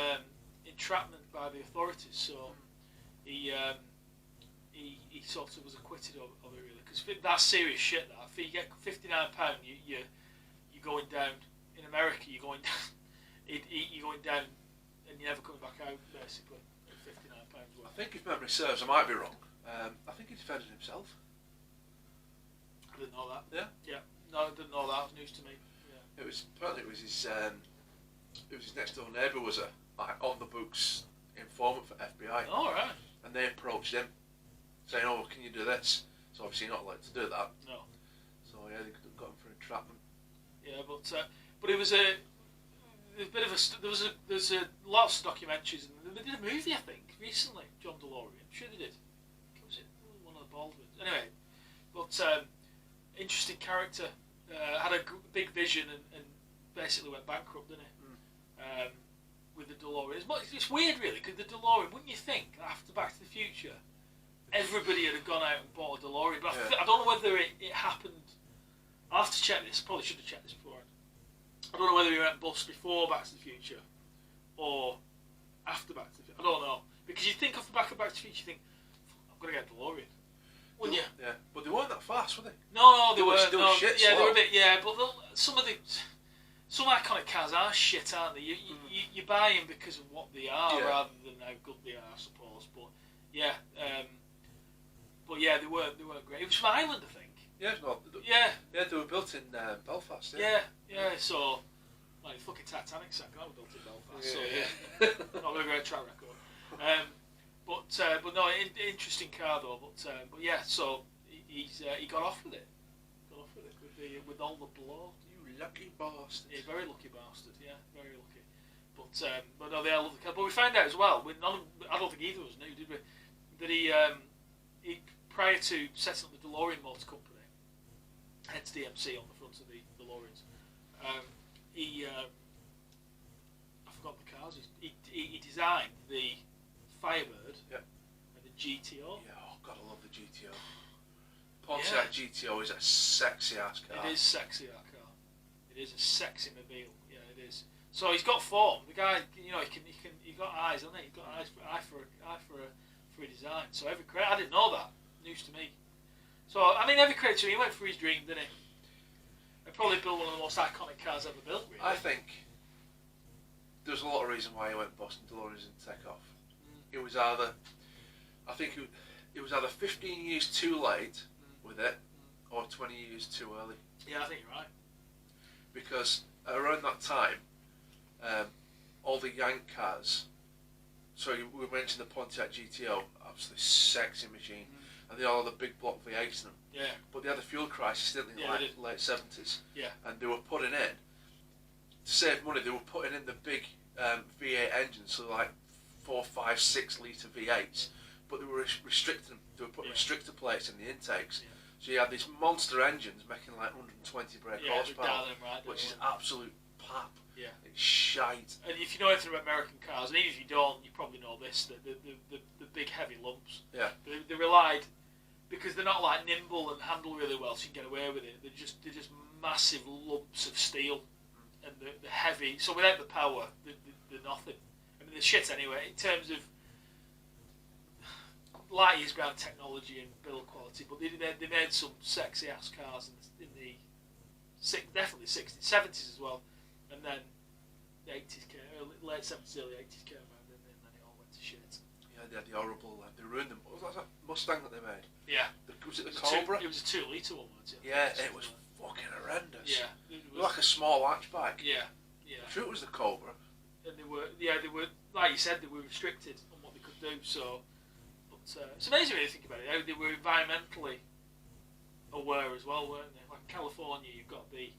Speaker 2: entrapment by the authorities. So he sort of was acquitted of it really, because that's serious shit. That if you get £59, you're going down. In America, you're going down. You're going down, and you're never coming back out. Basically, at £59 worth.
Speaker 1: I think if memory serves, I might be wrong. I think he defended himself.
Speaker 2: I didn't know that.
Speaker 1: Yeah.
Speaker 2: No, I didn't know that. It was news to me. Yeah.
Speaker 1: Apparently it was his next door neighbour was a on the books informant for FBI.
Speaker 2: All right.
Speaker 1: And they approached him, saying, "Oh, can you do this?" So obviously you're not allowed to do that.
Speaker 2: No.
Speaker 1: So yeah, they got him for entrapment.
Speaker 2: Yeah, but it was there's lots of documentaries, and they did a movie, I think, recently. John Delorean, I'm sure they did. Was it one of the Baldwins? Anyway, but interesting character. Had a big vision and basically went bankrupt, didn't he? With the DeLorean. It's weird, really, because the DeLorean, wouldn't you think, after Back to the Future, everybody had gone out and bought a DeLorean? But I don't know whether it happened. I'll have to check this. Probably should have checked this before. I don't know whether he went bust before Back to the Future or after Back to the Future. I don't know. Because you think off the back of Back to the Future, you think, I'm going to get a DeLorean. Wouldn't you?
Speaker 1: Yeah, but they weren't that fast, were they?
Speaker 2: No, they weren't.
Speaker 1: They were shit slow.
Speaker 2: They were a bit, but some iconic cars are shit, aren't they? You buy them because of what they are rather than how good they are, I suppose. But yeah, they weren't great. It was from Ireland, I think.
Speaker 1: Yeah, they were built in Belfast. Yeah.
Speaker 2: So like fucking Titanic sank. That was built in Belfast. So not a great track record. But no, interesting car though. But yeah, so he got off with it. With all the blow.
Speaker 1: You lucky bastard.
Speaker 2: Yeah, very lucky bastard. Yeah, very lucky. But no, they all love the car. But we found out as well. I don't think either of us knew, did we? That he prior to setting up the DeLorean Motor Company, hence DMC on the front of the DeLoreans, I forgot the cars. He designed the Firebird and the GTO.
Speaker 1: Yeah, God, I love the GTO. Pontiac GTO is a sexy ass car.
Speaker 2: It is sexy, that car. It is a sexy mobile. Yeah, it is. So he's got form. The guy, he got eyes, hasn't he? He's got eye for a design. So every credit, I didn't know that. News to me. So I mean, every credit to him. He went for his dream, didn't he? And probably built one of the most iconic cars ever built. Really.
Speaker 1: I think there's a lot of reason why he went bust and DeLorean didn't take off. It was either, I think it was either 15 years too late with it, or 20 years too early.
Speaker 2: Yeah, I think you're right.
Speaker 1: Because around that time, all the Yank cars. So we mentioned the Pontiac GTO, absolutely sexy machine, and they all had the big block V8s in them.
Speaker 2: Yeah.
Speaker 1: But they had a fuel crisis, didn't they, late 70s?
Speaker 2: Yeah.
Speaker 1: And they were putting in, to save money, they were putting in the big V8 engines, so like 4, 5, 6 litre V8s, but they were restricting them. They were putting restrictor plates in the intakes. Yeah. So you had these monster engines making like 120 brake horsepower, which is absolute pap.
Speaker 2: Yeah.
Speaker 1: It's shite.
Speaker 2: And if you know anything about American cars, and even if you don't, you probably know this, the big heavy lumps.
Speaker 1: Yeah.
Speaker 2: They relied, because they're not like nimble and handle really well, so you can get away with it. They're just massive lumps of steel, and the heavy. So without the power, they're nothing. I mean, they're shit anyway in terms of light years ground technology and build quality. But they made some sexy ass cars in the definitely 60s, 70s as well, and then the 80s came, late 70s, early 80s came around, and then it all went to shit.
Speaker 1: Yeah, they had the horrible. They ruined them. What was that Mustang that they made?
Speaker 2: Yeah.
Speaker 1: Was it the Cobra?
Speaker 2: It was a 2-litre one, wasn't it?
Speaker 1: Yeah, it was fucking horrendous.
Speaker 2: Yeah.
Speaker 1: It was like a small hatchback.
Speaker 2: Yeah.
Speaker 1: I'm sure it was the Cobra.
Speaker 2: And they were, like you said, they were restricted on what they could do. So, but it's amazing when you think about it. How they were environmentally aware as well, weren't they? Like California, you've got the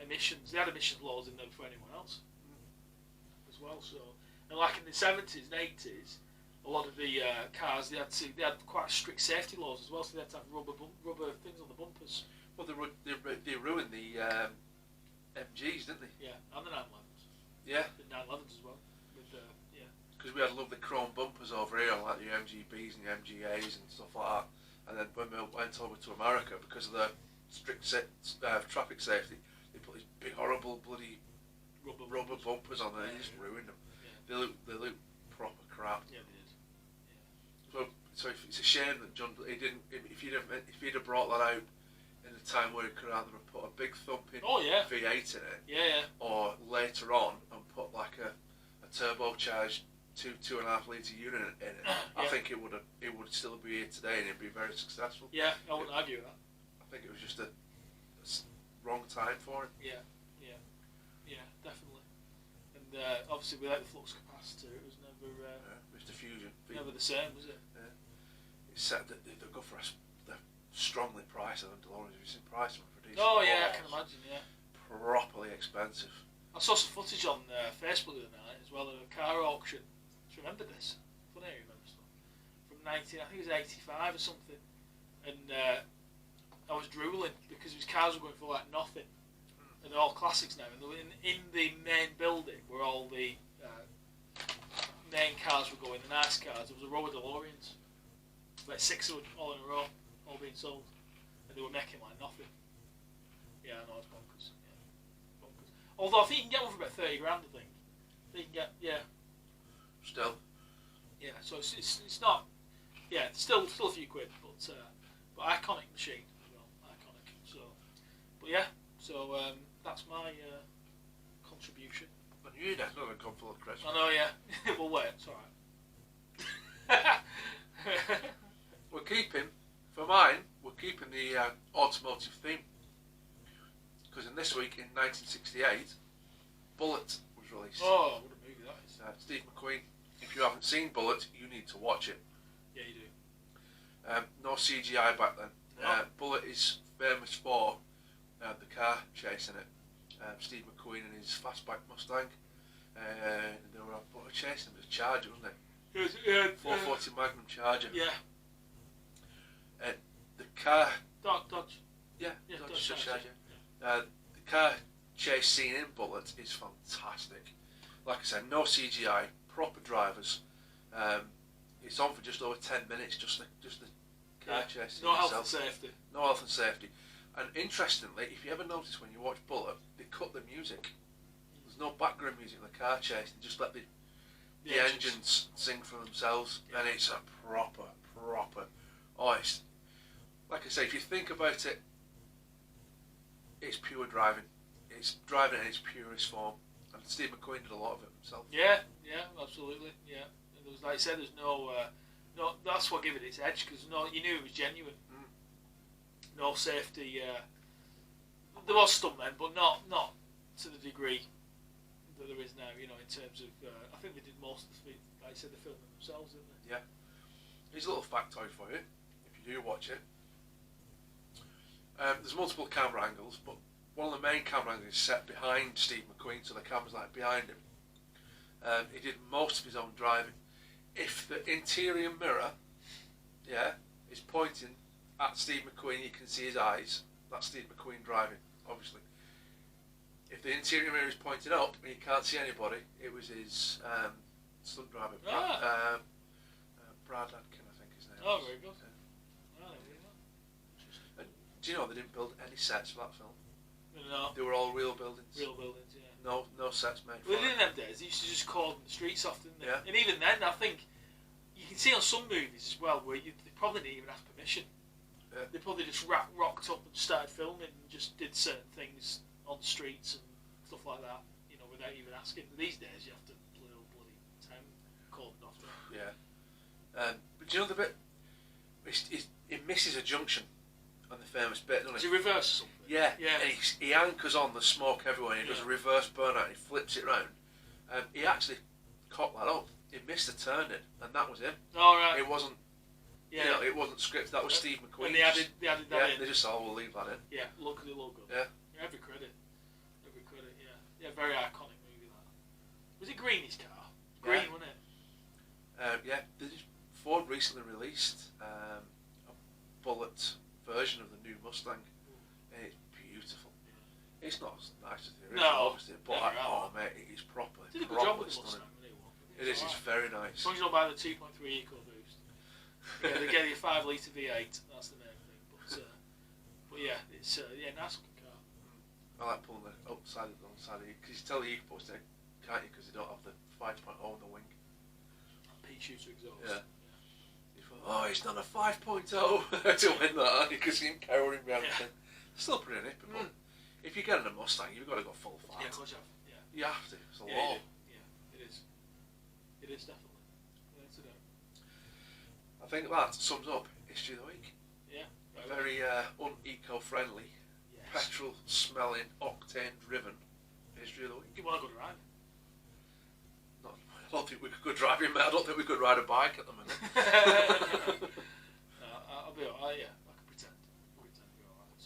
Speaker 2: emissions. They had emissions laws in there before anyone else as well. So, and like in the 70s and 80s, a lot of the cars they had quite strict safety laws as well. So they had to have rubber things on the bumpers.
Speaker 1: Well, they ruined the MGs, didn't they?
Speaker 2: Yeah, and the 911s.
Speaker 1: Yeah.
Speaker 2: The 911s as well.
Speaker 1: Because we had lovely chrome bumpers over here, like the MGBs and the MGAs and stuff like that. And then when we went over to America, because of the strict traffic safety, they put these big horrible bloody rubber bumpers on there and they just ruined them. Yeah. They look proper crap.
Speaker 2: Yeah, they did. Yeah.
Speaker 1: So it's a shame that John, if he'd have brought that out in a time where he could either have put a big thumping V8 in it, or later on and put like a turbocharged 2.5 litre unit in it, I think it would still be here today and it'd be very successful.
Speaker 2: Yeah, I wouldn't argue with that.
Speaker 1: I think it was just a wrong time for it.
Speaker 2: Yeah, definitely. And obviously without the flux capacitor, it was never
Speaker 1: Mr. Fusion.
Speaker 2: Never the same, was it?
Speaker 1: Yeah. It's said that they go for they're strongly priced than DeLoreans. Have you seen price for these?
Speaker 2: Oh yeah, I can imagine. Yeah.
Speaker 1: Properly expensive.
Speaker 2: I saw some footage on Facebook the other night as well of a car auction. Do you remember this? Funny I remember stuff. From 19, I think it was 85 or something. And I was drooling because his cars were going for like nothing. And they're all classics now. And in the main building where all the main cars were going, the nice cars, there was a row of Deloreans. Like 6 of them all in a row, all being sold. And they were making like nothing. Yeah, I know, it's bonkers. Yeah, bonkers. Although I think you can get one for about 30 grand, I think. You can get, yeah.
Speaker 1: Still.
Speaker 2: Yeah, so it's not, yeah, it's still a few quid, but iconic machine as well, iconic. So, but yeah, so that's my contribution.
Speaker 1: And you that's not a gone full of crisps.
Speaker 2: I know, yeah. Well, wait, it's alright.
Speaker 1: We're keeping the automotive theme. Because in this week, in 1968, Bullet was released.
Speaker 2: Oh, what a movie that is.
Speaker 1: Steve McQueen. If you haven't seen Bullet, you need to watch it.
Speaker 2: Yeah, you do.
Speaker 1: No CGI back then.
Speaker 2: No.
Speaker 1: Bullet is famous for the car chase in it. Steve McQueen and his fastback Mustang. They were chasing him with a Charger, wasn't it?
Speaker 2: Yeah,
Speaker 1: 440 Magnum Charger.
Speaker 2: Yeah.
Speaker 1: The car.
Speaker 2: Dodge.
Speaker 1: Yeah,
Speaker 2: Dodge
Speaker 1: Charger. The car chase scene in Bullet is fantastic. Like I said, no CGI, proper drivers. It's on for just over 10 minutes, just the car chase.
Speaker 2: No health and safety.
Speaker 1: No health and safety. And interestingly, if you ever notice when you watch Bullet, they cut the music. There's no background music in the car chase. They just let the engines sing for themselves, and it's a proper. Oh, it's like I say. If you think about it, it's pure driving. It's driving in its purest form, and Steve McQueen did a lot of it himself.
Speaker 2: Yeah, absolutely. Yeah, and there was, like I said, there's no. That's what gave it its edge because you knew it was genuine. No safety. There was stuntmen, but not to the degree that there is now. You know, in terms of, I think they did most of the, like I said, they filmed them themselves, didn't they? Yeah.
Speaker 1: Here's a little factoid for you, if you do watch it. There's multiple camera angles, but one of the main camera angles is set behind Steve McQueen, so the camera's like behind him. He did most of his own driving. If the interior mirror, is pointing at Steve McQueen, you can see his eyes. That's Steve McQueen driving, obviously. If the interior mirror is pointing up and you can't see anybody, it was his stunt driver, Brad Adkin, I think his name.
Speaker 2: Oh, very good.
Speaker 1: Do you know they didn't build any sets for that film?
Speaker 2: No.
Speaker 1: They were all real buildings.
Speaker 2: Real buildings, yeah.
Speaker 1: No sets made for
Speaker 2: it.
Speaker 1: it.
Speaker 2: In them days, they used to just cordon the streets off, didn't they?
Speaker 1: Yeah.
Speaker 2: And even then, I think, you can see on some movies as well where they probably didn't even ask permission. Yeah. They probably just rocked up and started filming and just did certain things on the streets and stuff like that, you know, without even asking. These days, you have to bloody town cordoned off.
Speaker 1: Yeah. But do you know the bit? It misses a junction on the famous bit, doesn't it?
Speaker 2: Does it reverse or something?
Speaker 1: Yeah. And he anchors on the smoke everywhere and he does a reverse burnout and he flips it round. He actually cocked that up. He missed a turn in, and that was him.
Speaker 2: All right.
Speaker 1: It wasn't. Yeah. You know, it wasn't scripted. That was Steve McQueen.
Speaker 2: And they added that in.
Speaker 1: They just said, "Oh, we'll leave that in."
Speaker 2: Yeah. Look at the logo.
Speaker 1: Yeah.
Speaker 2: Every credit. Yeah. Yeah. Very iconic movie that. Was it green? His car. Green, wasn't it?
Speaker 1: Yeah. Ford recently released a Bullet version of the new Mustang, and it's beautiful. Yeah. It's not as nice as the original, obviously, but mate, it is proper.
Speaker 2: Did a good job with the Mustang.
Speaker 1: It is. It's very nice.
Speaker 2: As long as you don't buy the 2.3 EcoBoost. Yeah, they get you a 5 litre V8. That's the main thing. But yeah, it's nice looking car.
Speaker 1: I like pulling the outside of the because you tell the EcoBoost, can't you? Because they don't have the 5.0 in the wing.
Speaker 2: Pea shooter exhaust.
Speaker 1: Yeah. It's not a 5.0 to win that, because you can carry him behind the thing. Still pretty nippy, but if you're getting a Mustang, you've got to go full 5.
Speaker 2: Yeah, of course you have. Yeah.
Speaker 1: You have to. It's a law.
Speaker 2: Yeah, it is. It is definitely. Yeah,
Speaker 1: I think that sums up History of the Week.
Speaker 2: Yeah.
Speaker 1: Very un-eco-friendly, petrol-smelling, octane-driven History of the Week.
Speaker 2: You want to go drive?
Speaker 1: I don't think we could go driving, mate. I don't think we could ride a bike at the minute.
Speaker 2: I'll be alright, yeah. I can pretend. To be alright.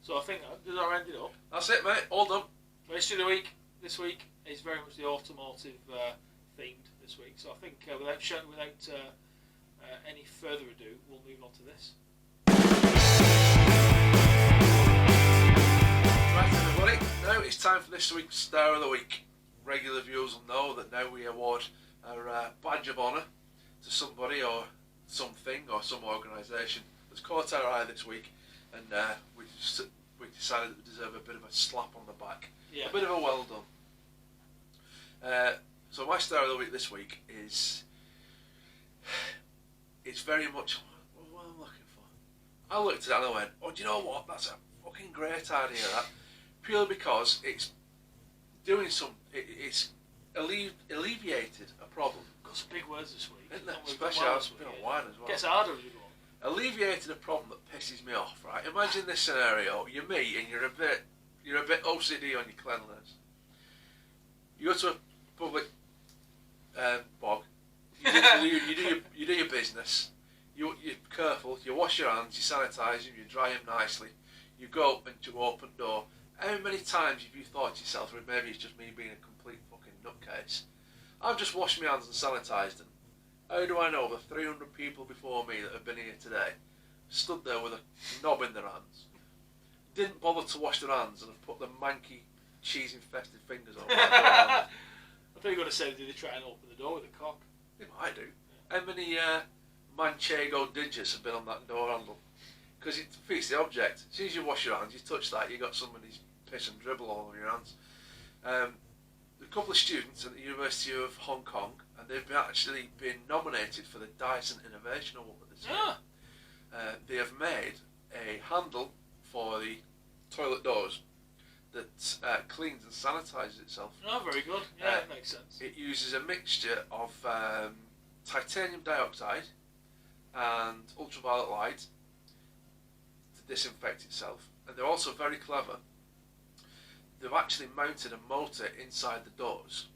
Speaker 2: So I think, did I end it up?
Speaker 1: That's it, mate. All done.
Speaker 2: History of the Week. this week is very much the automotive themed this week. So I think without any further ado, we'll move on to this.
Speaker 1: Right, everybody. Now it's time for this week's Star of the Week. Regular viewers will know that now we award our badge of honour to somebody or something or some organisation that's caught our eye this week, and we decided that we deserve a bit of a slap on the back, a bit of a well done. So my Star of the Week this week is, it's very much what I'm looking for. I looked at it and I went, oh, do you know what? That's a fucking great idea, that. Purely because it's doing it's alleviated a problem.
Speaker 2: Got some big words this week.
Speaker 1: Isn't it? Especially it's been a while as well.
Speaker 2: Gets harder as we go on.
Speaker 1: Alleviated a problem that pisses me off, right? Imagine this scenario: you're me, and you're a bit OCD on your cleanliness. You go to a public bog. You do your business. You're careful. You wash your hands. You sanitise them. You dry them nicely. You go into open door. How many times have you thought to yourself, or maybe it's just me being a complete fucking nutcase, I've just washed my hands and sanitised them. How do I know the 300 people before me that have been here today stood there with a knob in their hands, didn't bother to wash their hands, and have put their manky, cheese-infested fingers on their
Speaker 2: I thought you were going to say, did they try and open the door with a cock?
Speaker 1: They might do. How many Manchego digits have been on that door handle? Because it defeats the object. As soon as you wash your hands, you touch that, you got somebody's piss and dribble all over your hands. A couple of students at the University of Hong Kong, and they've actually been nominated for the Dyson Innovation Award this year. They have made a handle for the toilet doors that cleans and sanitises itself.
Speaker 2: Oh, very good. Yeah, that makes sense.
Speaker 1: It uses a mixture of titanium dioxide and ultraviolet light to disinfect itself. And they're also very clever. They've actually mounted a motor inside the doors,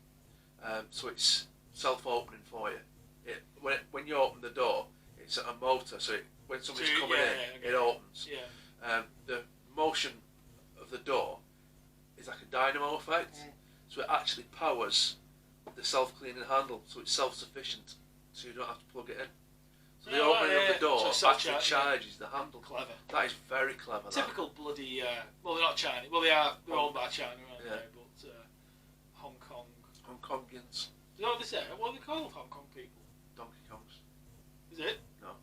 Speaker 1: so it's self-opening for you. When you open the door, it's a motor, so when somebody's coming in, it opens. The motion of the door is like a dynamo effect, so it actually powers the self-cleaning handle, so it's self-sufficient, so you don't have to plug it in. So the opening of the door actually charges the handle.
Speaker 2: Clever.
Speaker 1: That is very clever.
Speaker 2: Typical bloody. Well, they're not Chinese. Well, they are. They're owned by China, aren't they? But Hong Kong.
Speaker 1: Hong Kongians.
Speaker 2: Do you know what they say? What are they called, Hong Kong people?
Speaker 1: Donkey Kongs.
Speaker 2: Is it?
Speaker 1: No.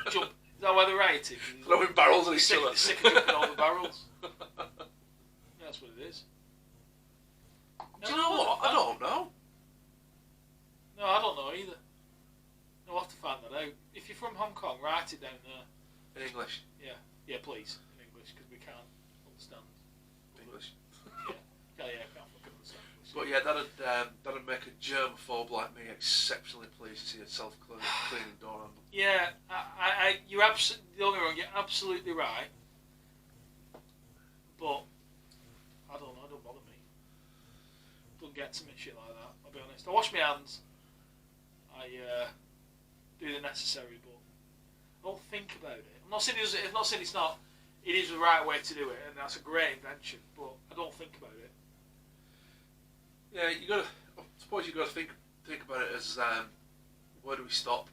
Speaker 2: Jump. Is that why they're writing?
Speaker 1: Throwing barrels at each other.
Speaker 2: Sick of jumping over barrels. That's what it is.
Speaker 1: Do you know what? I don't know.
Speaker 2: No, I don't know either. I'll have to find that out. If you're from Hong Kong, write it down there.
Speaker 1: In English?
Speaker 2: Yeah, please. In English, because we can't understand
Speaker 1: English.
Speaker 2: Yeah, I can't fucking understand English.
Speaker 1: But yeah, that'd make a germaphobe like me exceptionally pleased to see a self-cleaning door handle.
Speaker 2: Yeah, you're absolutely, don't get me wrong, you're absolutely right. But, I don't know, it don't bother me. Don't get to me shit like that, I'll be honest. I wash my hands. I do the necessary, but I don't think about it. I'm not saying it's not. It is the right way to do it, and that's a great invention. But I don't think about it.
Speaker 1: Yeah, I suppose you got to think about it as where do we stop?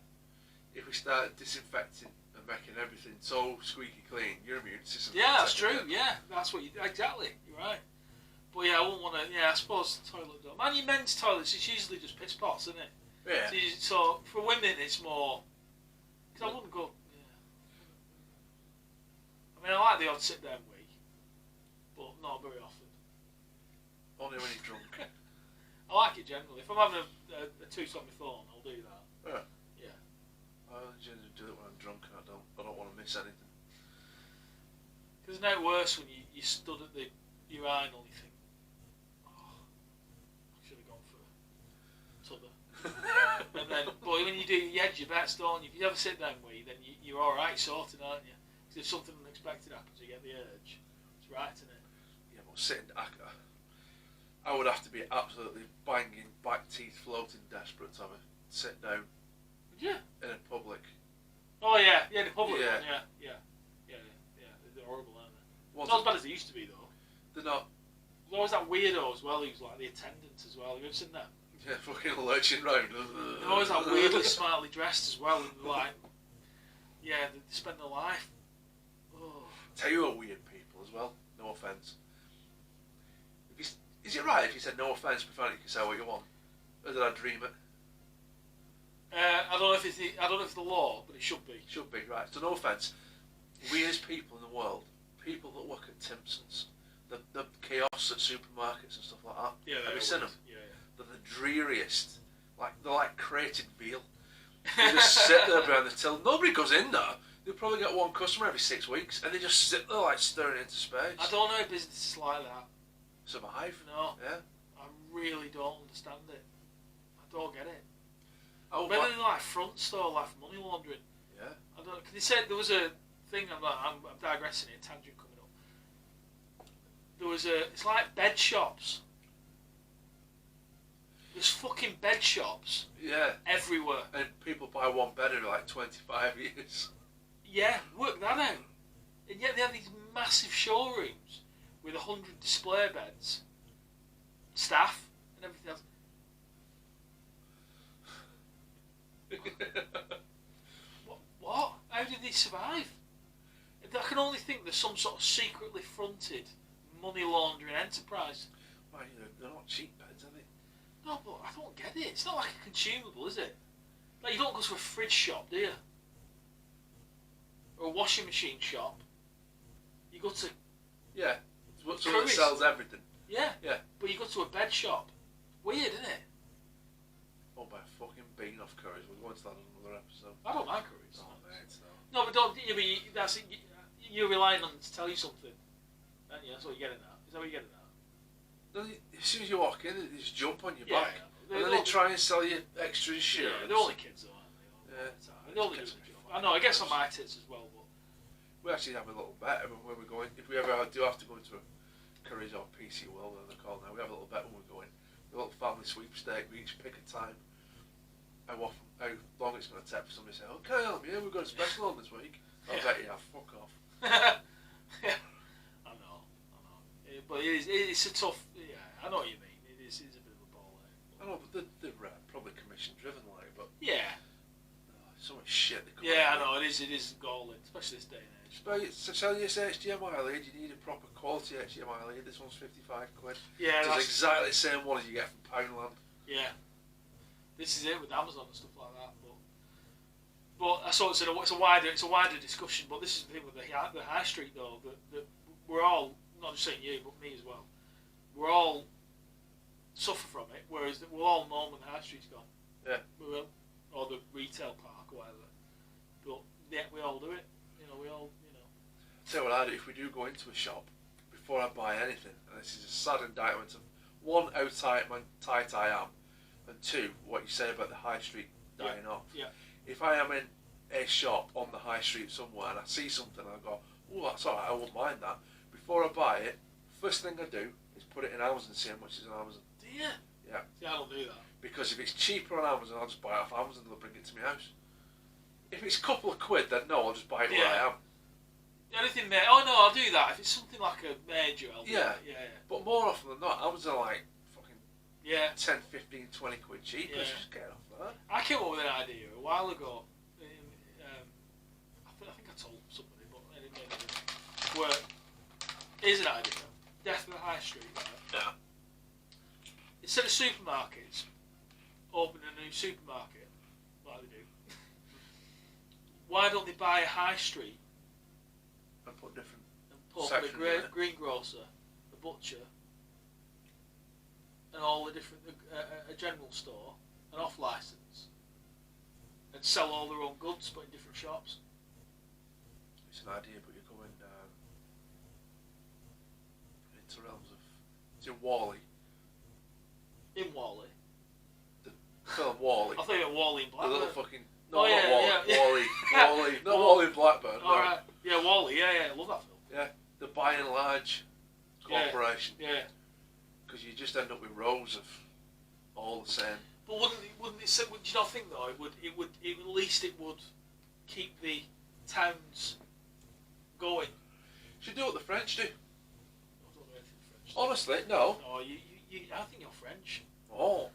Speaker 1: If we start disinfecting and making everything so squeaky clean, your immune system.
Speaker 2: Yeah, that's true. Yeah, that's what you exactly. You're right. But yeah, I wouldn't want to. Yeah, I suppose toilet door. Man, your men's toilets, it's usually just piss pots, isn't it?
Speaker 1: Yeah.
Speaker 2: So for women, it's more. Because I wouldn't go. Yeah. I mean, I like the odd sit down wee, but not very often.
Speaker 1: Only when you're drunk.
Speaker 2: I like it generally. If I'm having a toot on my phone, I'll do that. Yeah.
Speaker 1: I generally do it when I'm drunk, and I don't want to miss anything.
Speaker 2: Because it's no worse when you stood at the urinal and you think, oh, I should have gone for t'other. And then, but when you do, you hedge your bets, don't you? If you ever sit down wee, then you're alright sorted, aren't you? Because if something unexpected happens, you get the urge. It's right, isn't it?
Speaker 1: Yeah, but sitting, I would have to be absolutely banging, back teeth floating, desperate to have a sit down.
Speaker 2: Yeah.
Speaker 1: In a public.
Speaker 2: Oh yeah, the public
Speaker 1: yeah.
Speaker 2: one, yeah. They're horrible, aren't they? Not as bad as they used to be, though.
Speaker 1: They're not.
Speaker 2: There's always that weirdo as well who's like the attendant as well. Have you ever seen that?
Speaker 1: Yeah, fucking lurching round.
Speaker 2: They're always like weirdly smartly dressed as well, and like, yeah, they spend their life. Oh.
Speaker 1: Tell you what, weird people as well. No offence. Is it right if you said no offence before you can say what you want? Or did I dream it?
Speaker 2: I don't know if it's the law, but it should be.
Speaker 1: Should be, right. So no offence. Weirdest people in the world. People that work at Timpson's. The kiosks at supermarkets and stuff like that.
Speaker 2: Yeah,
Speaker 1: have you seen them?
Speaker 2: Yeah.
Speaker 1: They're the dreariest. They're like crated veal. They just sit there behind the till. Nobody goes in there. They probably get one customer every 6 weeks, and they just sit there like staring into space.
Speaker 2: I don't know businesses like that.
Speaker 1: Survive?
Speaker 2: No.
Speaker 1: Yeah.
Speaker 2: I really don't understand it. I don't get it.
Speaker 1: Oh,
Speaker 2: Maybe they're like front store, like for money laundering.
Speaker 1: Yeah.
Speaker 2: I don't. Cause they said there was a thing. I'm digressing here. Tangent coming up. There was it's like bed shops. There's fucking bed shops.
Speaker 1: Yeah.
Speaker 2: Everywhere.
Speaker 1: And people buy one bed every like 25 years.
Speaker 2: Yeah, work that out. And yet they have these massive showrooms with 100 display beds, staff, and everything else. What? How did they survive? I can only think there's some sort of secretly fronted money laundering enterprise.
Speaker 1: Well, they're not cheap beds, are they?
Speaker 2: No, but I don't get it. It's not like a consumable, is it? Like, you don't go to a fridge shop, do you? Or a washing machine shop. You go to...
Speaker 1: Yeah. Someone that sells everything.
Speaker 2: Yeah.
Speaker 1: Yeah.
Speaker 2: But you go to a bed shop. Weird, isn't it?
Speaker 1: Oh, by fucking bean off curries. We'll go into that in another episode.
Speaker 2: I don't like curries.
Speaker 1: Oh, mate, no.
Speaker 2: No, but don't... You're relying on them to tell you something. And yeah, that's what you're getting at. Is that what you're getting at?
Speaker 1: As soon as you walk in, they just jump on your
Speaker 2: Yeah,
Speaker 1: back.
Speaker 2: yeah.
Speaker 1: And then they try and sell you extra insurance.
Speaker 2: Yeah, they're only kids, though, aren't they?
Speaker 1: Yeah.
Speaker 2: They're only kids. I know, I guess on my tits as well, but...
Speaker 1: We actually have a little bet when we're going. If we ever do have to go into a Curry's or PC World, whatever they're called now, we have a little bet when we're going. A little family sweepstake. We each pick a time. How long it's going to take for somebody to say, "Okay, we've got a special on this week." I'll bet you, fuck off.
Speaker 2: Yeah, I know. But it's a tough. Yeah, I know what you mean. It's a bit of a ball.
Speaker 1: I know, but they're probably commission driven, like. But
Speaker 2: yeah,
Speaker 1: so much shit.
Speaker 2: Yeah, I know it is galling, especially this day and age.
Speaker 1: To sell you this HDMI lead, you need a proper quality HDMI lead. This one's £55.
Speaker 2: Yeah,
Speaker 1: it's exactly the same one as you get from Poundland.
Speaker 2: Yeah, this is it with Amazon and stuff like that. But I sort of said it's a wider discussion. But this is the thing with the high street though, that we're all, not just saying you, but me as well. We're all suffer from it, whereas we'll all moan when the high street's gone.
Speaker 1: Yeah,
Speaker 2: we will, or the retail park or whatever. But yeah, we all do it. We all.
Speaker 1: Tell you what I do, if we do go into a shop, before I buy anything, and this is a sad indictment of one, how tight I am, and two, what you say about the high street dying off.
Speaker 2: Yeah.
Speaker 1: If I am in a shop on the high street somewhere and I see something and I go, oh, that's alright, I won't mind that. Before I buy it, first thing I do is put it in Amazon and see how much is on Amazon.
Speaker 2: Do you?
Speaker 1: Yeah.
Speaker 2: See, I don't do that.
Speaker 1: Because if it's cheaper on Amazon, I'll just buy it off Amazon and they'll bring it to my house. If it's a couple of quid, then no, I'll just buy it where I am.
Speaker 2: Anything major? Oh no, I'll do that. If it's something like a major, I'll do it. Yeah.
Speaker 1: But more often than not, Amazon are like fucking 10, 15, 20 quid cheaper.
Speaker 2: Yeah.
Speaker 1: Just get it off there.
Speaker 2: I came up with an idea a while ago. I think I told somebody, but I didn't know it. Where here's an idea. Death of the High Street. Right?
Speaker 1: Yeah.
Speaker 2: Instead of supermarkets, open a new supermarket, like they do. Why don't they buy a high street?
Speaker 1: And put different
Speaker 2: And put a greengrocer, a butcher, and all the different a general store, an off license, and sell all their own goods, but in different shops.
Speaker 1: It's an idea, but you're going into realms of. It's in Wall-E.
Speaker 2: In Wall-E.
Speaker 1: The film Wall-E.
Speaker 2: I thought you were Wall-E in
Speaker 1: The
Speaker 2: Blackburn.
Speaker 1: little fucking. No,
Speaker 2: Oh,
Speaker 1: not
Speaker 2: yeah,
Speaker 1: Wall-E.
Speaker 2: yeah.
Speaker 1: Wall-E. Not Wall-E in Blackburn. No.
Speaker 2: Alright. Yeah, Wall-E. Yeah, I love that film.
Speaker 1: Yeah, the by and large corporation.
Speaker 2: Yeah.
Speaker 1: Because you just end up with rows of all the same.
Speaker 2: But wouldn't it? Do you not think though? At least it would keep the towns going.
Speaker 1: Should do what the French do.
Speaker 2: I don't know anything French
Speaker 1: Honestly, no.
Speaker 2: Oh, I think you're French.
Speaker 1: Oh.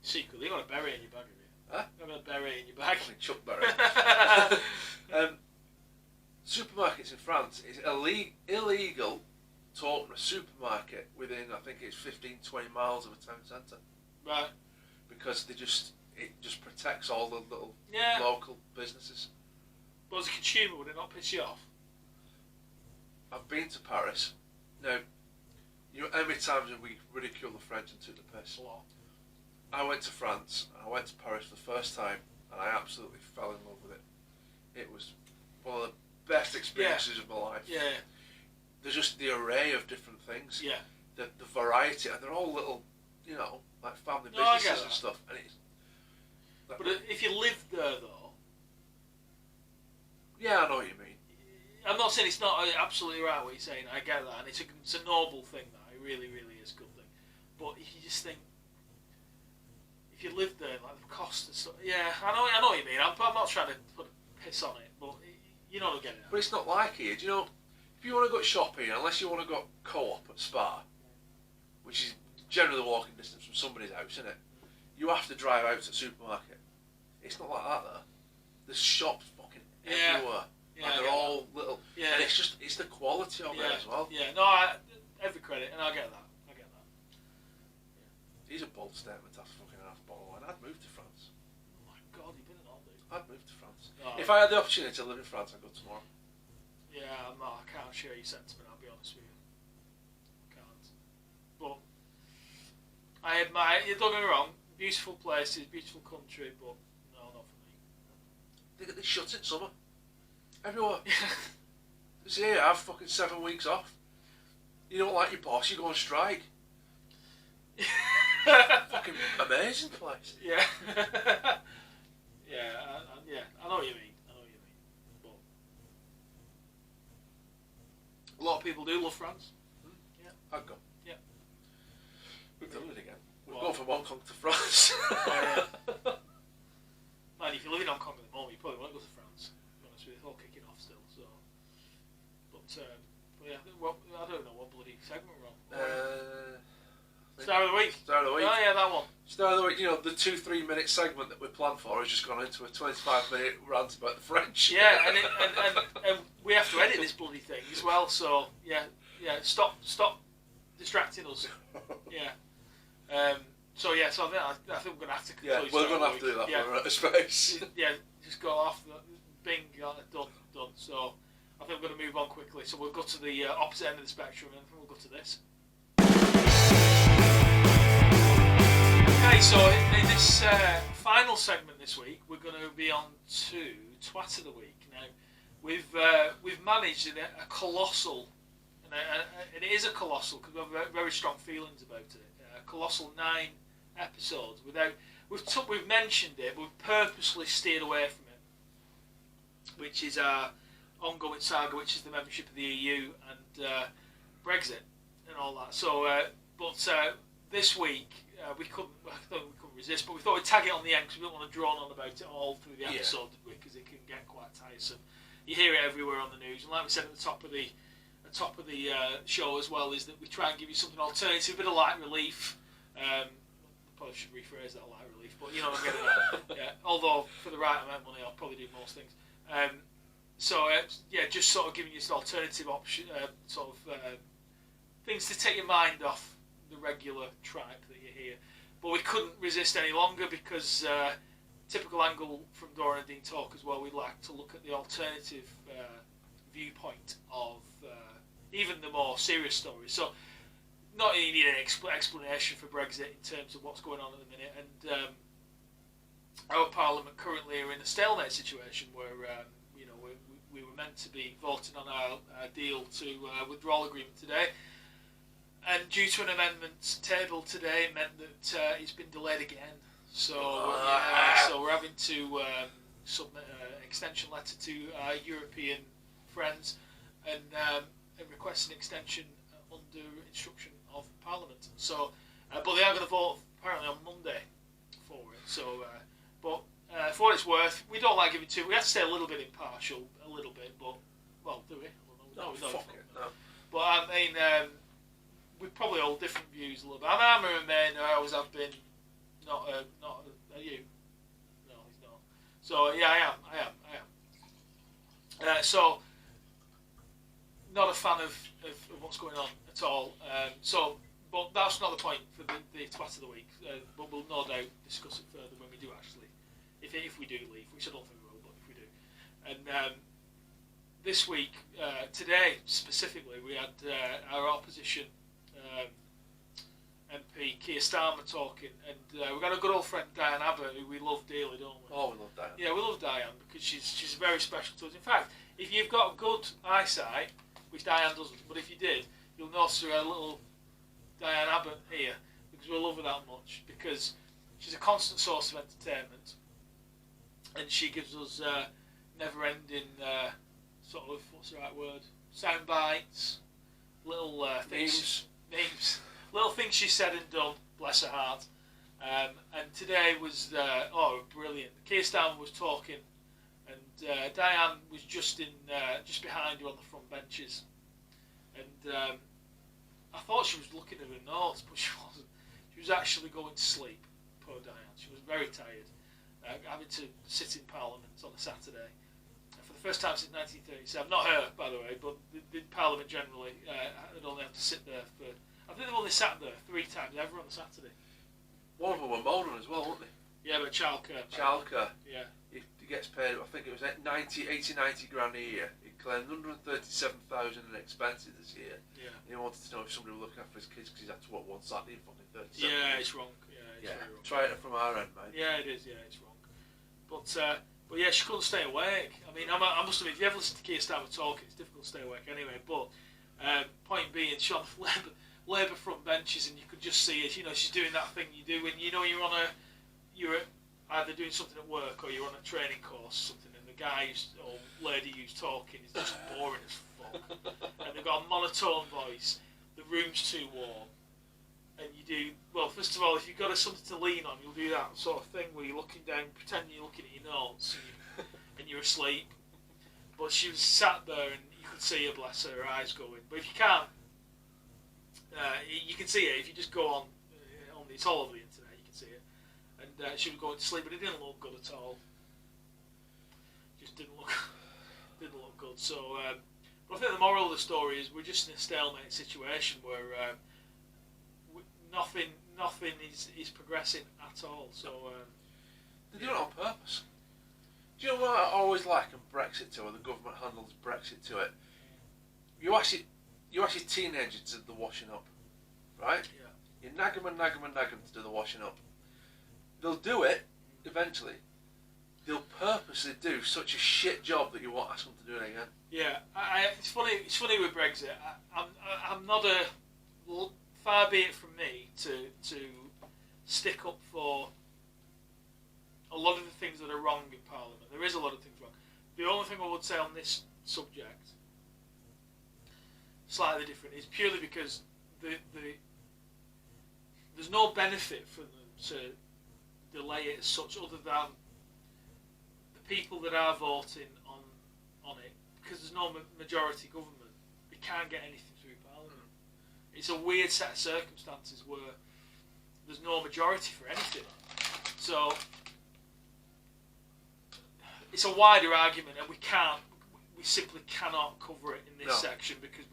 Speaker 2: Secretly, you got a beret in your bag, have you?
Speaker 1: Huh?
Speaker 2: You got a beret in your bag.
Speaker 1: Chuck Berry. Supermarkets in France, it's illegal to open a supermarket within, I think it's 15-20 miles of a town centre.
Speaker 2: Right.
Speaker 1: Because it just protects all the little local businesses.
Speaker 2: But as a consumer, would it not piss you off?
Speaker 1: I've been to Paris. Now, you know how many times have we ridiculed the French and took the piss?
Speaker 2: A lot.
Speaker 1: I went to France, and I went to Paris for the first time, and I absolutely fell in love with it. It was one of the best experiences of my life.
Speaker 2: Yeah.
Speaker 1: There's just the array of different things.
Speaker 2: Yeah.
Speaker 1: The variety, and they're all little, you know, like family
Speaker 2: No, I get
Speaker 1: businesses
Speaker 2: that.
Speaker 1: and stuff. And it's,
Speaker 2: But if you lived there, though,
Speaker 1: yeah, I know what you mean.
Speaker 2: I'm not saying it's not absolutely right what you're saying. I get that, and it's a noble thing. That it really, really is a good thing. But if you just think, if you lived there, like the cost and stuff, yeah, I know what you mean. I'm not trying to put a piss on it, but you know what I'm getting at.
Speaker 1: But it's not like here. Do you know, if you want to go shopping, unless you want to go Co-op at Spa, which is generally walking distance from somebody's house, isn't it? You have to drive out to the supermarket. It's not like that though. There's shops fucking everywhere.
Speaker 2: Yeah,
Speaker 1: and they're all little.
Speaker 2: Yeah.
Speaker 1: And it's the quality of it as well.
Speaker 2: Yeah, no, every credit, and I get that.
Speaker 1: These are bold statements after fucking half a bottle of wine. I'd move to France.
Speaker 2: Oh my God, you've been an old dude.
Speaker 1: I'd move to France.
Speaker 2: Oh.
Speaker 1: If I had the opportunity to live in France, I'd go tomorrow.
Speaker 2: Yeah, I can't share your sentiment, I'll be honest with you. I can't. But I admire, don't get me wrong, beautiful places, beautiful country, but no, not for me.
Speaker 1: They shut in summer. Everywhere. See, I have fucking 7 weeks off. You don't like your boss, you go on strike. Fucking amazing place.
Speaker 2: Yeah. Yeah, I know what you mean. But a lot of people do love France. Yeah.
Speaker 1: I'd go.
Speaker 2: Yeah.
Speaker 1: We've done it again. We've gone from Hong Kong to France.
Speaker 2: Oh, yeah. Man, if you're living in Hong Kong at the moment, you probably won't go to France. To be honest with you, it's all kicking off still. So, but yeah, I don't know what bloody segment we're on. Star of the week.
Speaker 1: Star of the week.
Speaker 2: Oh yeah, that one.
Speaker 1: Star of the week. You know, the 2-3 minute segment that we planned for has just gone into a 25-minute rant about the French.
Speaker 2: Yeah, and we have to edit this bloody thing as well. So yeah, stop distracting us. Yeah. So I think we're gonna have to conclude.
Speaker 1: Yeah, we're gonna have to do that when we're out of space.
Speaker 2: Yeah, just go off. Bing, done. So I think we're gonna move on quickly. So we'll go to the opposite end of the spectrum, and we'll go to this. Okay, so in this final segment this week, we're going to be on to Twat of the Week. Now, we've managed a colossal, and it is a colossal because we have very, very strong feelings about it. A colossal 9 episodes we've mentioned it, but we've purposely steered away from it, which is our ongoing saga, which is the membership of the EU and Brexit and all that. So, this week we couldn't resist, but we thought we'd tag it on the end because we don't want to drone on about it all through the episode, did we? Because it can get quite tiresome. You hear it everywhere on the news, and like we said at the top of the show as well, is that we try and give you something alternative, a bit of light relief. Probably should rephrase that, light relief, but you know what I'm getting at. Yeah. Although for the right amount of money, I'll probably do most things. Just sort of giving you some alternative option, things to take your mind off the regular tripe that you hear. But we couldn't resist any longer because typical angle from Dora and Dean Talk as well, we'd like to look at the alternative viewpoint of even the more serious stories. So not you need an explanation for Brexit in terms of what's going on at the minute, and our Parliament currently are in a stalemate situation where we were meant to be voting on our deal to withdrawal agreement today, and due to an amendment tabled today, it meant that it's been delayed again. So we're having to submit an extension letter to our European friends and request an extension under instruction of Parliament. So, but they are going to vote apparently on Monday for it. So, for what it's worth, we don't like giving too. We have to stay a little bit impartial, but do we?
Speaker 1: No, fuck it. No.
Speaker 2: But I mean, we hold different views a little bit. I'm a Remainer. I always have been. Are you? No, he's not. So yeah, I am. So not a fan of what's going on at all. But that's not the point for the twat of the week. But we'll no doubt discuss it further when we do actually, if we do leave, which I don't think we will, but if we do. And this week, today specifically, we had our opposition MP Keir Starmer talking, and we've got a good old friend Diane Abbott, who we love dearly, don't we?
Speaker 1: Oh, we love Diane.
Speaker 2: Yeah, we love Diane because she's very special to us. In fact, if you've got good eyesight, which Diane doesn't, but if you did, you'll notice her little Diane Abbott here, because we love her that much, because she's a constant source of entertainment, and she gives us never-ending sort of, what's the right word, sound bites, little things, memes, little things she said and done, bless her heart. And today was brilliant. Keir Starmer was talking, and Diane was just behind her on the front benches, and I thought she was looking at her notes, but she wasn't. She was actually going to sleep. Poor Diane. She was very tired, having to sit in Parliament on a Saturday for the first time since 1937. Not her, by the way, but the Parliament generally had only had to sit there for. I think they've only sat there 3 times ever on a Saturday.
Speaker 1: One of them were moaning as well, weren't they?
Speaker 2: Yeah, but childcare.
Speaker 1: Childcare.
Speaker 2: Yeah.
Speaker 1: He gets paid, I think it was 90 grand a year. He claimed 137,000 in expenses this year. Yeah. And he wanted to know if somebody was looking after his kids because he's had to work one Saturday in fucking 37.
Speaker 2: Yeah, it's wrong. Yeah, it's very wrong.
Speaker 1: Try it from our end, mate.
Speaker 2: Yeah, it is. Yeah, it's wrong. But yeah, she couldn't stay awake. I mean, I must admit, if you ever listen to Keir Starmer talking, it's difficult to stay awake anyway. But point being, she's on the Labour front benches, and you could just see it. You know, she's doing that thing you do when you know you're either doing something at work or you're on a training course or something, and the guy or lady who's talking is just boring as fuck, and they've got a monotone voice, the room's too warm, and you do, well, first of all, if you've got something to lean on, you'll do that sort of thing where you're looking down, pretending you're looking at your notes, and you're asleep, but she was sat there, and you could see her, bless her eyes going, but if you can't, you can see it, if you just go on it's all over the internet, you can see it. And she was going to sleep, but it didn't look good at all. Just didn't look good. So, but I think the moral of the story is we're just in a stalemate situation where nothing is progressing at all. So
Speaker 1: they do it on purpose. Do you know what I always like in Brexit to, or the government handles Brexit to it? You actually teenagers to do the washing up, right? Yeah. You nag them to do the washing up. They'll do it eventually. They'll purposely do such a shit job that you won't ask them to do it again.
Speaker 2: Yeah, it's funny. It's funny with Brexit. I'm not far be it from me to stick up for a lot of the things that are wrong in Parliament. There is a lot of things wrong. The only thing I would say on this subject, slightly different, is purely because there's no benefit for them to delay it as such, other than the people that are voting on it, because there's no majority government, they can't get anything through Parliament. It's a weird set of circumstances where there's no majority for anything. So it's a wider argument, and we simply cannot cover it in this section because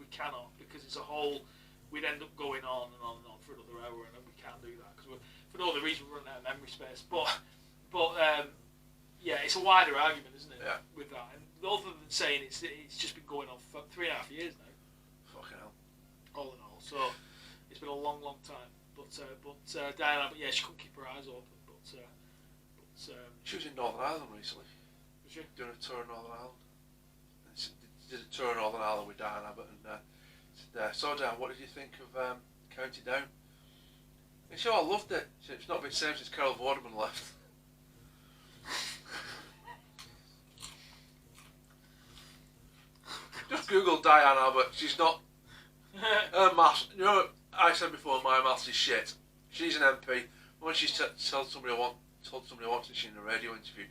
Speaker 2: it's a whole. We'd end up going on and on and on for another hour, and we can't do that because for no other reason we're running out of memory space. But yeah, it's a wider argument, isn't it?
Speaker 1: Yeah. With
Speaker 2: that, and other than saying it's just been going on for 3.5 years now.
Speaker 1: Fucking hell.
Speaker 2: All in all, so it's been a long time. But Diana, yeah, she couldn't keep her eyes open. But
Speaker 1: she was in Northern Ireland recently.
Speaker 2: Was she
Speaker 1: doing a tour in Northern Ireland? And she did a tour in Northern Ireland with Diane Abbott, and said, "So Dan, what did you think of County Down?" And she, I loved it. It's not been the same since Carol Vorderman left. Just Google Diane Abbott. She's not. Her maths. You know, I said before, my maths is shit. She's an MP. When she told somebody once that she in a radio interview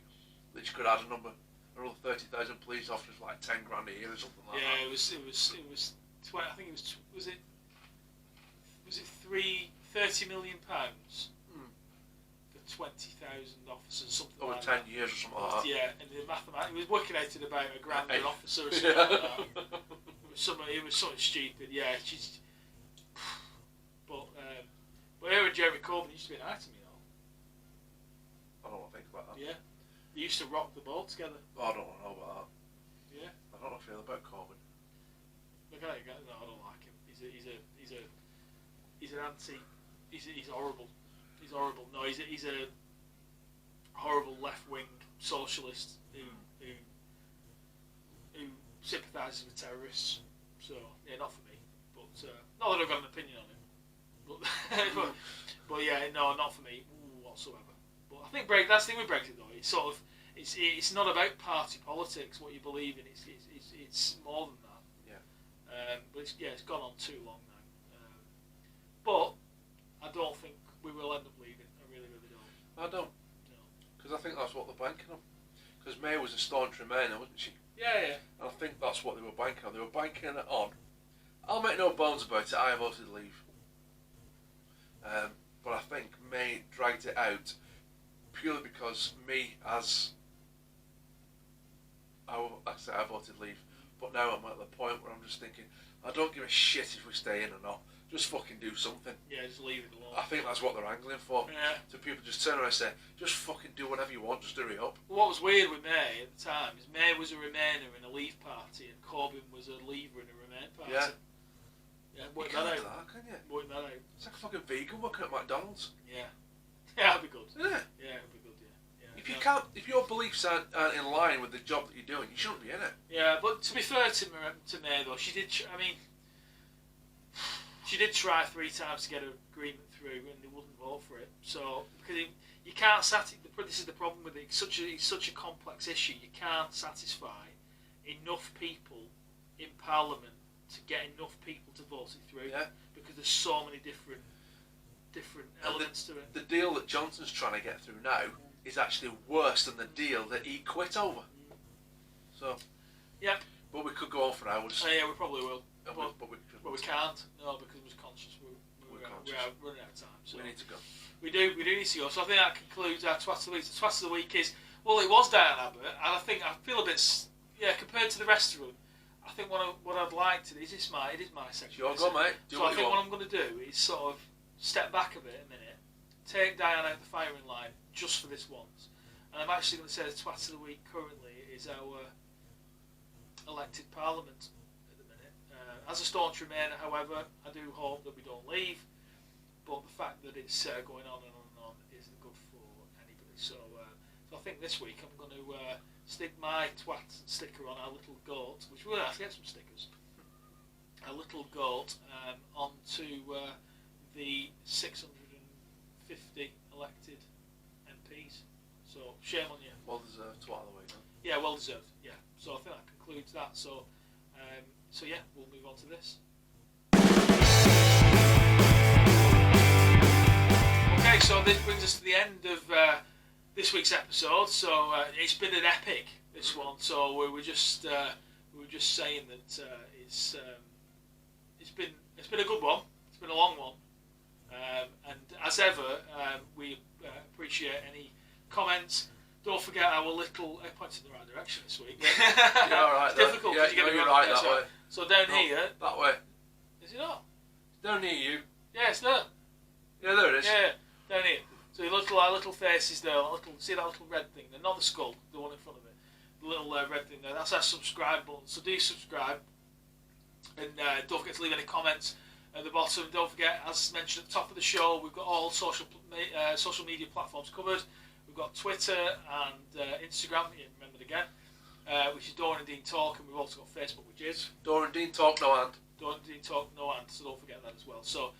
Speaker 1: that she could add another 30,000 police officers, like 10 grand a year or something like that.
Speaker 2: Yeah, it was 20, I think it was it £30 million for 20,000 officers, something
Speaker 1: over
Speaker 2: like
Speaker 1: 10
Speaker 2: that.
Speaker 1: years or something like that.
Speaker 2: Yeah, and the mathematics, it was working out at about £1,000 an officer or something like that. It was something stupid, yeah. But her and Jeremy Corbyn used to be an item, you know.
Speaker 1: I don't want to think about that.
Speaker 2: Yeah. They used to rock the boat together.
Speaker 1: Oh, I don't want to know about that.
Speaker 2: Yeah.
Speaker 1: I don't know how I feel about Corbyn.
Speaker 2: Look at it, no, I don't like him. He's an anti. He's horrible. He's horrible. No, he's a horrible left-wing socialist who sympathises with terrorists. So yeah, not for me. But not that I've got an opinion on him. But yeah, no, not for me whatsoever. But I think that's the thing with Brexit though. It's sort of it's not about party politics. What you believe in, it's more than that. Yeah. But it's gone on too long now. But I don't think we will end up leaving. I really don't.
Speaker 1: I don't.
Speaker 2: No.
Speaker 1: Because I think that's what they're banking on. Because May was a staunch Remainer, wasn't she?
Speaker 2: Yeah.
Speaker 1: And I think that's what they were banking on. They were banking it on. I'll make no bones about it. I voted leave. But I think May dragged it out purely because me, as I voted leave. But now I'm at the point where I'm just thinking, I don't give a shit if we stay in or not. Just fucking do something.
Speaker 2: Yeah, just leave it alone.
Speaker 1: I think that's what they're angling for.
Speaker 2: Yeah.
Speaker 1: So people just turn around and say, just fucking do whatever you want, just hurry up.
Speaker 2: What was weird with May at the time is May was a Remainer in a Leave party and Corbyn was a Leaver in a Remain party.
Speaker 1: Yeah.
Speaker 2: Yeah,
Speaker 1: You can't do that, can you?
Speaker 2: Working that out.
Speaker 1: It's like a fucking vegan working at McDonald's.
Speaker 2: Yeah. Yeah, that'd be good.
Speaker 1: Yeah.
Speaker 2: Yeah, it'd be good, yeah.
Speaker 1: If your beliefs aren't in line with the job that you're doing, you shouldn't be in it.
Speaker 2: Yeah, but to be fair to May though, she did try 3 times to get an agreement through and they wouldn't vote for it. So, because you can't this is the problem with it, it's such a complex issue, you can't satisfy enough people in Parliament to get enough people to vote it through.
Speaker 1: Yeah.
Speaker 2: Because there's so many different elements to it.
Speaker 1: The deal that Johnson's trying to get through now is actually worse than the deal that he quit over. So,
Speaker 2: yeah.
Speaker 1: But we could go on for hours.
Speaker 2: Yeah, we probably will.
Speaker 1: But
Speaker 2: we can't. No, because we're conscious. We're running out of time. So
Speaker 1: we need to go.
Speaker 2: We do need to go. So I think that concludes our Twats of the Week. The Twats of the Week is, well, it was Diane Abbott, and I feel a bit, compared to the rest of them, I think what I'd like to do is it is my section.
Speaker 1: Sure, go mate.
Speaker 2: So I think what I'm going to do is sort of step back a bit a minute, take Diane out the firing line just for this once, and I'm actually going to say the Twats of the Week currently is our elected Parliament at the minute. As a staunch Remainer, however, I do hope that we don't leave, but the fact that it's going on and on and on isn't good for anybody. So I think this week I'm going to stick my twat sticker on our little goat, which we're going to have to get some stickers, a little goat onto the 650 elected MPs. So shame on you.
Speaker 1: Well deserved twat of the week, then.
Speaker 2: Yeah, well deserved. Yeah. So I think that concludes that. So yeah, we'll move on to this. Okay, so this brings us to the end of this week's episode. So it's been an epic, this one. So we were just saying that it's been a good one. It's been a long one, and as ever, we appreciate any comments. Don't forget our little points in the right direction this week.
Speaker 1: You're all right.
Speaker 2: It's difficult because you get
Speaker 1: you're right that way.
Speaker 2: So down here.
Speaker 1: That way.
Speaker 2: Is it not?
Speaker 1: Down near you.
Speaker 2: Yeah, it's there.
Speaker 1: Yeah, there it is.
Speaker 2: Yeah, down here. So you look at our little faces there. See that little red thing there? Not the skull, the one in front of it. The little red thing there. That's our subscribe button. So do subscribe. And don't forget to leave any comments at the bottom. Don't forget, as mentioned at the top of the show, we've got all social media platforms covered. We've got Twitter and Instagram, remember again, which is Dora and Dean Talk, and we've also got Facebook, which is
Speaker 1: Dora and Dean Talk, no hand.
Speaker 2: Dora and Dean Talk, no hand, so don't forget that as well. So,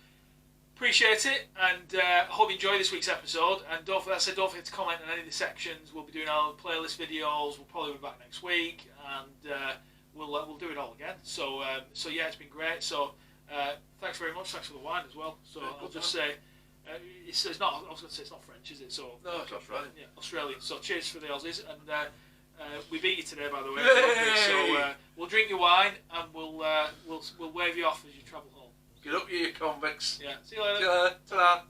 Speaker 2: appreciate it, and I hope you enjoy this week's episode, and don't forget to comment on any of the sections. We'll be doing our playlist videos, we'll probably be back next week, and we'll do it all again. So yeah, it's been great, so thanks very much, thanks for the wine as well. So yeah, I'll just say, it's not. I was going to say it's not French, is it? So
Speaker 1: no, it's Australian.
Speaker 2: Yeah, Australian. So cheers for the Aussies, and we beat you today, by the way.
Speaker 1: Yay!
Speaker 2: So we'll drink your wine, and we'll wave you off as you travel home.
Speaker 1: Get up, you convicts.
Speaker 2: Yeah. See you later.
Speaker 1: See you later. Ta-da.